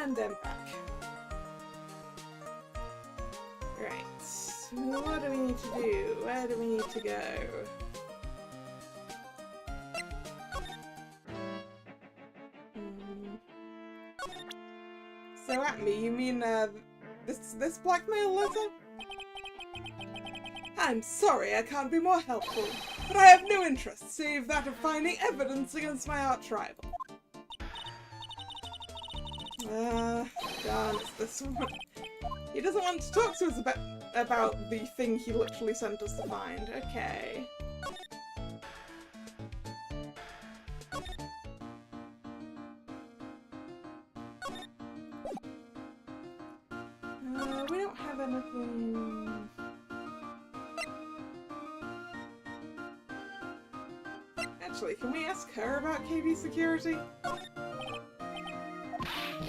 And then back. Right. What do we need to do? Where do we need to go? So at me, you mean, this blackmail letter? I'm sorry I can't be more helpful, but I have no interest save that of finding evidence against my arch rival. Darn, it's this one. He doesn't want to talk to us about the thing he literally sent us to find. Okay. We don't have anything... Actually, can we ask her about KB security?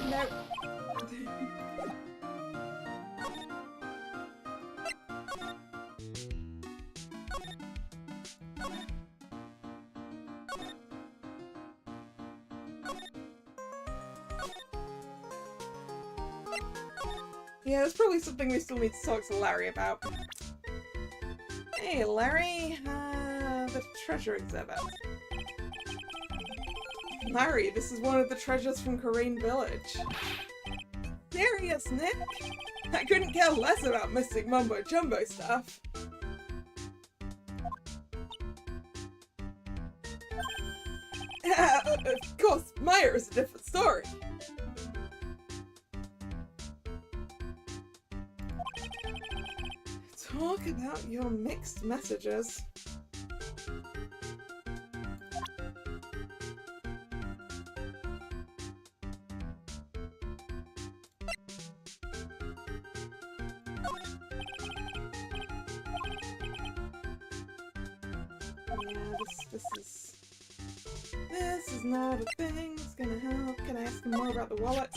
Nope. Yeah, there's probably something we still need to talk to Larry about. Hey, Larry, the treasure exhibit. Larry, this is one of the treasures from Karain Village. Serious, Nick? I couldn't care less about mystic mumbo-jumbo stuff. Of course, Meyer is a different story. Talk about your mixed messages. This is not a thing. It's gonna help. Can I ask him more about the wallet?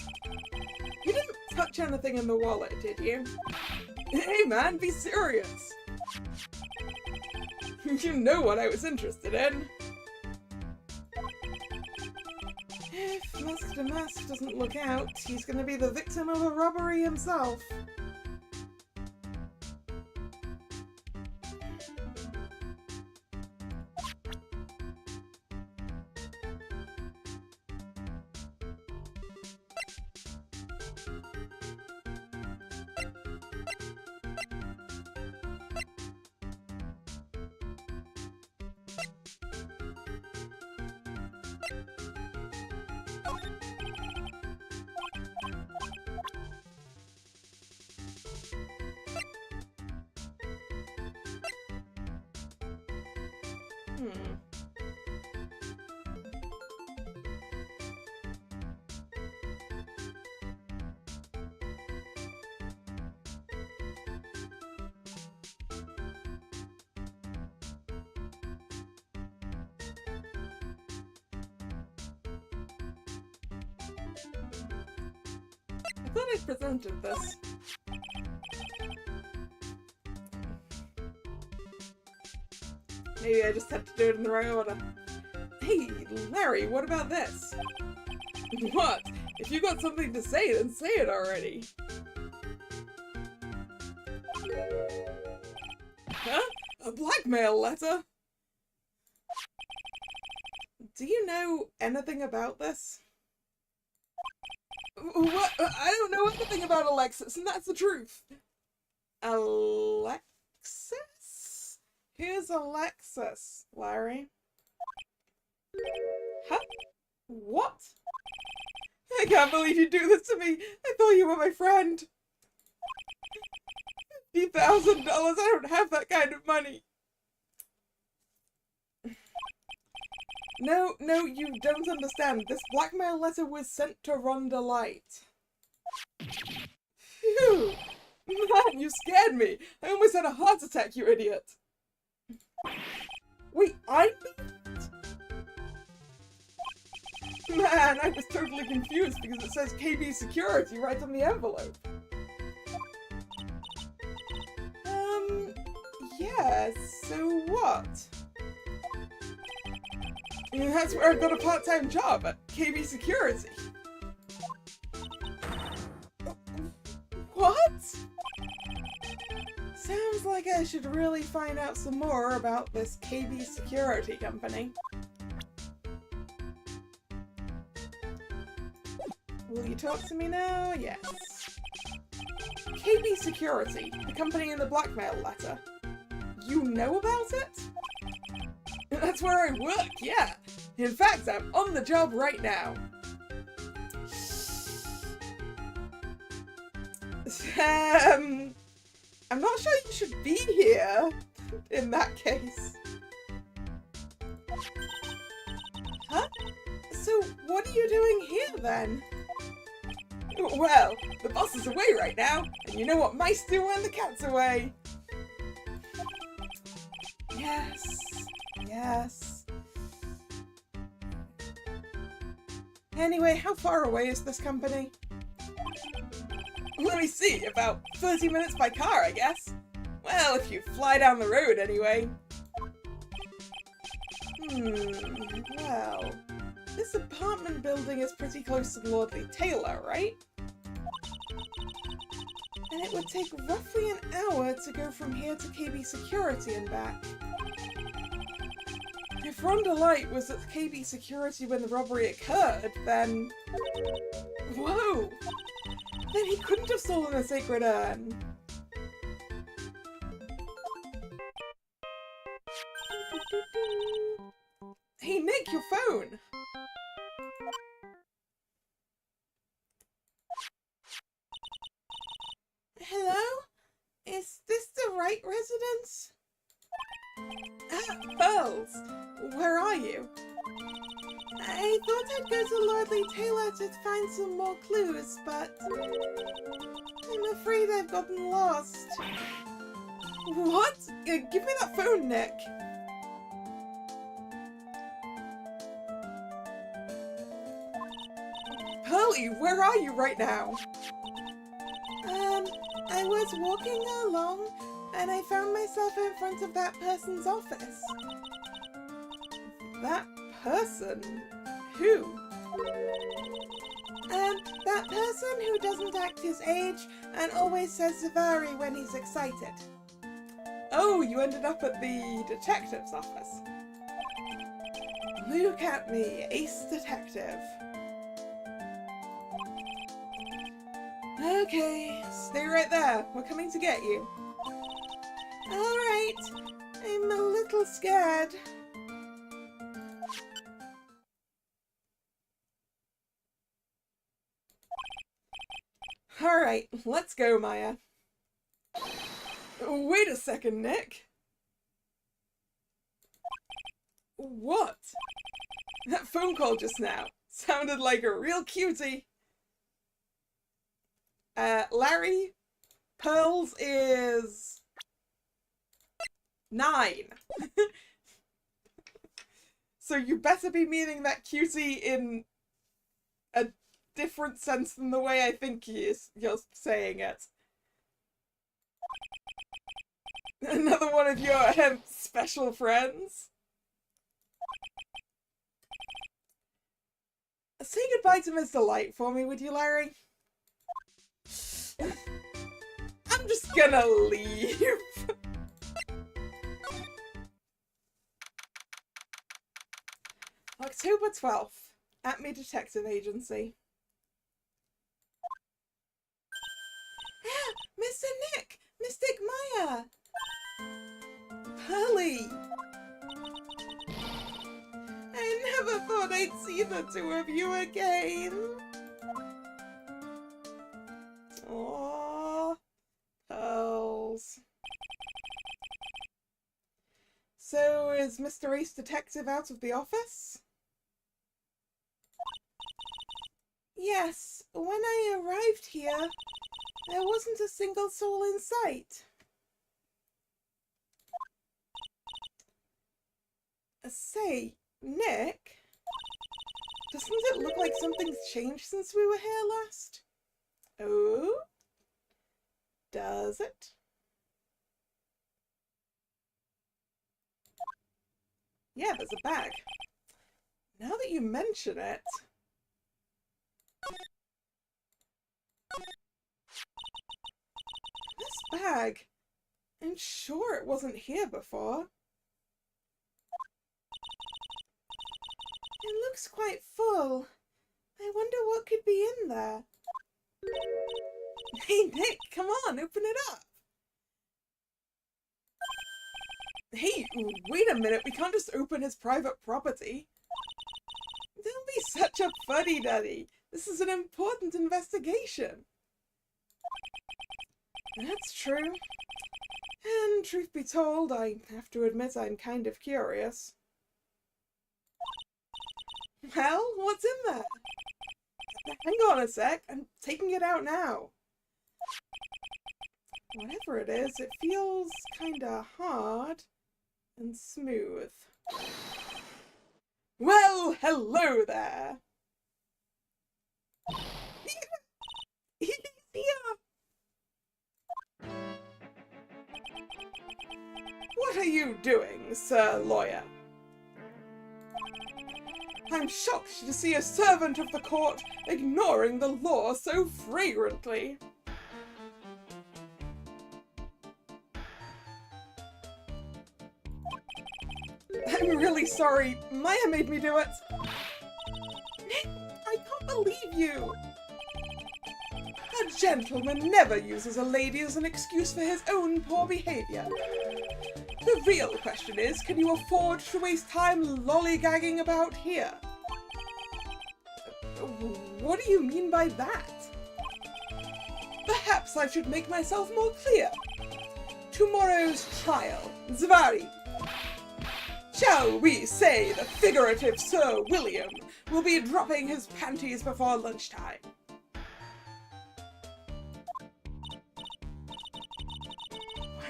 You didn't touch anything in the wallet, did you? Hey man, be serious! You know what I was interested in. If Master Mask doesn't look out, he's gonna be the victim of a robbery himself. I thought I presented this. Maybe I just had to do it in the right order. Hey, Larry, what about this? What? If you got something to say, then say it already. Huh? A blackmail letter? Do you know anything about this? What? I don't know anything about Alexis, and that's the truth. Alexis? Who's Alexis, Larry? Huh? What? I can't believe you do this to me. I thought you were my friend. $50,000. I don't have that kind of money. No, you don't understand. This blackmail letter was sent to Rhonda Light. Phew! Man, you scared me! I almost had a heart attack, you idiot! Wait, I leaked? Man, I was totally confused because it says KB Security right on the envelope. Yeah, so what? That's where I've got a part-time job, at KB Security. What? Sounds like I should really find out some more about this KB security company. Will you talk to me now? Yes. KB Security, the company in the blackmail letter. You know about it? That's where I work, yeah. In fact, I'm on the job right now. I'm not sure you should be here in that case. Huh? So what are you doing here then? Well, the boss is away right now, and you know what mice do when the cat's away. Yes, yes. Anyway, how far away is this company? Let me see, about 30 minutes by car, I guess. Well, if you fly down the road anyway. Well, this apartment building is pretty close to Lordly Taylor, right? And it would take roughly an hour to go from here to KB Security and back. If Rhonda Light was at KB Security when the robbery occurred, then... Whoa! Then he couldn't have stolen a sacred urn. Hey Nick, your phone! Hello? Is this the right residence? Ah, Pearls! Where are you? I thought I'd go to Lordly Taylor to find some more clues, but I'm afraid I've gotten lost. What? Give me that phone, Nick. Pearly, where are you right now? I was walking along and I found myself in front of that person's office. That person? Who? That person who doesn't act his age and always says Zavari when he's excited. Oh, you ended up at the detective's office. Look at me, ace detective. Okay, stay right there. We're coming to get you. Alright, I'm a little scared. Alright, let's go, Maya. Wait a second, Nick. What? That phone call just now sounded like a real cutie. Larry, Pearls is 9. So you better be meaning that cutie in a different sense than the way I think you're saying it. Another one of your special friends? Say goodbye to Mr. Light for me, would you, Larry? I'm just gonna leave. October 12th, Atme Detective Agency. Ah, Mr. Nick! Mystic Maya! Pearly! I never thought I'd see the two of you again. Aww. Pearls. So, is Mr. Ace Detective out of the office? Yes, when I arrived here, there wasn't a single soul in sight. Say, Nick, doesn't it look like something's changed since we were here last? Oh? Does it? Yeah, there's a bag. Now that you mention it... bag. I'm sure it wasn't here before. It looks quite full. I wonder what could be in there. Hey Nick, come on, open it up. Hey, wait a minute, we can't just open his private property. Don't be such a fuddy-duddy. This is an important investigation. That's true. And truth be told, I have to admit I'm kind of curious. Well, what's in there? Hang on a sec, I'm taking it out now. Whatever it is, it feels kinda hard and smooth. Well, hello there! What are you doing, Sir Lawyer? I'm shocked to see a servant of the court ignoring the law so flagrantly. I'm really sorry. Maya made me do it. Nick, I can't believe you. A gentleman never uses a lady as an excuse for his own poor behavior. The real question is, can you afford to waste time lollygagging about here? What do you mean by that? Perhaps I should make myself more clear. Tomorrow's trial, Zvari. Shall we say the figurative Sir William will be dropping his panties before lunchtime?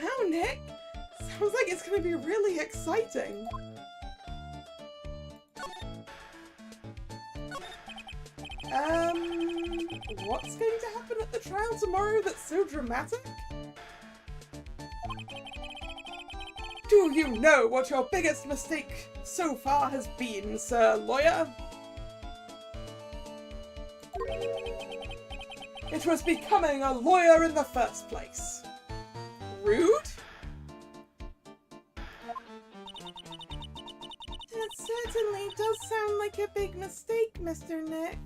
Wow, Nick! Sounds like it's going to be really exciting. What's going to happen at the trial tomorrow that's so dramatic? Do you know what your biggest mistake so far has been, Sir Lawyer? It was becoming a lawyer in the first place. Rude? That certainly does sound like a big mistake, Mr. Nick.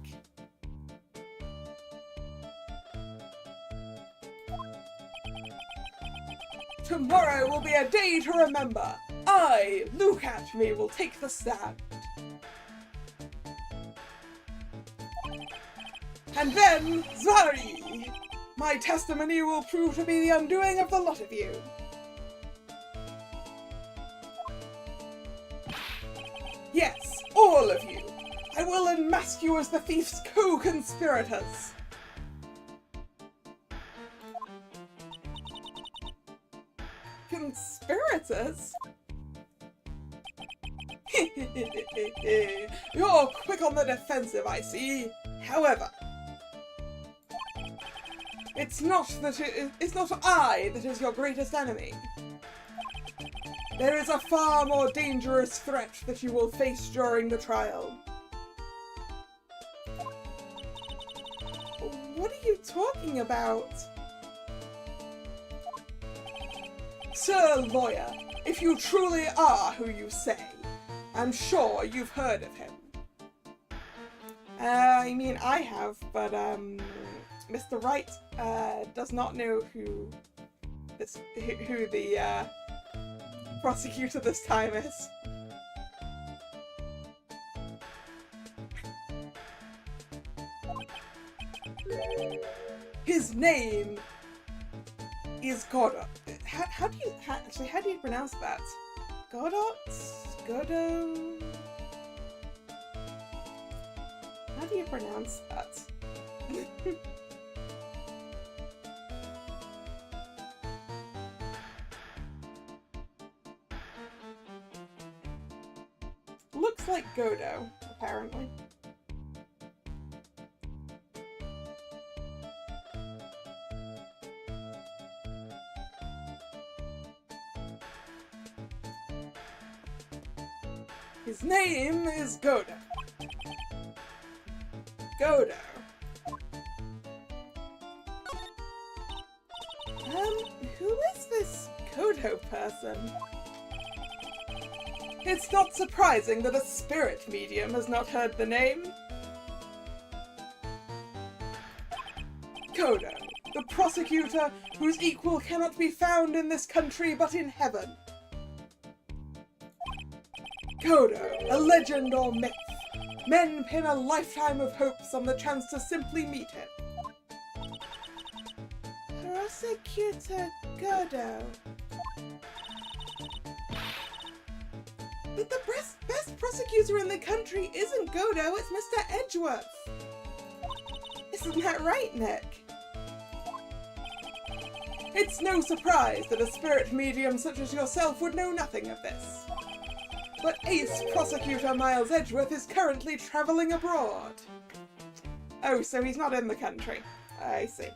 Tomorrow will be a day to remember. I, look at me, will take the stand. And then, Zari! My testimony will prove to be the undoing of the lot of you. Yes, all of you. I will unmask you as the thief's co-conspirators. Conspirators? You're quick on the defensive, I see. However, it's not I that is your greatest enemy. There is a far more dangerous threat that you will face during the trial. What are you talking about? Sir Lawyer, if you truly are who you say, I'm sure you've heard of him. I mean, I have, but Mr. Wright does not know who the prosecutor this time is. His name is Godot. How do you pronounce that? Godot? Godot? How do you pronounce that? Looks like Godot, apparently. His name is Godot. Godot. Who is this Kodo person? It's not surprising that a spirit medium has not heard the name. Kodo, the prosecutor whose equal cannot be found in this country but in heaven. Kodo, a legend or myth. Men pin a lifetime of hopes on the chance to simply meet him. Prosecutor Kodo. But the best prosecutor in the country isn't Kodo, it's Mr. Edgeworth. Isn't that right, Nick? It's no surprise that a spirit medium such as yourself would know nothing of this. But Ace Prosecutor Miles Edgeworth is currently travelling abroad. Oh, so he's not in the country. I see.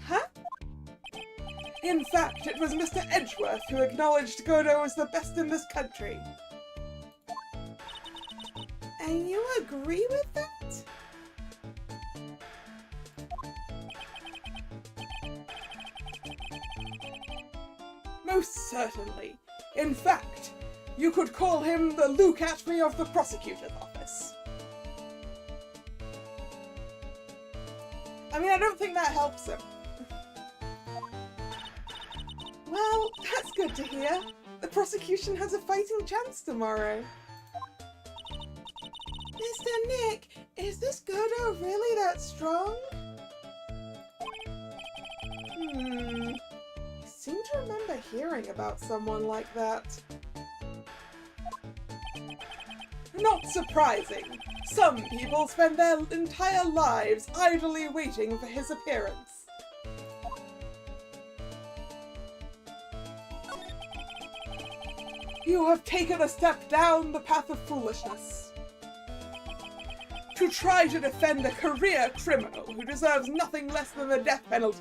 Huh? In fact, it was Mr. Edgeworth who acknowledged Kodo as the best in this country. And you agree with that? Most certainly. In fact, you could call him the Luke at me of the prosecutor's office. I mean, I don't think that helps him. Well, that's good to hear. The prosecution has a fighting chance tomorrow. Mr. Nick, is this Kodo really that strong? I seem to remember hearing about someone like that. Not surprising. Some people spend their entire lives idly waiting for his appearance. You have taken a step down the path of foolishness. To try to defend a career criminal who deserves nothing less than the death penalty.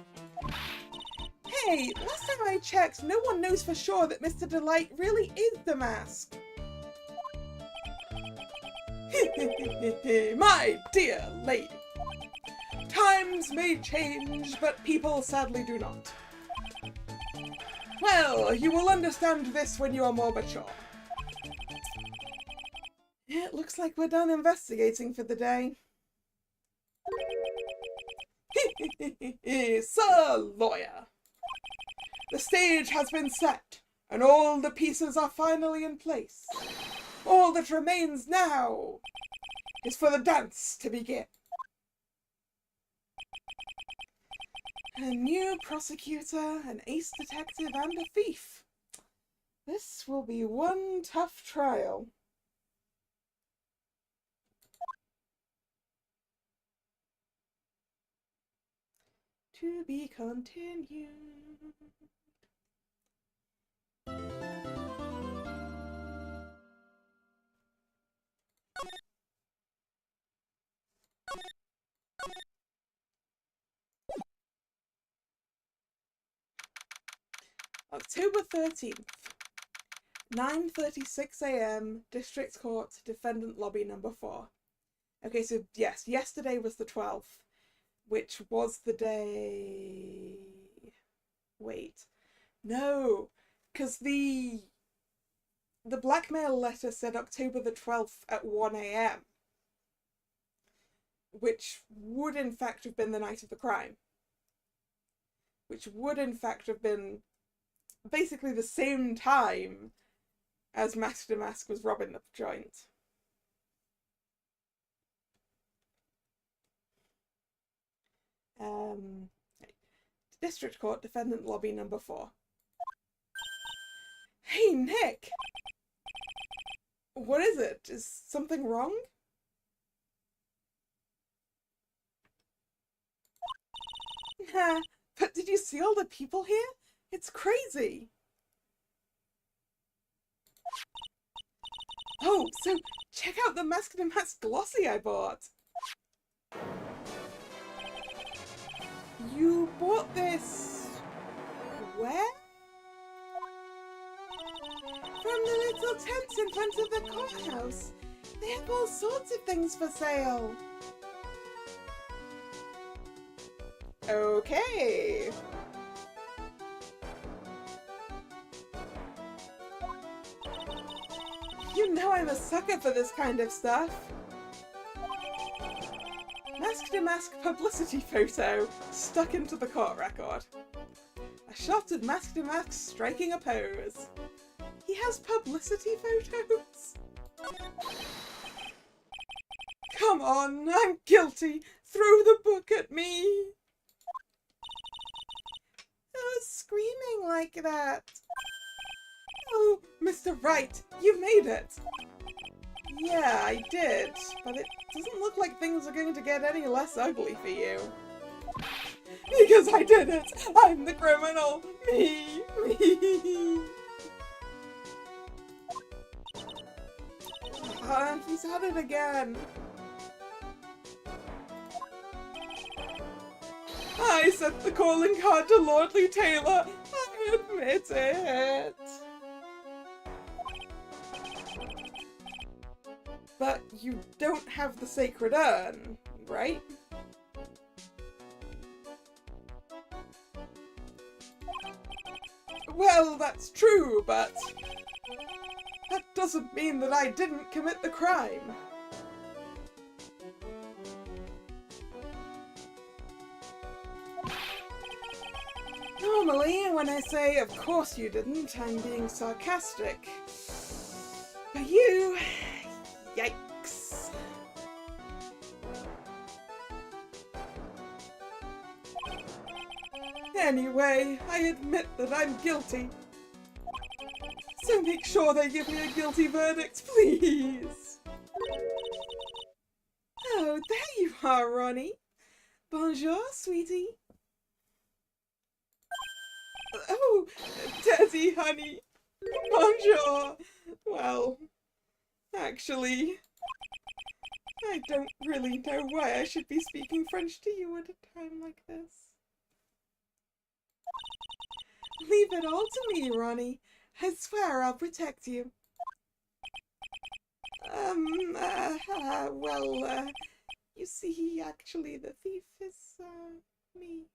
Hey, last time I checked, no one knows for sure that Mr. Delight really is the mask. My dear lady. Times may change, but people sadly do not. Well, you will understand this when you are more mature. Yeah, it looks like we're done investigating for the day. Sir Lawyer. The stage has been set, and all the pieces are finally in place. All that remains now is for the dance to begin. A new prosecutor, an ace detective, and a thief. This will be one tough trial. To be continued. October 13th, 9:36 AM, District Court, Defendant Lobby number 4. Okay, so yes, yesterday was the 12th, which was the day... Wait. No, because the blackmail letter said October the 12th at 1 AM, which would in fact have been the night of the crime. Which would in fact have been basically the same time as Mask to Mask was robbing the joint. District Court, Defendant Lobby number 4. Hey, Nick! What is it? Is something wrong? Nah, but did you see all the people here? It's crazy! Oh, so check out the Mask to Mask glossy I bought! You bought this... where? From the little tents in front of the courthouse. They have all sorts of things for sale. Okay. You know I'm a sucker for this kind of stuff. Mask-to-mask publicity photo stuck into the court record. A shot of Mask-to-mask striking a pose. He has publicity photos? Come on, I'm guilty. Throw the book at me. Oh, screaming like that. Oh, Mr. Wright, you made it. Yeah, I did, but it doesn't look like things are going to get any less ugly for you. Because I did it! I'm the criminal! Me! He's at it again. I sent the calling card to Lordly Taylor. I admit it. But you don't have the sacred urn, right? Well, that's true, but that doesn't mean that I didn't commit the crime. Normally, when I say, of course you didn't, I'm being sarcastic. But you... yikes. Anyway, I admit that I'm guilty. So make sure they give me a guilty verdict, please. Oh, there you are, Ronnie. Bonjour, sweetie. Oh, Teddy, honey. Bonjour. Well, actually, I don't really know why I should be speaking French to you at a time like this. Leave it all to me, Ronnie. I swear I'll protect you. You see, actually, the thief is, me.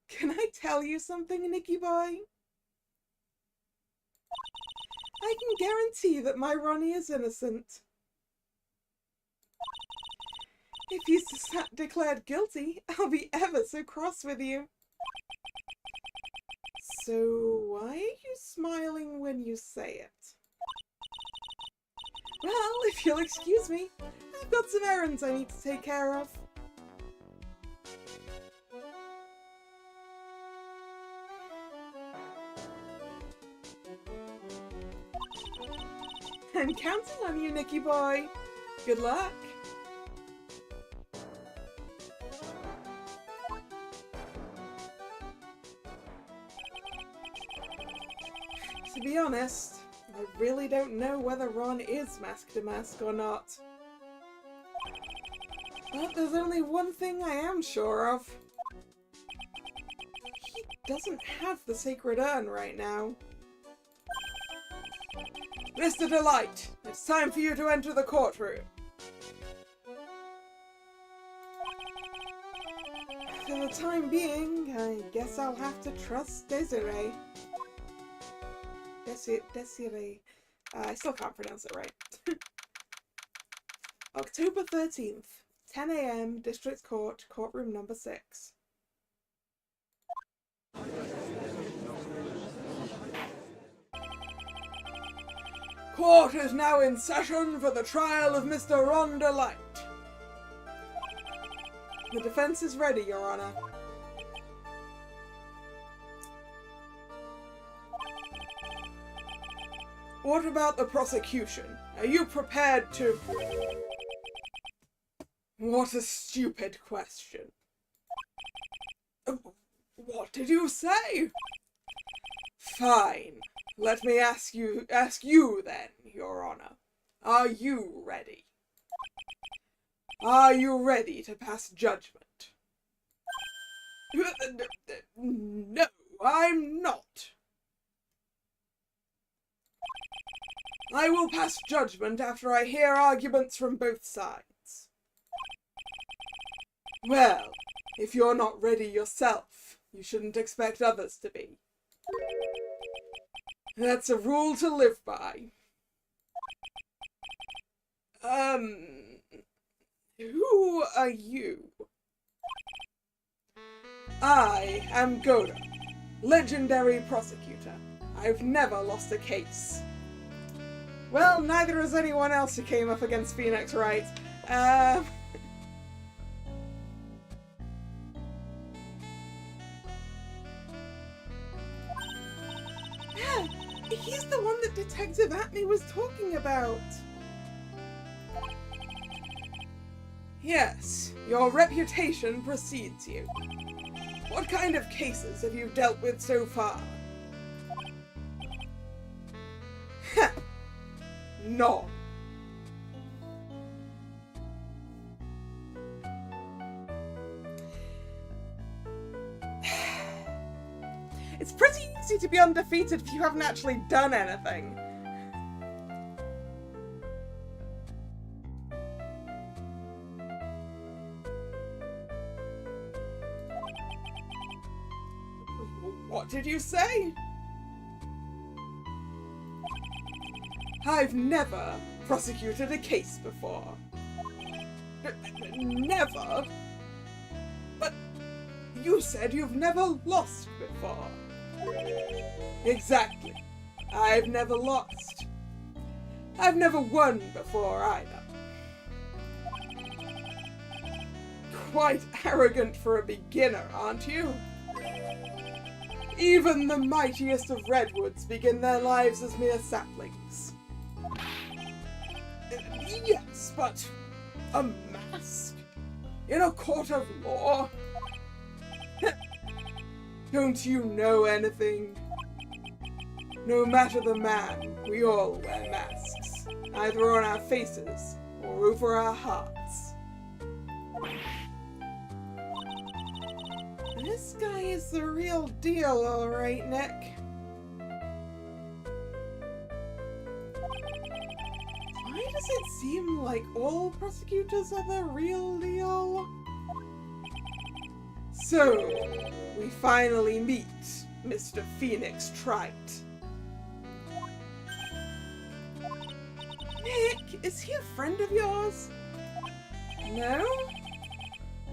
Can I tell you something, Nicky boy? I can guarantee that my Ronnie is innocent. If he's declared guilty, I'll be ever so cross with you. So why are you smiling when you say it? Well, if you'll excuse me, I've got some errands I need to take care of. I'm counting on you, Nicky boy. Good luck. To be honest, I really don't know whether Ron is mask-to-mask or not. But there's only one thing I am sure of. He doesn't have the sacred urn right now. Mr. Delight, it's time for you to enter the courtroom. For the time being, I guess I'll have to trust Desiree. Desiree. I still can't pronounce it right. October 13th, 10 AM, District Court, courtroom number 6. Court is now in session for the trial of Mr. Ron Delight. The defense is ready, Your Honor. What about the prosecution? Are you prepared to... What a stupid question. What did you say? Fine. Let me ask you then, Your Honor. Are you ready? Are you ready to pass judgment? No, I'm not. I will pass judgment after I hear arguments from both sides. Well, if you're not ready yourself, you shouldn't expect others to be. That's a rule to live by. Who are you? I am Goda, legendary prosecutor. I've never lost a case. Well, neither has anyone else who came up against Phoenix Wright. Yeah, he's the one that Detective Atney was talking about. Yes, your reputation precedes you. What kind of cases have you dealt with so far? None. It's pretty easy to be undefeated if you haven't actually done anything. What did you say? I've never prosecuted a case before. Never? But you said you've never lost before. Exactly. I've never lost. I've never won before either. Quite arrogant for a beginner, aren't you? Even the mightiest of redwoods begin their lives as mere saplings. Yes, but a mask? In a court of law? Don't you know anything? No matter the man, we all wear masks, either on our faces or over our hearts. This guy is the real deal, alright, Nick. Why does it seem like all prosecutors are the real deal? So, we finally meet Mr. Phoenix Wright. Nick, is he a friend of yours? No?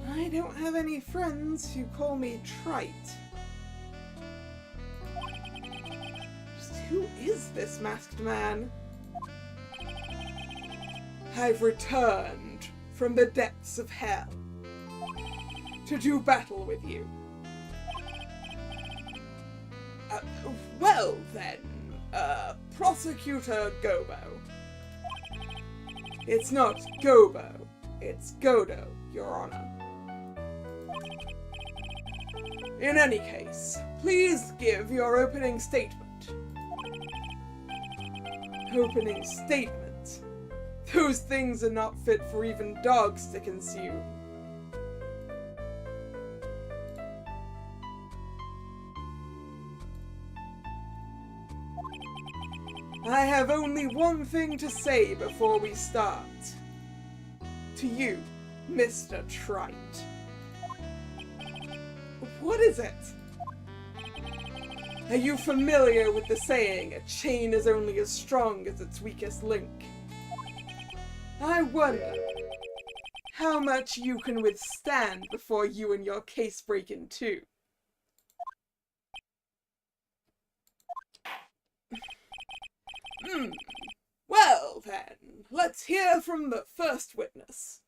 I don't have any friends who call me Trite. Just who is this masked man? I've returned from the depths of hell to do battle with you. Well then, Prosecutor Gobo. It's not Gobo, it's Godo, Your Honor. In any case, please give your opening statement. Opening statement? Those things are not fit for even dogs to consume. I have only one thing to say before we start. To you, Mr. Trite. What is it? Are you familiar with the saying, a chain is only as strong as its weakest link? I wonder how much you can withstand before you and your case break in two. Well then, let's hear from the first witness.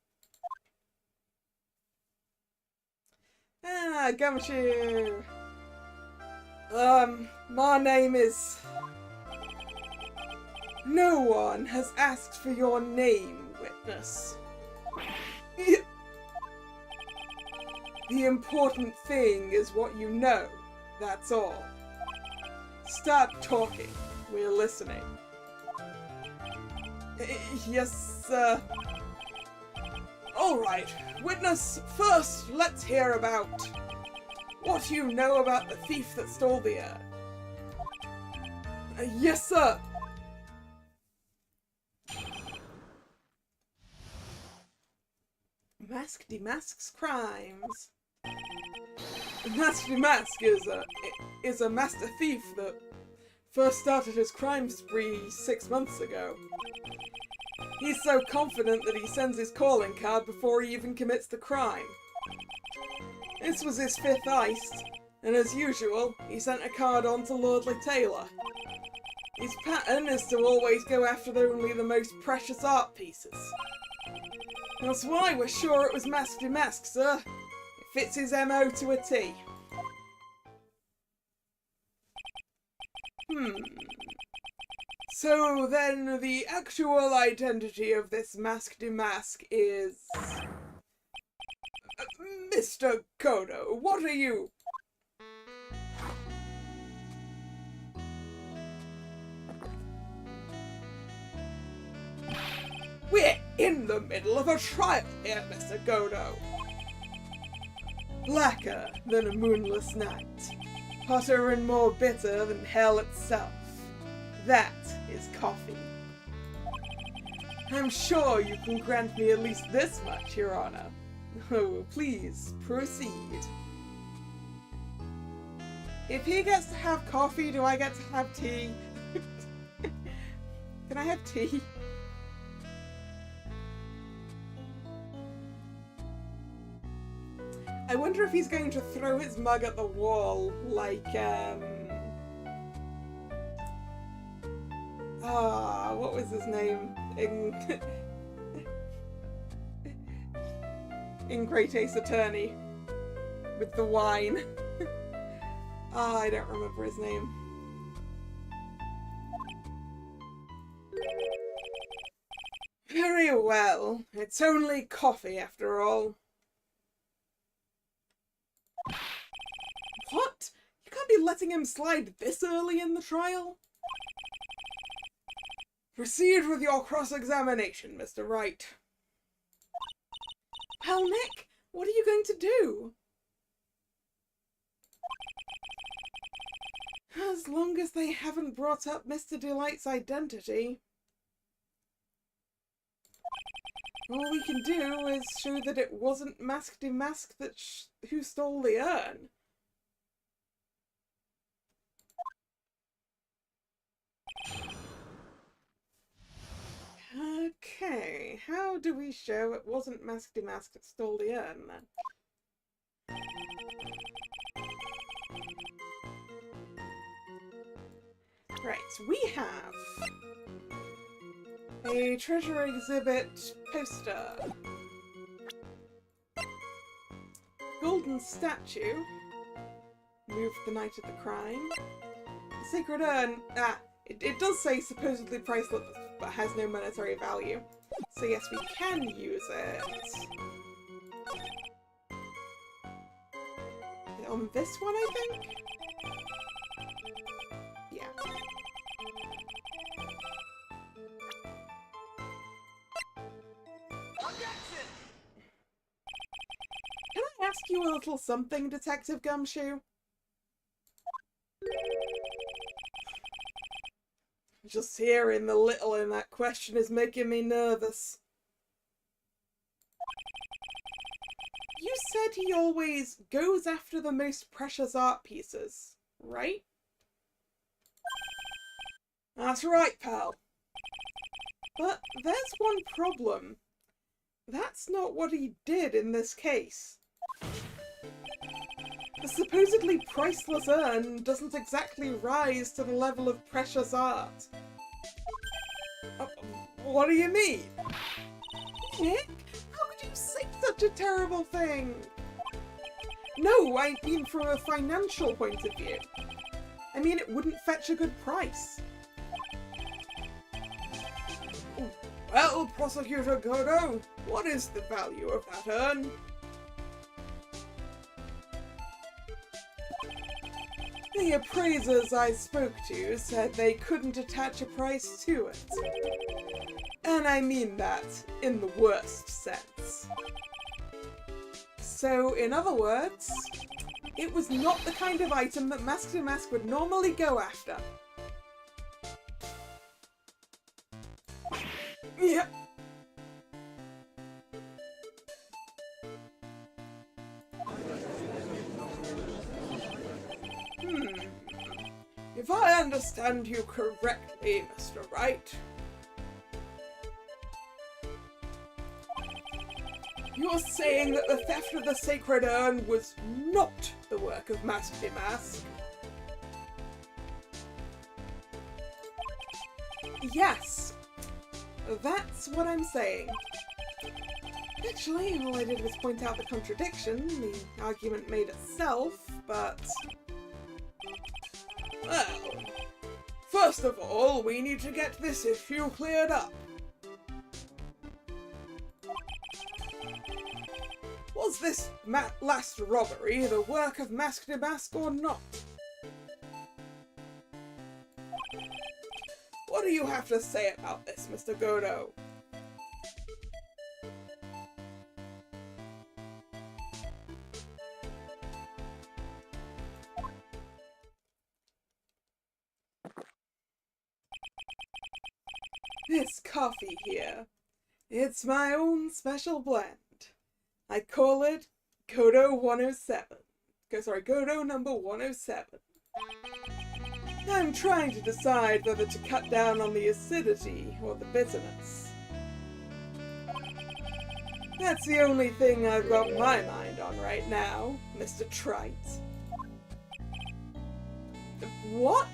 Gumshoe. My name is... No one has asked for your name, witness. The important thing is what you know, that's all. Start talking, we're listening. Yes, sir. Alright, witness, first let's hear about what you know about the thief that stole the urn. Yes, sir. Mask demasks crimes. Mask demask is a master thief that first started his crime spree 6 months ago. He's so confident that he sends his calling card before he even commits the crime. This was his 5th heist, and as usual, he sent a card on to Lordly Taylor. His pattern is to always go after only the most precious art pieces. That's why we're sure it was Mask to Mask, sir. It fits his MO to a T. So then the actual identity of this Mask to Mask is... Mr. Kodo, what are you? We're in the middle of a trial here, Mr. Kodo. Blacker than a moonless night, hotter and more bitter than hell itself. That is coffee. I'm sure you can grant me at least this much, Your Honor. Oh, please, proceed. If he gets to have coffee, do I get to have tea? Can I have tea? I wonder if he's going to throw his mug at the wall, like, what was his name? In Great Ace Attorney. With the wine. I don't remember his name. Very well. It's only coffee after all. What? You can't be letting him slide this early in the trial? Proceed with your cross-examination, Mr. Wright. Well, Nick, what are you going to do? As long as they haven't brought up Mr. Delight's identity. All we can do is show that it wasn't Mask to Mask who stole the urn. Okay, how do we show it wasn't Mask to Mask that stole the urn then? Right, we have a treasure exhibit poster. Golden statue. Moved the night of the crime. The sacred urn. It does say supposedly priceless, but has no monetary value. So yes, we can use it. On this one, I think? Yeah. Can I ask you a little something, Detective Gumshoe? Just hearing the little in that question is making me nervous. You said he always goes after the most precious art pieces, right? That's right, pal. But there's one problem. That's not what he did in this case. The supposedly priceless urn doesn't exactly rise to the level of precious art. What do you mean? Nick, how could you say such a terrible thing? No, I mean from a financial point of view. I mean, it wouldn't fetch a good price. Well, Prosecutor Godo, what is the value of that urn? The appraisers I spoke to said they couldn't attach a price to it. And I mean that in the worst sense. So, in other words, it was not the kind of item that Mask to Mask would normally go after. Yep. If I understand you correctly, Mr. Wright, you're saying that the theft of the sacred urn was not the work of Master Mask? Yes, that's what I'm saying. Actually, all I did was point out the contradiction. The argument made itself, but... well, first of all, we need to get this issue cleared up. Was this last robbery the work of Mask or not? What do you have to say about this, Mr. Godo? This coffee here, it's my own special blend. I call it Godo 107. Godo number 107. I'm trying to decide whether to cut down on the acidity or the bitterness. That's the only thing I've got my mind on right now, Mr. Trite. What?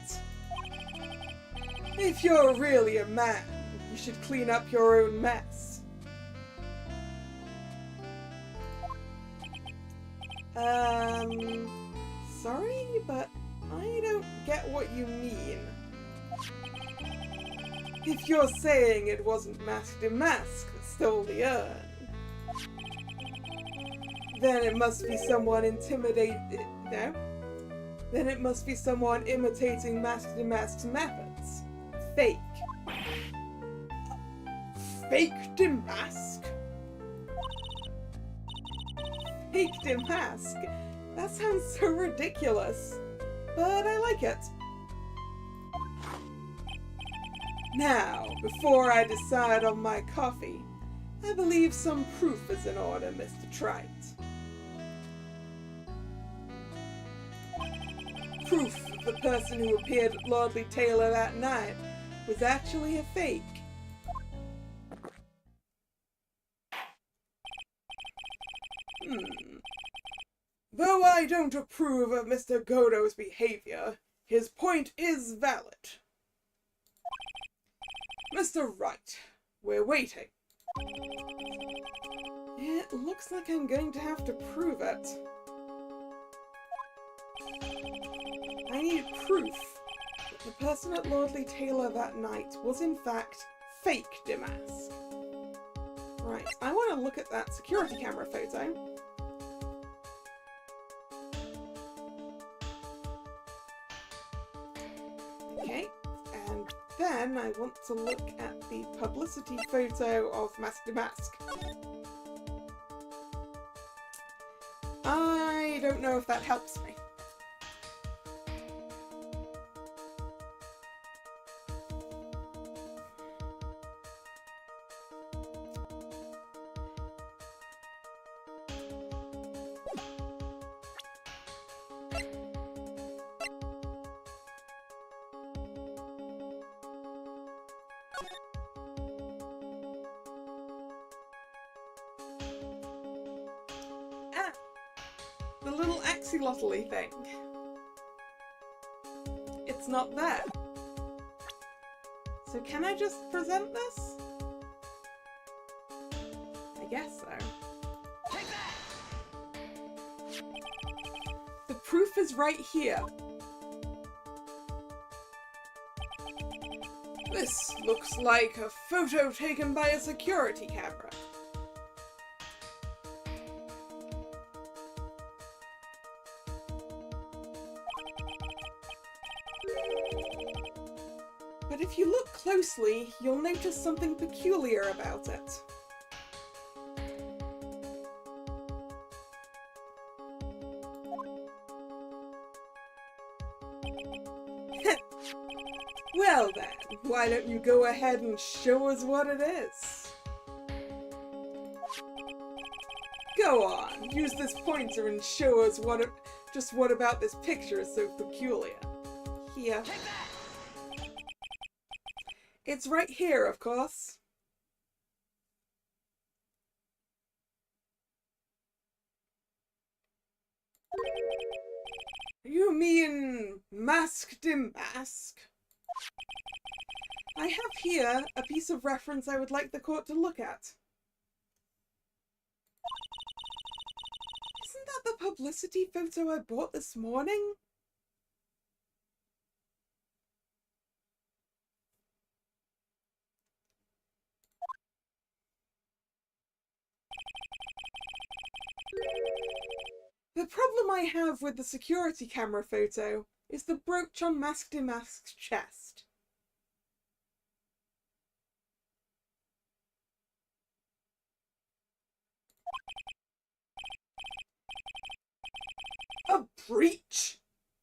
If you're really a man, you should clean up your own mess. Sorry, but I don't get what you mean. If you're saying it wasn't Mask that stole the urn, then it must be someone Then it must be someone imitating Mask's methods. Fake. Fake Demask? Fake Demask? That sounds so ridiculous, but I like it. Now, before I decide on my coffee, I believe some proof is in order, Mr. Trite. Proof that the person who appeared at Lordly Taylor that night was actually a fake. Though I don't approve of Mr. Godo's behavior, his point is valid. Mr. Wright, we're waiting. It looks like I'm going to have to prove it. I need proof that the person at Lordly Taylor that night was in fact fake Demask. Right, I want to look at that security camera photo. Okay, and then I want to look at the publicity photo of Mask Demask. I don't know if that helps me. The little axolotl-y thing. It's not there. So can I just present this? I guess so. Take that! The proof is right here. This looks like a photo taken by a security camera. But if you look closely, you'll notice something peculiar about it. Well then, why don't you go ahead and show us what it is? Go on, use this pointer and show us what about this picture is so peculiar. here. It's right here, of course. You mean masked mask? I have here a piece of reference I would like the court to look at. Isn't that the publicity photo I bought this morning? The problem I have with the security camera photo is the brooch on Masked Mask's chest. A breach?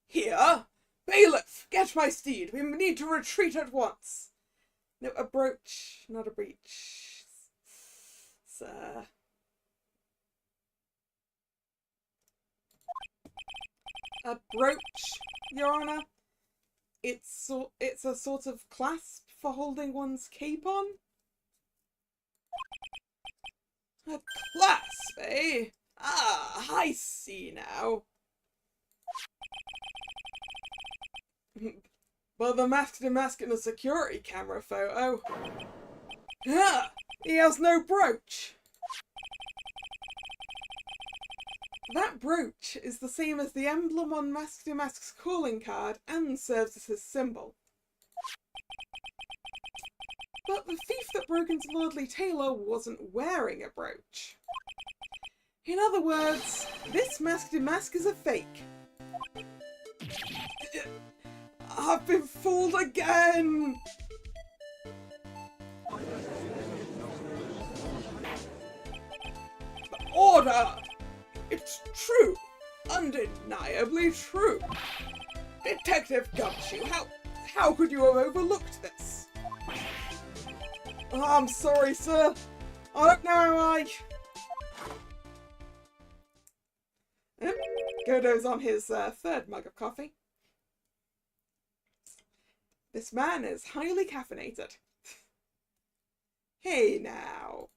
Here? Bailiff, get my steed. We need to retreat at once. No, a brooch, not a breach. Sir. A brooch, Your Honour. It's a sort of clasp for holding one's cape on. A clasp, eh? Ah, I see now. Well, the masked mask in a security camera photo. Ah, he has no brooch. That brooch is the same as the emblem on Masked Mask's calling card and serves as his symbol. But the thief that broke into Lordly Taylor wasn't wearing a brooch. In other words, this Masked Mask is a fake. I've been fooled again! Order! It's true! Undeniably true! Detective Gumshoe, how could you have overlooked this? Oh, I'm sorry, sir. I don't know how Godo's on his third mug of coffee. This man is highly caffeinated. Hey now.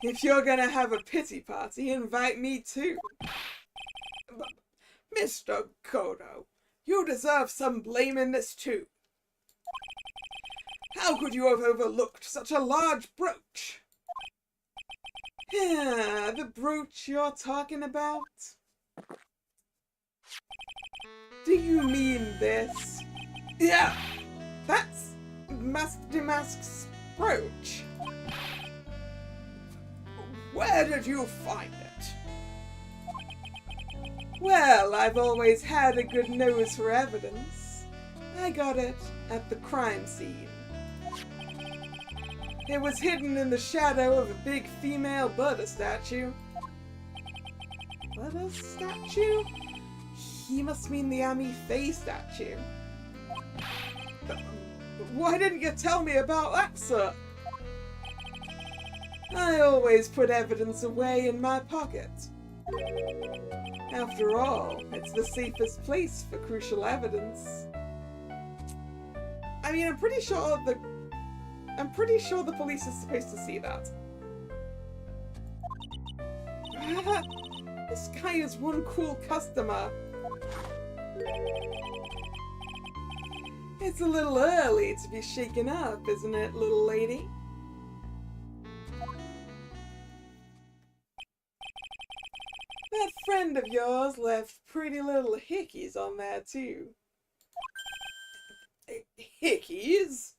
If you're gonna have a pity party, invite me too. But, Mr. Godo, you deserve some blame in this too. How could you have overlooked such a large brooch? Yeah, the brooch you're talking about? Do you mean this? Yeah, that's Masked Mask's brooch. Where did you find it? Well, I've always had a good nose for evidence. I got it at the crime scene. It was hidden in the shadow of a big female Buddha statue. Buddha statue? He must mean the Ami Faye statue. Why didn't you tell me about that, sir? I always put evidence away in my pocket. After all, it's the safest place for crucial evidence. I mean, I'm pretty sure the police is supposed to see that. This guy is one cool customer. It's a little early to be shaken up, isn't it, little lady? That friend of yours left pretty little hickeys on there too. Hickeys?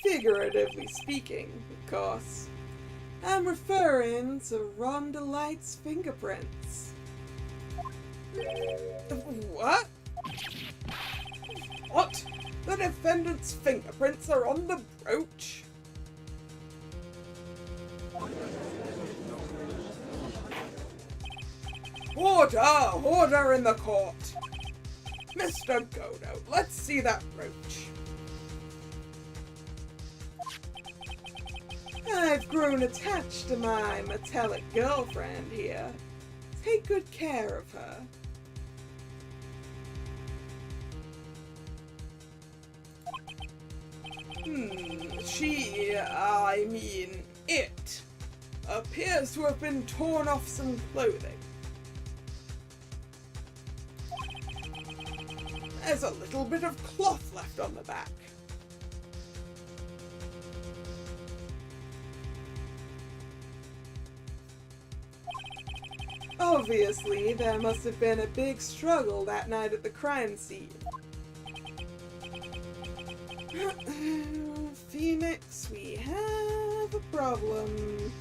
Figuratively speaking, of course. I'm referring to Rhonda Light's fingerprints. What? What? The defendant's fingerprints are on the brooch? Order! Order in the court! Mr. Godo, let's see that brooch. I've grown attached to my metallic girlfriend here. take good care of her. It appears to have been torn off some clothing. There's a little bit of cloth left on the back. Obviously, there must have been a big struggle that night at the crime scene. Phoenix, we have a problem.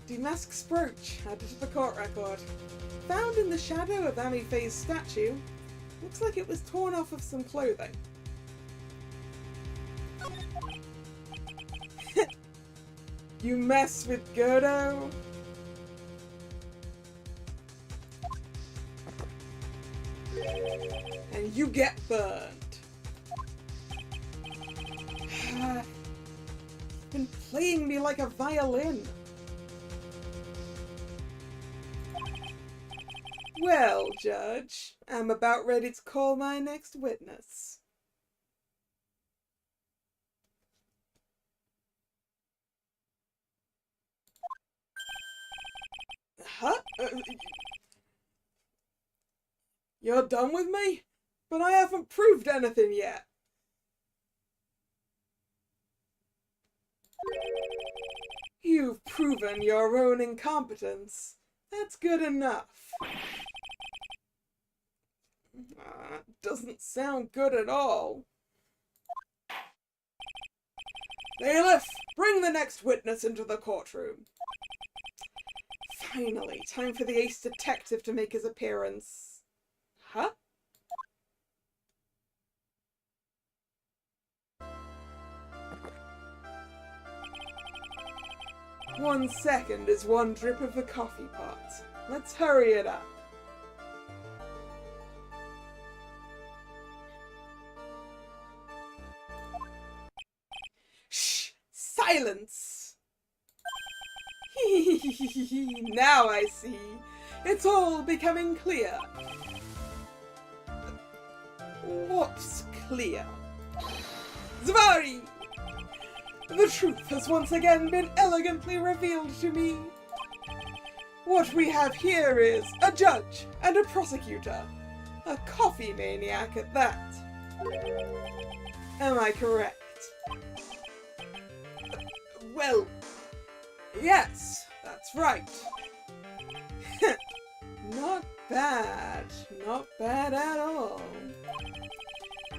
Damask's brooch, added to the court record. Found in the shadow of Amy Faye's statue. Looks like it was torn off of some clothing. You mess with Gerdo? And you get burned. Been playing me like a violin. Well, Judge, I'm about ready to call my next witness. Huh? You're done with me? But I haven't proved anything yet. You've proven your own incompetence. That's good enough. Doesn't sound good at all. Bailiff, bring the next witness into the courtroom. Finally, time for the ace detective to make his appearance. Huh? One second is one drip of the coffee pot. Let's hurry it up. Shh! Silence! Now I see. It's all becoming clear. What's clear? Zvari! The truth has once again been elegantly revealed to me. What we have here is a judge and a prosecutor. A coffee maniac at that. Am I correct? Well, yes, that's right. Not bad. Not bad at all.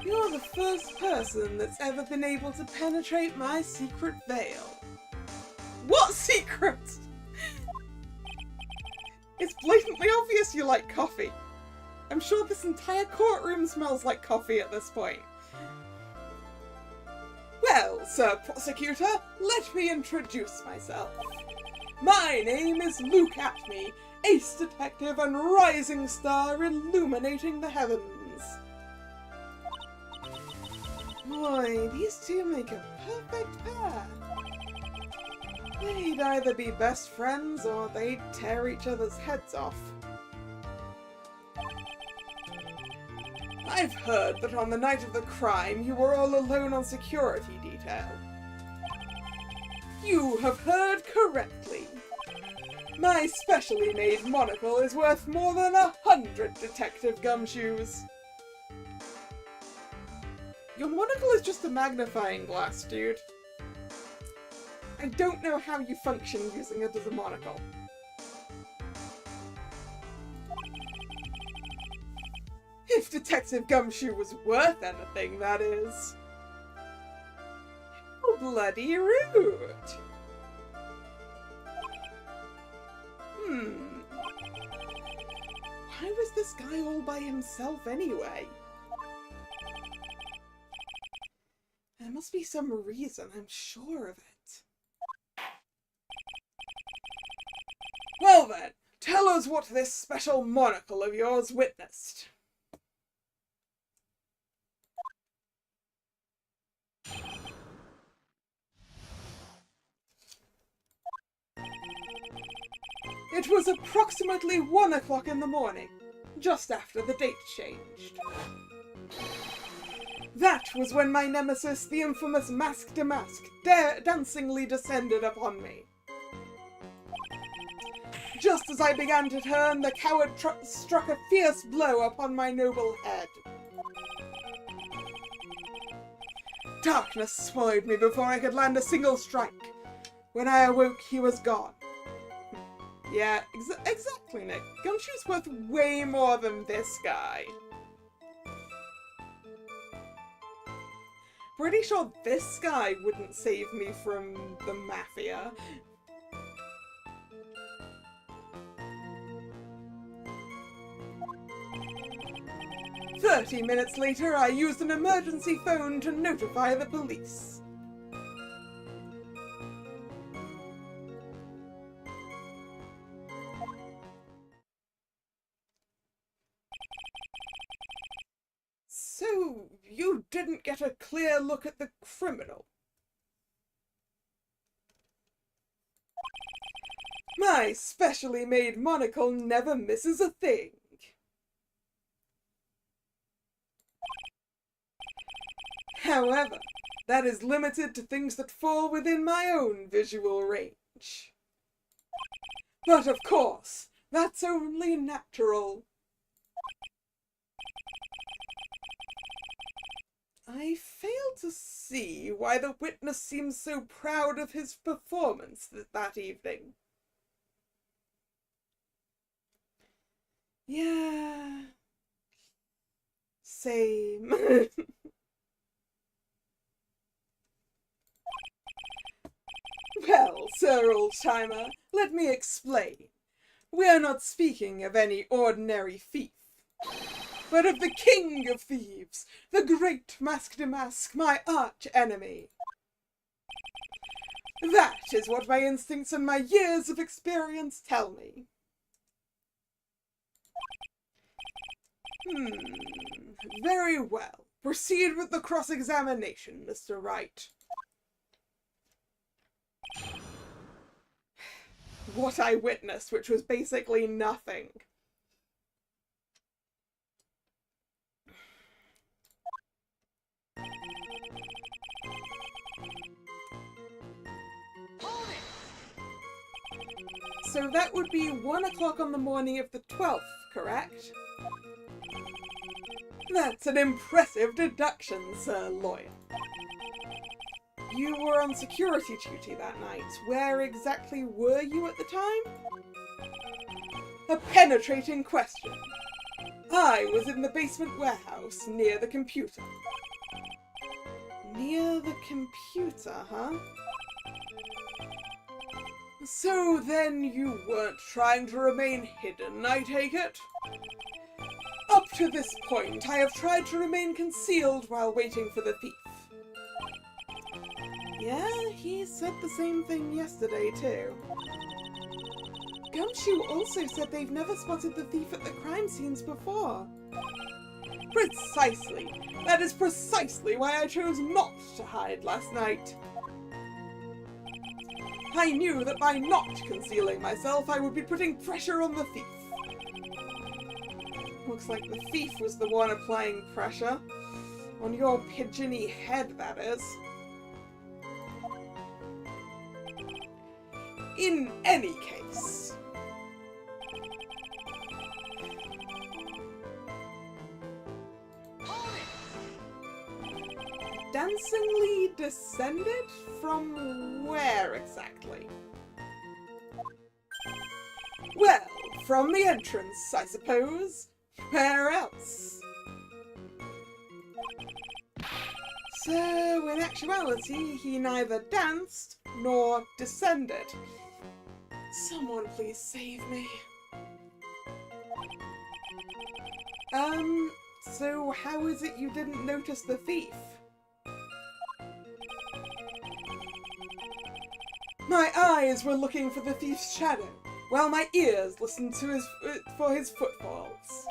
You're the first person that's ever been able to penetrate my secret veil. What secret? It's blatantly obvious you like coffee. I'm sure this entire courtroom smells like coffee at this point. Well, Sir Prosecutor, let me introduce myself. My name is Luke Atme, ace detective and rising star illuminating the heavens. Boy, these two make a perfect pair. They'd either be best friends or they'd tear each other's heads off. I've heard that on the night of the crime you were all alone on security detail. You have heard correctly. My specially made monocle is worth more than 100 detective gumshoes. Your monocle is just a magnifying glass, dude. I don't know how you function using it as a monocle. If Detective Gumshoe was worth anything, that is. How bloody rude. Why was this guy all by himself anyway? There must be some reason, I'm sure of it. Well then, tell us what this special monocle of yours witnessed. It was approximately 1 o'clock in the morning, just after the date changed. That was when my nemesis, the infamous Mask de Mask, dancingly descended upon me. Just as I began to turn, the coward struck a fierce blow upon my noble head. Darkness swallowed me before I could land a single strike. When I awoke, he was gone. Yeah, exactly, Nick. Gumshoe's worth way more than this guy. Pretty sure this guy wouldn't save me from the Mafia. "30 minutes later, I used an emergency phone to notify the police. So, you didn't get a clear look at the criminal? My specially made monocle never misses a thing. However, that is limited to things that fall within my own visual range. But of course, that's only natural. I fail to see why the witness seems so proud of his performance that evening. Yeah, same. Well, Sir Old-Timer, let me explain. We are not speaking of any ordinary thief, but of the king of thieves, the great Mask de Mask, my arch-enemy. That is what my instincts and my years of experience tell me. Very well. Proceed with the cross-examination, Mr. Wright. What I witnessed, which was basically nothing. So that would be 1 o'clock on the morning of the 12th, correct? That's an impressive deduction, Sir Lawyer. You were on security duty that night. Where exactly were you at the time? A penetrating question. I was in the basement warehouse near the computer. Near the computer, huh? So then you weren't trying to remain hidden, I take it? Up to this point, I have tried to remain concealed while waiting for the thief. Yeah, he said the same thing yesterday, too. Gumshoe also said they've never spotted the thief at the crime scenes before. Precisely. That is precisely why I chose not to hide last night. I knew that by not concealing myself, I would be putting pressure on the thief. Looks like the thief was the one applying pressure. On your pigeony head, that is. In any case. Dancingly descended? From where exactly? Well, from the entrance, I suppose. Where else? So, in actuality, he neither danced nor descended. Someone please save me. So how is it you didn't notice the thief? My eyes were looking for the thief's shadow, while my ears listened to for his footfalls.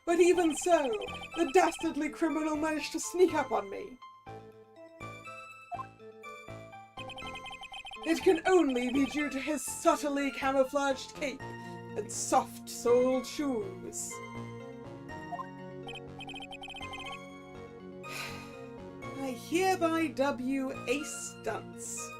But even so, the dastardly criminal managed to sneak up on me. It can only be due to his subtly camouflaged cape and soft-soled shoes. I hereby dub you Ace Dunce.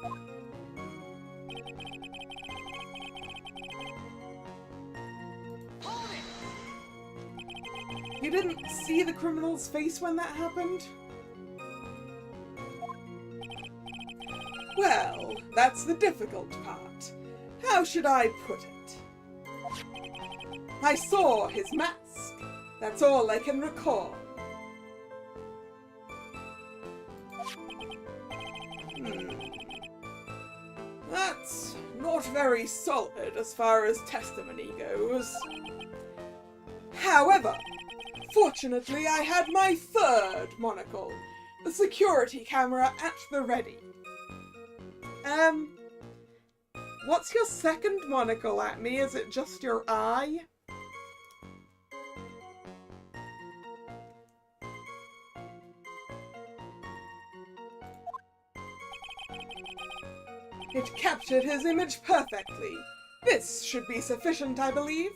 You didn't see the criminal's face when that happened? Well, that's the difficult part. How should I put it? I saw his mask. That's all I can recall. That's not very solid as far as testimony goes. However, fortunately I had my third monocle, the security camera at the ready. What's your second monocle at me? Is it just your eye? It captured his image perfectly. This should be sufficient, I believe.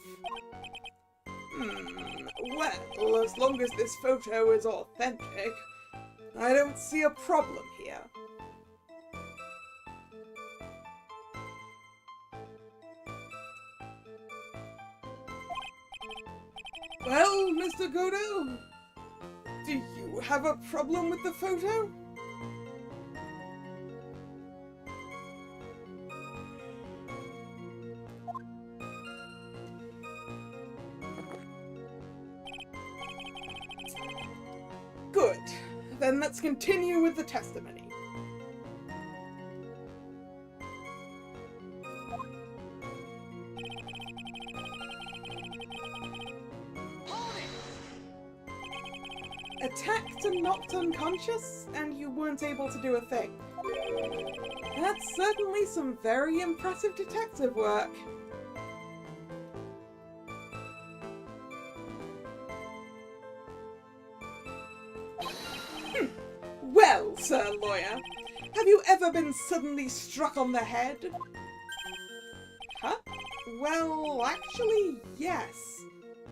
Well, as long as this photo is authentic, I don't see a problem here. Well, Mr. Godo, do you have a problem with the photo? Good. Then let's continue with the testimony. Attacked and knocked unconscious, and you weren't able to do a thing. That's certainly some very impressive detective work. Well, Sir Lawyer, have you ever been suddenly struck on the head? Huh? Well, actually, yes.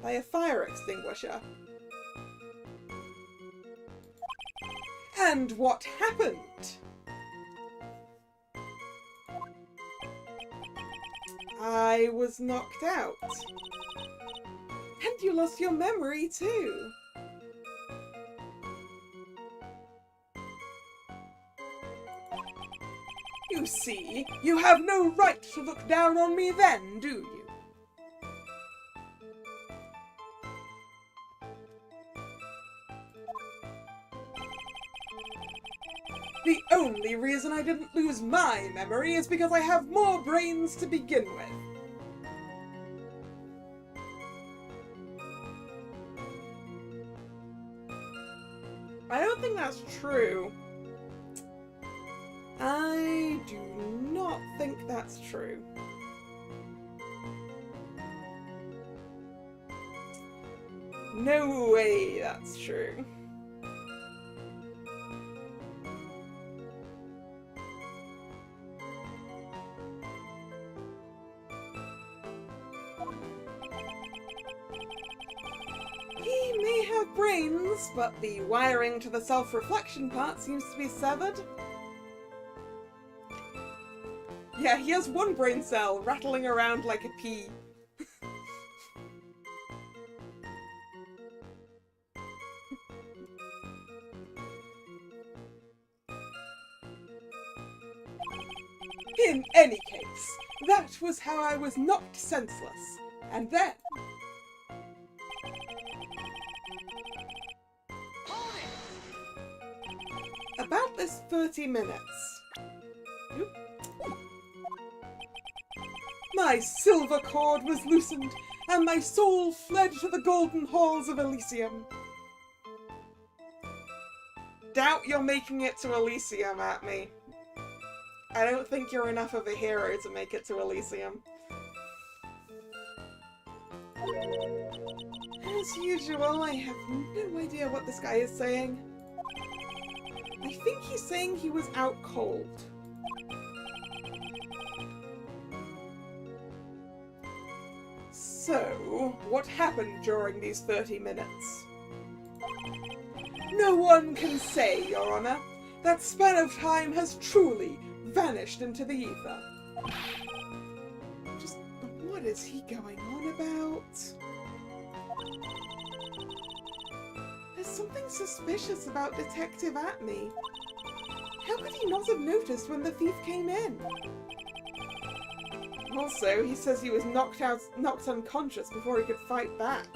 By a fire extinguisher. And what happened? I was knocked out. And you lost your memory too. You see, you have no right to look down on me then, do you? The only reason I didn't lose my memory is because I have more brains to begin with. I don't think that's true. I do not think that's true. No way that's true. He may have brains, but the wiring to the self-reflection part seems to be severed. Yeah, he has one brain cell rattling around like a pea. In any case, that was how I was knocked senseless. And then... about this 30 minutes. Oop. My silver cord was loosened, and my soul fled to the golden halls of Elysium. Doubt you're making it to Elysium at me. I don't think you're enough of a hero to make it to Elysium. As usual, I have no idea what this guy is saying. I think he's saying he was out cold. So, what happened during these 30 minutes? No one can say, Your Honor. That span of time has truly vanished into the ether. Just what is he going on about? There's something suspicious about Detective Atme. How could he not have noticed when the thief came in? Also, he says he was knocked unconscious before he could fight back.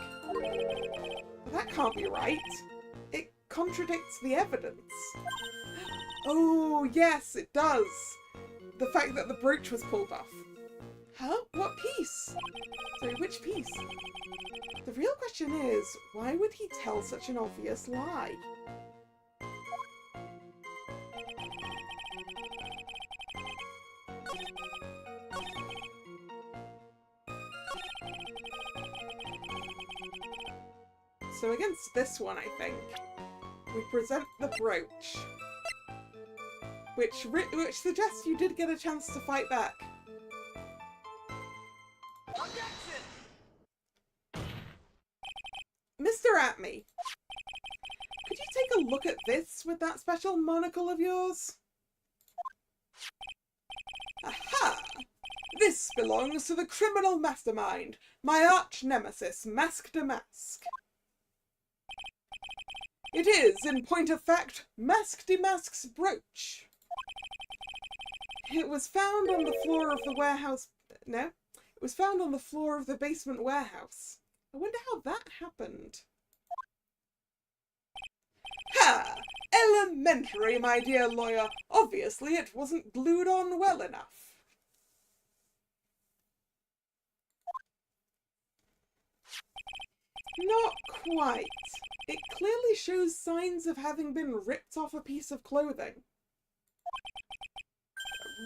But that can't be right. It contradicts the evidence. Oh, yes, it does. The fact that the brooch was pulled off. Huh? What piece? Sorry, which piece? The real question is, why would he tell such an obvious lie? So against this one, I think, we present the brooch, which suggests you did get a chance to fight back. Objection! Mr. Atme, could you take a look at this with that special monocle of yours? Aha! This belongs to the criminal mastermind, my arch nemesis, Mask de Mask. It is, in point of fact, Mask de Mask's brooch. It was found on the floor of the warehouse... No, it was found on the floor of the basement warehouse. I wonder how that happened. Ha! Elementary, my dear lawyer. Obviously, it wasn't glued on well enough. Not quite. It clearly shows signs of having been ripped off a piece of clothing.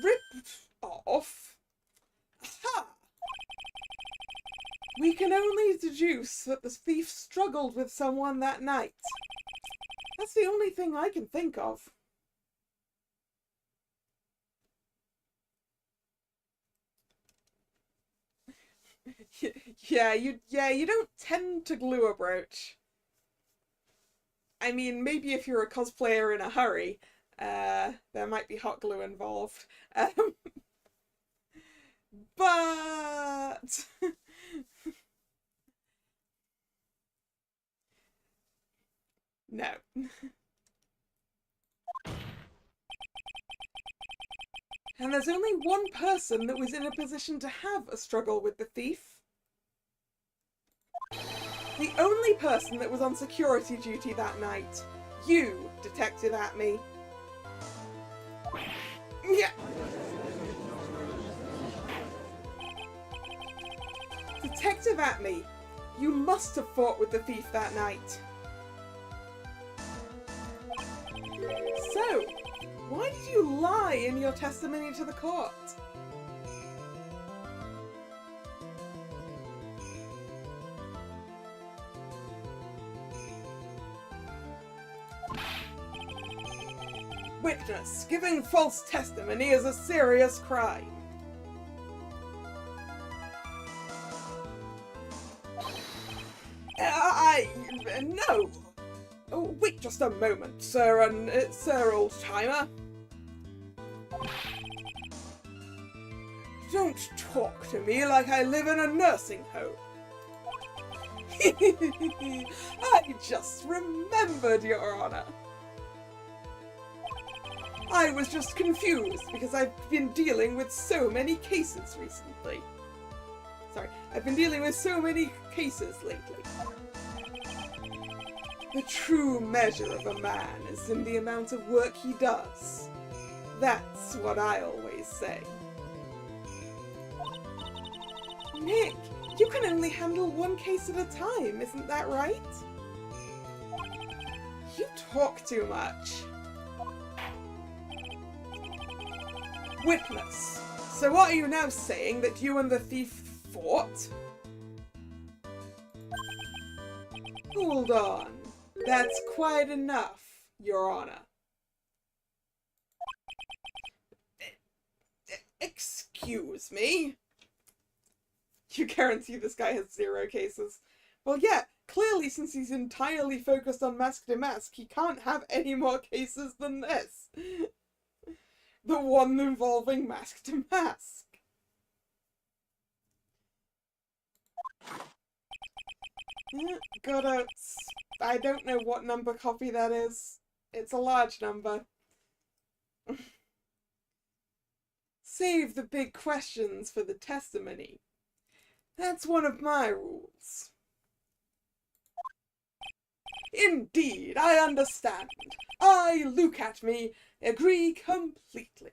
Ripped off? Aha! We can only deduce that the thief struggled with someone that night. That's the only thing I can think of. Yeah, you don't tend to glue a brooch. I mean, maybe if you're a cosplayer in a hurry, there might be hot glue involved. But... no. And there's only one person that was in a position to have a struggle with the thief. The only person that was on security duty that night. You, Detective Atme. Yeah. Detective Atme, you must have fought with the thief that night. So, why did you lie in your testimony to the court? Witness, giving false testimony is a serious crime. No. Oh, wait just a moment, sir, sir old-timer. Don't talk to me like I live in a nursing home. I just remembered, Your Honor. I was just confused because I've been dealing with so many cases recently. Sorry, I've been dealing with so many cases lately. The true measure of a man is in the amount of work he does. That's what I always say. Nick, you can only handle one case at a time, isn't that right? You talk too much. Witness, so what are you now saying, that you and the thief fought? Hold on. That's quite enough, Your Honor. Excuse me? You guarantee this guy has 0 cases. Well, yeah, clearly since he's entirely focused on Mask to Mask, he can't have any more cases than this. The one involving Mask to Mask. I don't know what number copy that is. It's a large number. Save the big questions for the testimony. That's one of my rules. Indeed, I understand. I, look at me, agree completely.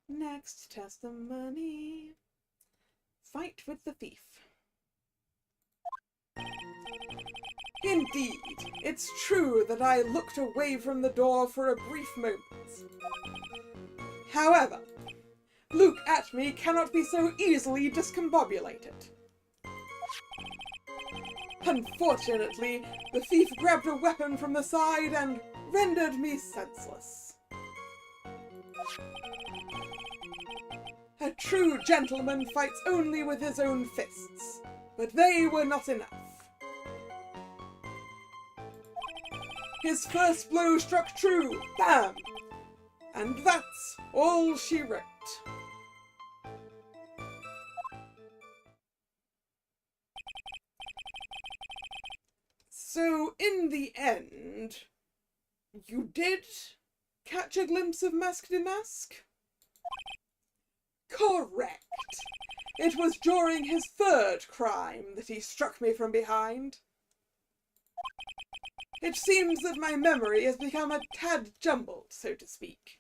Next testimony. Fight with the thief. Indeed, it's true that I looked away from the door for a brief moment. However, Luke at me cannot be so easily discombobulated. Unfortunately, the thief grabbed a weapon from the side and rendered me senseless. A true gentleman fights only with his own fists, but they were not enough. His first blow struck true, bam! And that's all she wrote. So, in the end, you did catch a glimpse of Mask to Mask? Correct. It was during his third crime that he struck me from behind. It seems that my memory has become a tad jumbled, so to speak.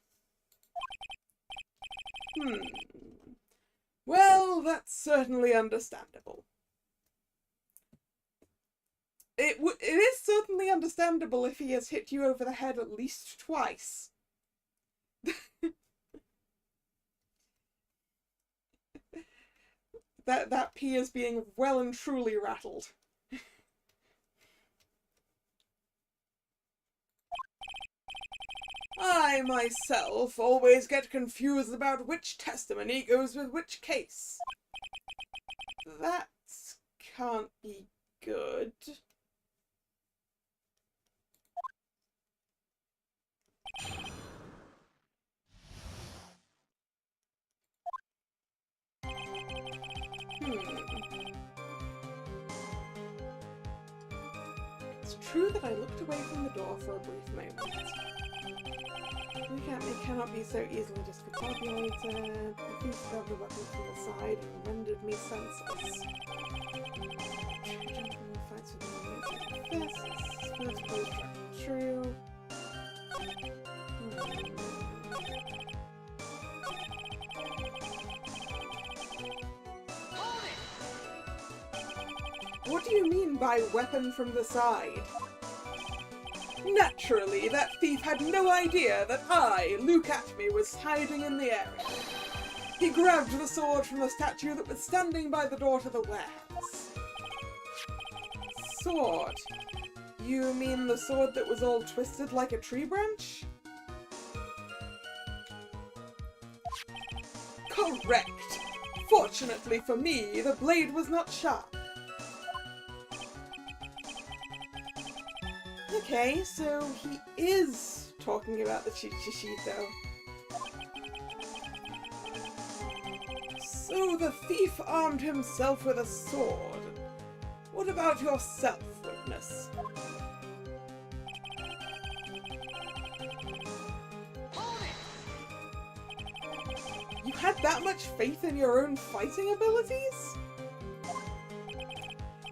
Well, that's certainly understandable. It is certainly understandable if he has hit you over the head at least twice. That pea is being well and truly rattled. I, myself, always get confused about which testimony goes with which case. That can't be good. It's true that I looked away from the door for a brief moment. Look at me cannot be so easily discombobulated. The thief grabbed a weapon from the side and rendered me senseless. True gentleman fights with the fists. First blow struck true. What do you mean by weapon from the side? Naturally, that thief had no idea that I, Luke Atme, was hiding in the area. He grabbed the sword from the statue that was standing by the door to the warehouse. Sword? You mean the sword that was all twisted like a tree branch? Correct! Fortunately for me, the blade was not sharp. Okay, so he is talking about the Chichishito. So the thief armed himself with a sword. What about yourself, witness? You had that much faith in your own fighting abilities?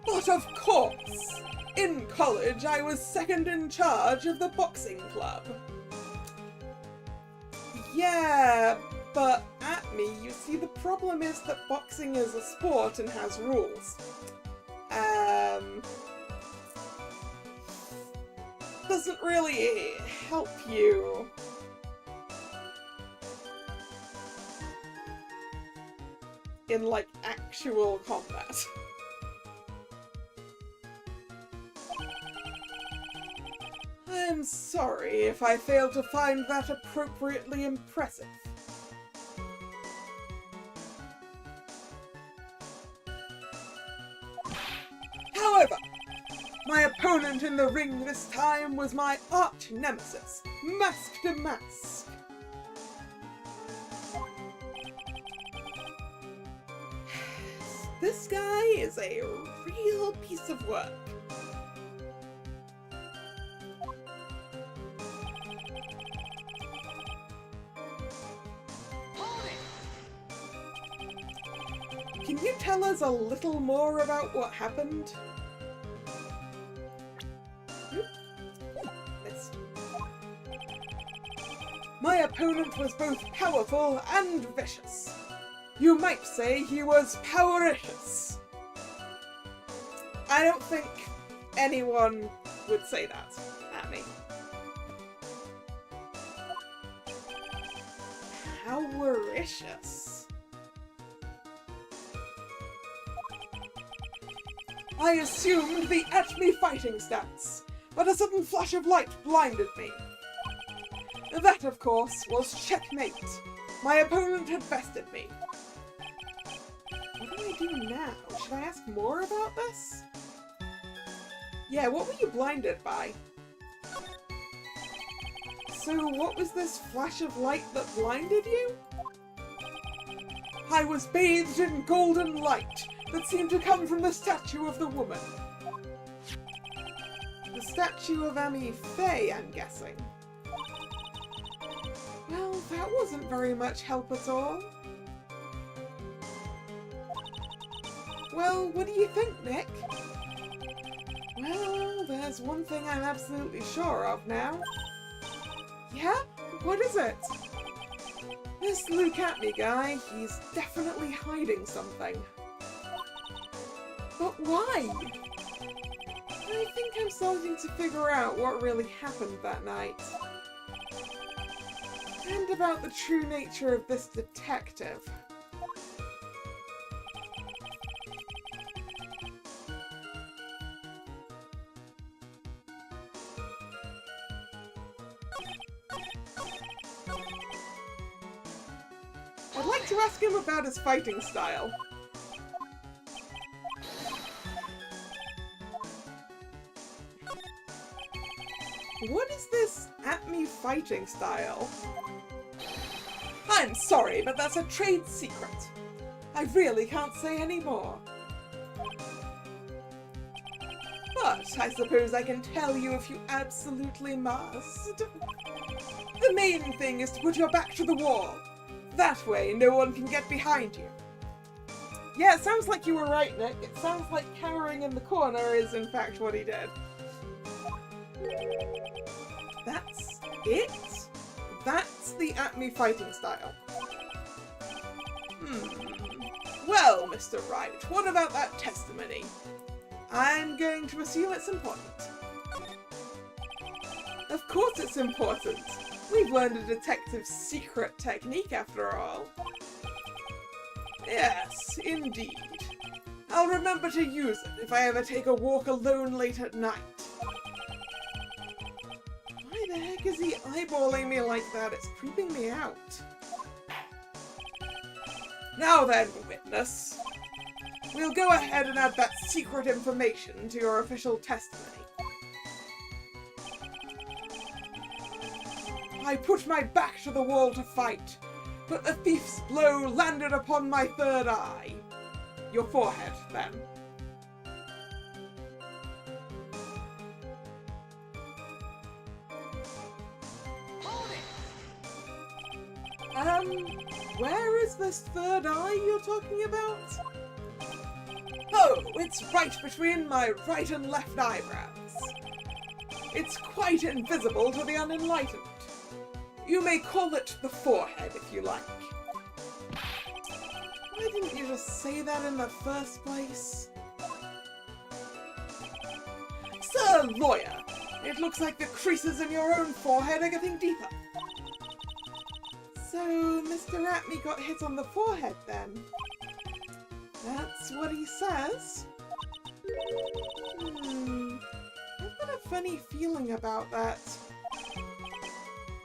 But of course! In college, I was second in charge of the boxing club. Yeah, but at me, you see, the problem is that boxing is a sport and has rules. Doesn't really help you. In, like, actual combat. I'm sorry if I failed to find that appropriately impressive. However, my opponent in the ring this time was my arch nemesis, Mask to Mask. This guy is a real piece of work. Can you tell us a little more about what happened? Missed. My opponent was both powerful and vicious. You might say he was powericious. I don't think anyone would say that at me. Powericious. I assumed the at-me fighting stance, but a sudden flash of light blinded me. That, of course, was checkmate. My opponent had bested me. What do I do now? Should I ask more about this? Yeah, what were you blinded by? So what was this flash of light that blinded you? I was bathed in golden light that seemed to come from the statue of the woman. The statue of Amy Faye, I'm guessing. Well, that wasn't very much help at all. Well, what do you think, Nick? Well, there's one thing I'm absolutely sure of now. Yeah? What is it? This Luke at me guy, he's definitely hiding something. But why? I think I'm starting to figure out what really happened that night. And about the true nature of this detective. I'd like to ask him about his fighting style. What is this at-me fighting style? I'm sorry, but that's a trade secret. I really can't say any more. But I suppose I can tell you if you absolutely must. The main thing is to put your back to the wall. That way, no one can get behind you. Yeah, it sounds like you were right, Nick. It sounds like cowering in the corner is in fact what he did. That's it? That's the at-me fighting style. Well, Mr. Wright, what about that testimony? I'm going to assume it's important. Of course it's important. We've learned a detective's secret technique after all. Yes, indeed. I'll remember to use it if I ever take a walk alone late at night. Why the heck is he eyeballing me like that? It's creeping me out. Now then, witness. We'll go ahead and add that secret information to your official testimony. I put my back to the wall to fight, but the thief's blow landed upon my third eye. Your forehead, then. Where is this third eye you're talking about? Oh, it's right between my right and left eyebrows. It's quite invisible to the unenlightened. You may call it the forehead if you like. Why didn't you just say that in the first place? Sir Lawyer, it looks like the creases in your own forehead are getting deeper. So, Mr. Atme got hit on the forehead then? That's what he says? I've got got a funny feeling about that.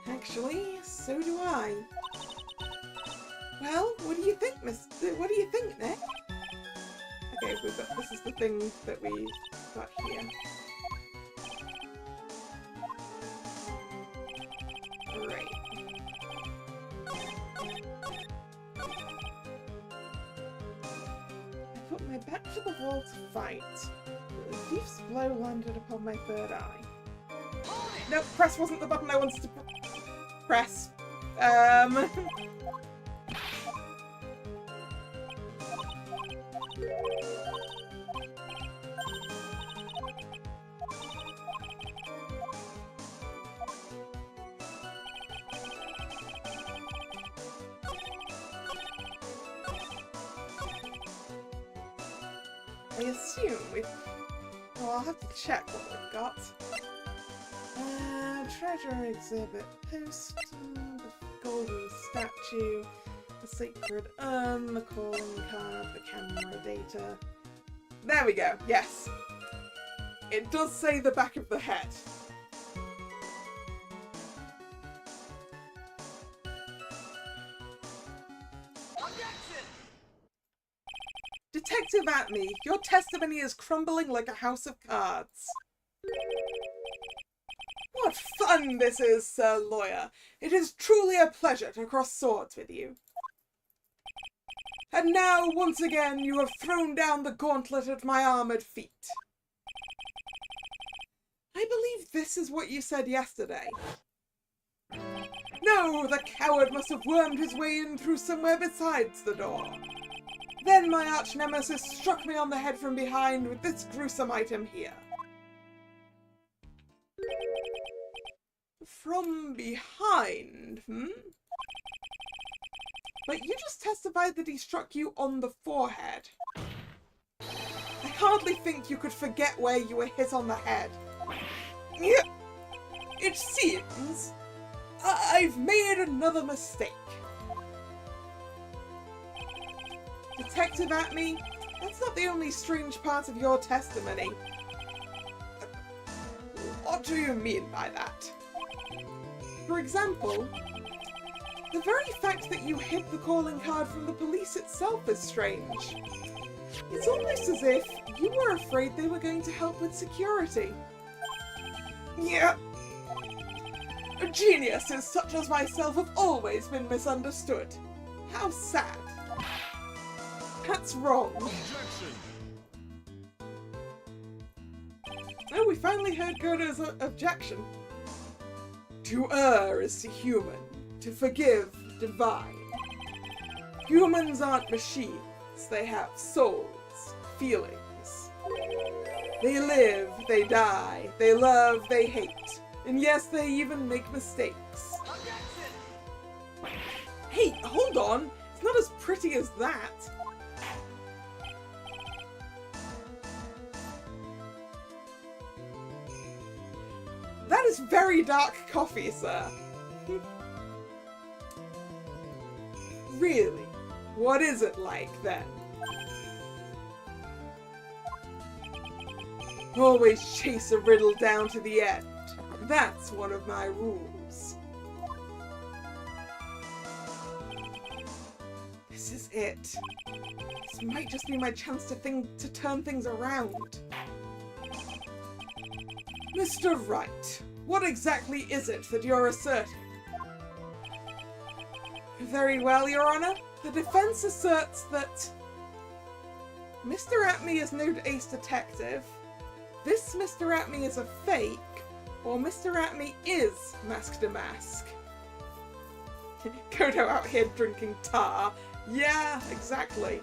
Actually, so do I. Well, what do you think, what do you think, Nick? Okay, this is the thing that we got here. Right. I put my back to the wall to fight. The thief's blow landed upon my third eye. Nope, press wasn't the button I wanted to press. I assume we've... Well, I'll have to check what we've got. Treasure exhibit, post, the golden statue, the sacred urn, the calling card, the camera data. There we go, yes. It does say the back of the head. Detective Atme, your testimony is crumbling like a house of cards. What fun this is, Sir Lawyer. It is truly a pleasure to cross swords with you. And now, once again, you have thrown down the gauntlet at my armoured feet. I believe this is what you said yesterday. No, the coward must have wormed his way in through somewhere besides the door. Then my arch-nemesis struck me on the head from behind with this gruesome item here. From behind, But you just testified that he struck you on the forehead. I hardly think you could forget where you were hit on the head. It seems I've made another mistake. Detective Atme, that's not the only strange part of your testimony. What do you mean by that? For example, the very fact that you hid the calling card from the police itself is strange. It's almost as if you were afraid they were going to help with security. Yeah. Geniuses such as myself have always been misunderstood. How sad. That's wrong. Objection. Oh, we finally heard Godo's objection. To err is to human, to forgive divine. Humans aren't machines, they have souls, feelings. They live, they die, they love, they hate, and yes, they even make mistakes. Hey, hold on, it's not as pretty as that. That is very dark coffee, sir. Really? What is it like, then? Always chase a riddle down to the end. That's one of my rules. This is it. This might just be my chance to turn things around. Mr. Wright, what exactly is it that you're asserting? Very well, Your Honor. The defense asserts that Mr. Atme is no ace detective, this Mr. Atme is a fake, or Mr. Atme is Mask to Mask. Godo out here drinking tar. Yeah, exactly.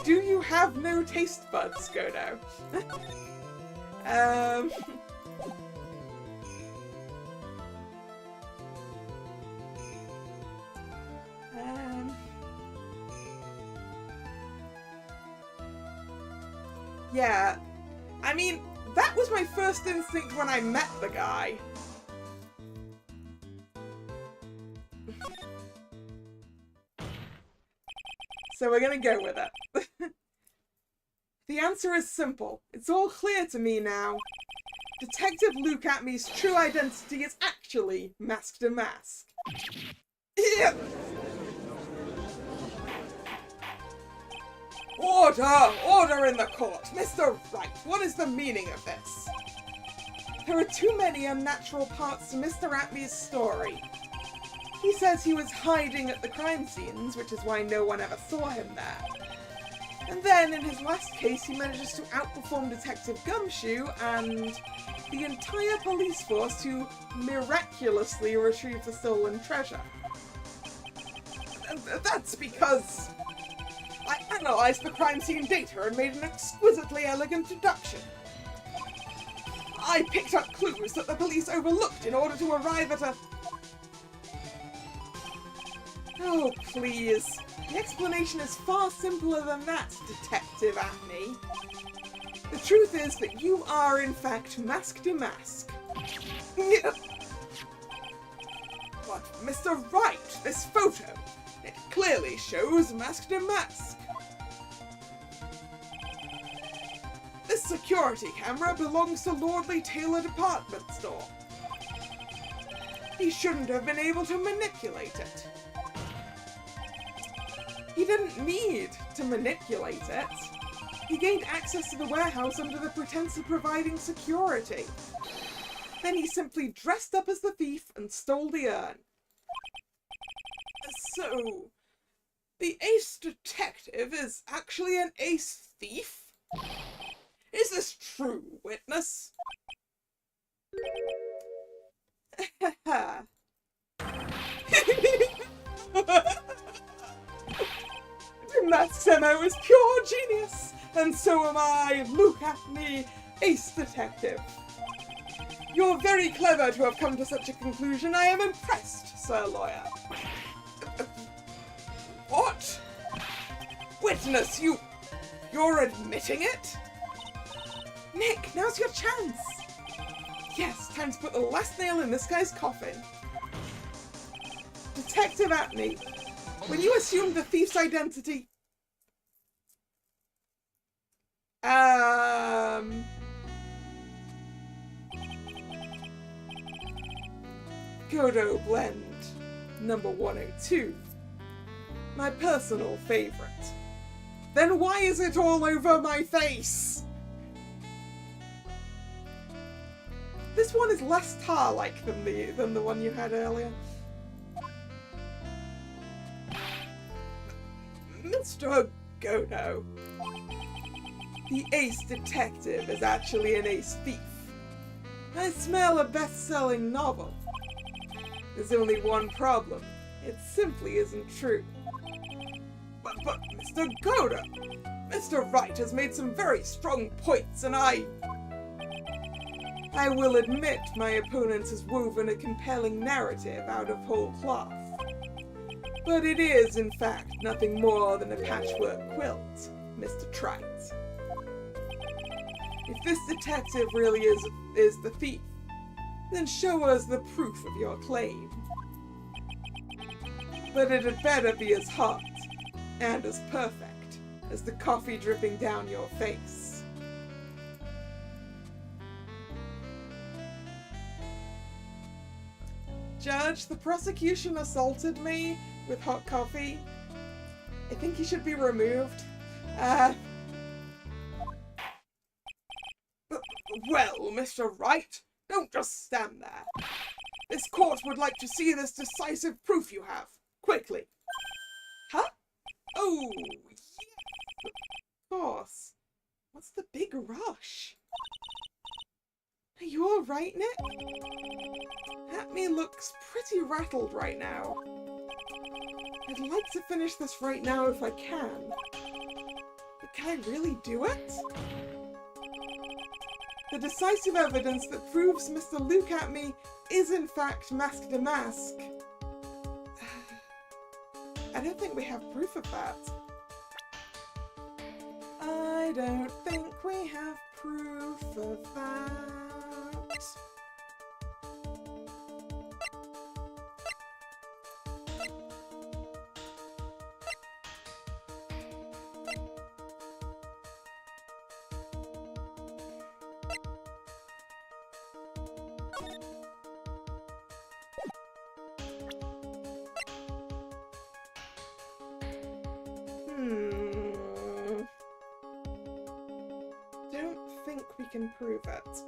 Do you have no taste buds, Godo? Yeah, I mean, that was my first instinct when I met the guy. So we're gonna go with it. The answer is simple. It's all clear to me now. Detective Luke Atmey's true identity is actually Mask to Mask. Order! Order in the court! Mr. Wright, what is the meaning of this? There are too many unnatural parts to Mr. Atmey's story. He says he was hiding at the crime scenes, which is why no one ever saw him there. And then, in his last case, he manages to outperform Detective Gumshoe and the entire police force to miraculously retrieve the stolen treasure. And that's because I analysed the crime scene data and made an exquisitely elegant deduction. I picked up clues that the police overlooked in order to arrive at a... Oh, please. The explanation is far simpler than that, Detective Atmey. The truth is that you are, in fact, Mask to Mask. But, Mr. Wright, this photo, it clearly shows Mask to Mask. This security camera belongs to Lordly Taylor Department Store. He shouldn't have been able to manipulate it. He didn't need to manipulate it. He gained access to the warehouse under the pretense of providing security. Then he simply dressed up as the thief and stole the urn. So, the ace detective is actually an ace thief? Is this true, witness? Mask's MO is pure genius, and so am I, Luke Atmey, ace detective. You're very clever to have come to such a conclusion. I am impressed, Sir Lawyer. What? Witness, you're admitting it? Nick, now's your chance. Yes, time to put the last nail in this guy's coffin. Detective Atmey, when you assumed the thief's identity... Godo Blend number 102. My personal favourite. Then why is it all over my face? This one is less tar-like than the one you had earlier. Mr. Godo. The ace detective is actually an ace thief. I smell a best-selling novel. There's only one problem. It simply isn't true. But Mr. Godo, Mr. Wright has made some very strong points, and I will admit my opponent has woven a compelling narrative out of whole cloth. But it is, in fact, nothing more than a patchwork quilt, Mr. Trite. If this detective really is the thief, then show us the proof of your claim. But it had better be as hot and as perfect as the coffee dripping down your face. Judge, the prosecution assaulted me with hot coffee. I think he should be removed. Well, Mr. Wright, don't just stand there. This court would like to see this decisive proof you have. Quickly. Huh? Oh, yeah. Of course. What's the big rush? Are you alright, Nick? Atmey looks pretty rattled right now. I'd like to finish this right now if I can. But can I really do it? The decisive evidence that proves Mr. Luke Atmey is in fact Mask to Mask. I don't think we have proof of that. I don't think we have proof of that. can prove it.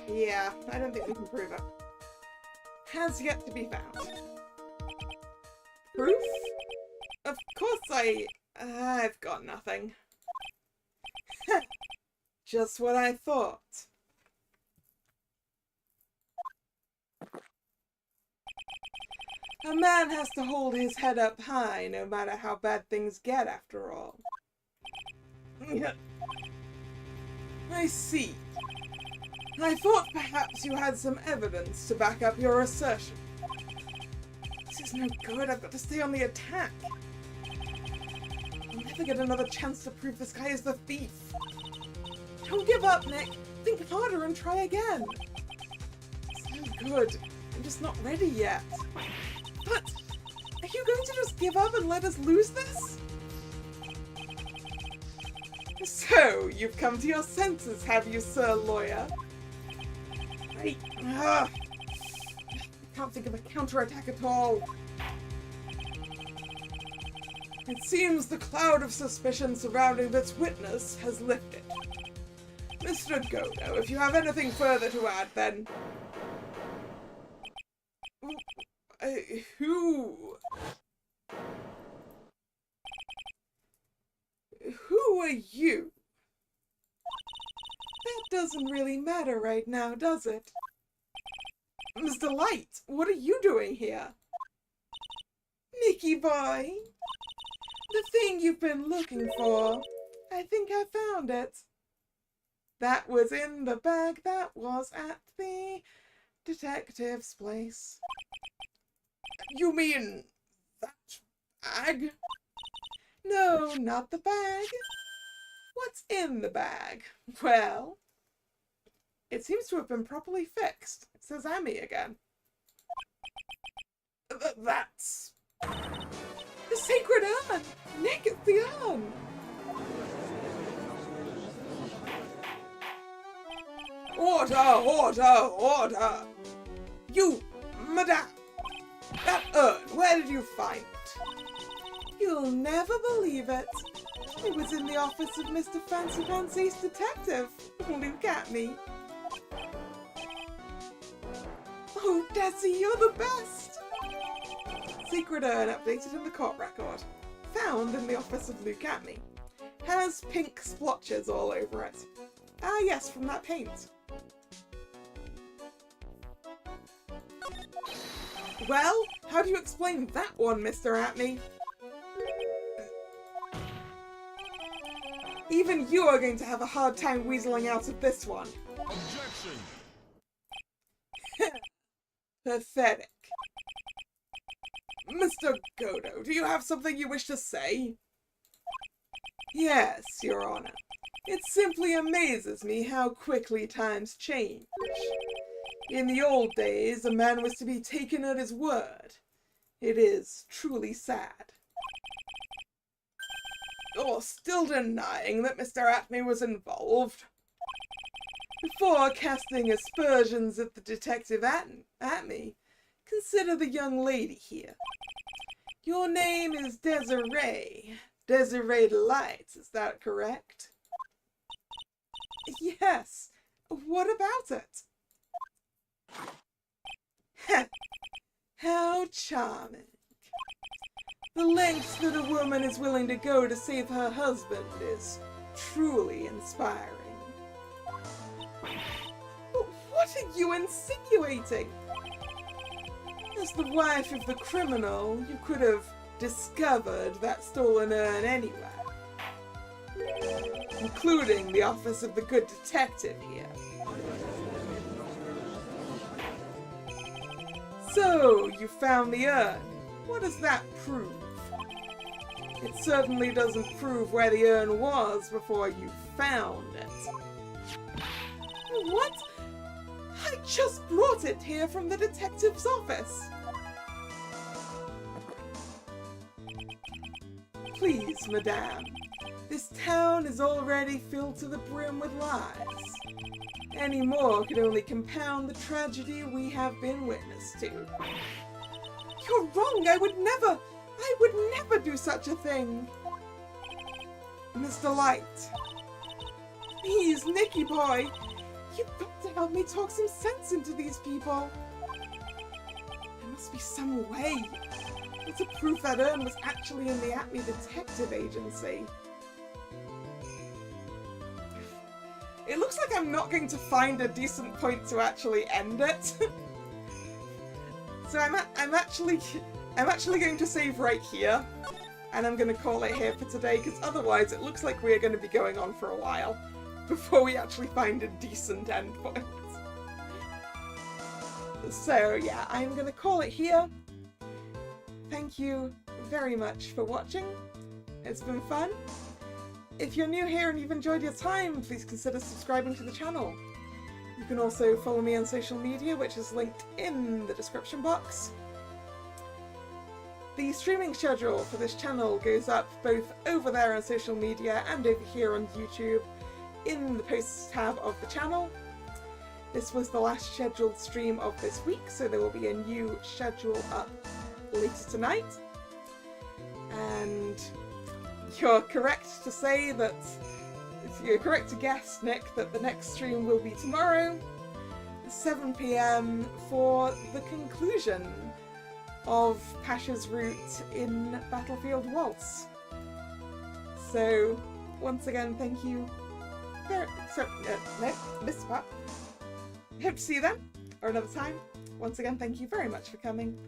Yeah, I don't think we can prove it. Has yet to be found. Proof? Of course I've got nothing. Just what I thought. A man has to hold his head up high no matter how bad things get, after all. I see. I thought perhaps you had some evidence to back up your assertion. This is no good. I've got to stay on the attack. I'll never get another chance to prove this guy is the thief. Don't give up, Nick. Think harder and try again. It's no good. I'm just not ready yet. But are you going to just give up and let us lose this? So, you've come to your senses, have you, Sir Lawyer? I can't think of a counterattack at all. It seems the cloud of suspicion surrounding this witness has lifted. Mr. Godo, if you have anything further to add, then... Who are you? That doesn't really matter right now, does it? Mr. Light, what are you doing here? Nicky boy, the thing you've been looking for. I think I found it. That was in the bag that was at the detective's place. You mean that bag? No, not the bag. What's in the bag? Well, it seems to have been properly fixed. It says Amy again. That's... the sacred urn! Nick, it's the urn! Order, order, order! You, madame! That urn, where did you find it? You'll never believe it. It was in the office of Mr. Fancy Fancy's detective. Look at me. Oh, Desi, you're the best! Secret urn updated in the court record. Found in the office of Luke at me. Has pink splotches all over it. Ah yes, from that paint. Well, how do you explain that one, Mr. Atney? Even you are going to have a hard time weaseling out of this one. Objection! Pathetic. Mr. Godo, do you have something you wish to say? Yes, Your Honor. It simply amazes me how quickly times change. In the old days, a man was to be taken at his word. It is truly sad. You're still denying that Mr. Atney was involved? Before casting aspersions at the detective Atney, consider the young lady here. Your name is Desiree. Desiree Delight, is that correct? Yes. What about it? How charming. The lengths that a woman is willing to go to save her husband is truly inspiring. But what are you insinuating? As the wife of the criminal, you could have discovered that stolen urn anywhere. Including the office of the good detective here. So, you found the urn. What does that prove? It certainly doesn't prove where the urn was before you found it. What? I just brought it here from the detective's office. Please, madame. This town is already filled to the brim with lies. Any more could only compound the tragedy we have been witness to. You're wrong! I would never do such a thing! Mr. Light. Please, Nicky boy! You've got to help me talk some sense into these people! There must be some way to prove that urn was actually in the Acme Detective Agency. It looks like I'm not going to find a decent point to actually end it. So I'm actually going to save right here, and I'm going to call it here for today, because otherwise it looks like we're going to be going on for a while before we actually find a decent end point. So yeah, I'm going to call it here. Thank you very much for watching. It's been fun. If you're new here and you've enjoyed your time, please consider subscribing to the channel. You can also follow me on social media, which is linked in the description box. The streaming schedule for this channel goes up both over there on social media and over here on YouTube in the posts tab of the channel. This was the last scheduled stream of this week, so there will be a new schedule up later tonight. And you're correct to say that, you're correct to guess, Nick, that the next stream will be tomorrow, 7 PM, for the conclusion of Pasha's route in Battlefield Waltz. So, once again, thank you. No, missed part. Hope to see you then, or another time. Once again, thank you very much for coming.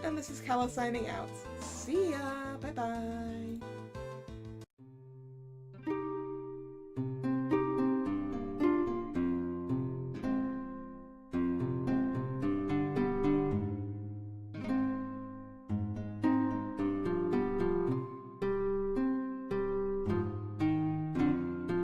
And this is Kalla signing out. See ya! Bye bye!